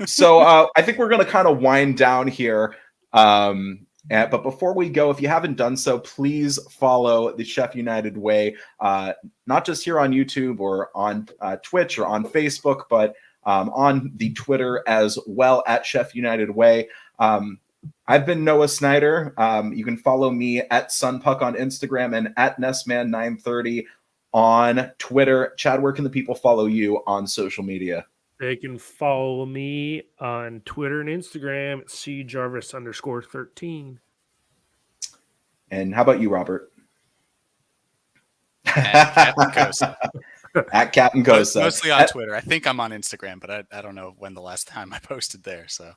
so I think we're going to kind of wind down here. But before we go, if you haven't done so, please follow the Chef United Way, not just here on YouTube or on Twitch or on Facebook, but on the Twitter as well at Chef United Way. I've been Noah Snyder. You can follow me at Sunpuck on Instagram and at Nestman930 on Twitter. Chad, where can the people follow you on social media? They can follow me on Twitter and Instagram at cjarvis_13. And how about you, Robert? At Captain Costa. At Captain Costa. Mostly on Twitter. I think I'm on Instagram, but I don't know when the last time I posted there. So.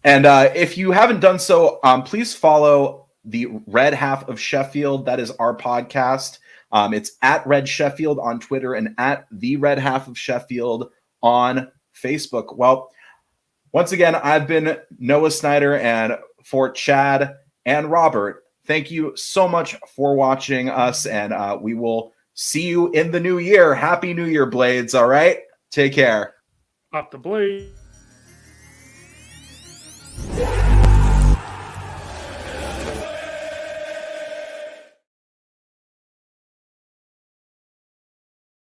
And if you haven't done so, please follow the Red Half of Sheffield. That is our podcast. It's at Red Sheffield on Twitter and at the Red Half of Sheffield on Facebook. Well, once again, I've been Noah Snyder, and for Chad and Robert, thank you so much for watching us, and we will see you in the new year. Happy New Year, Blades. All right? Take care. Pop the blade.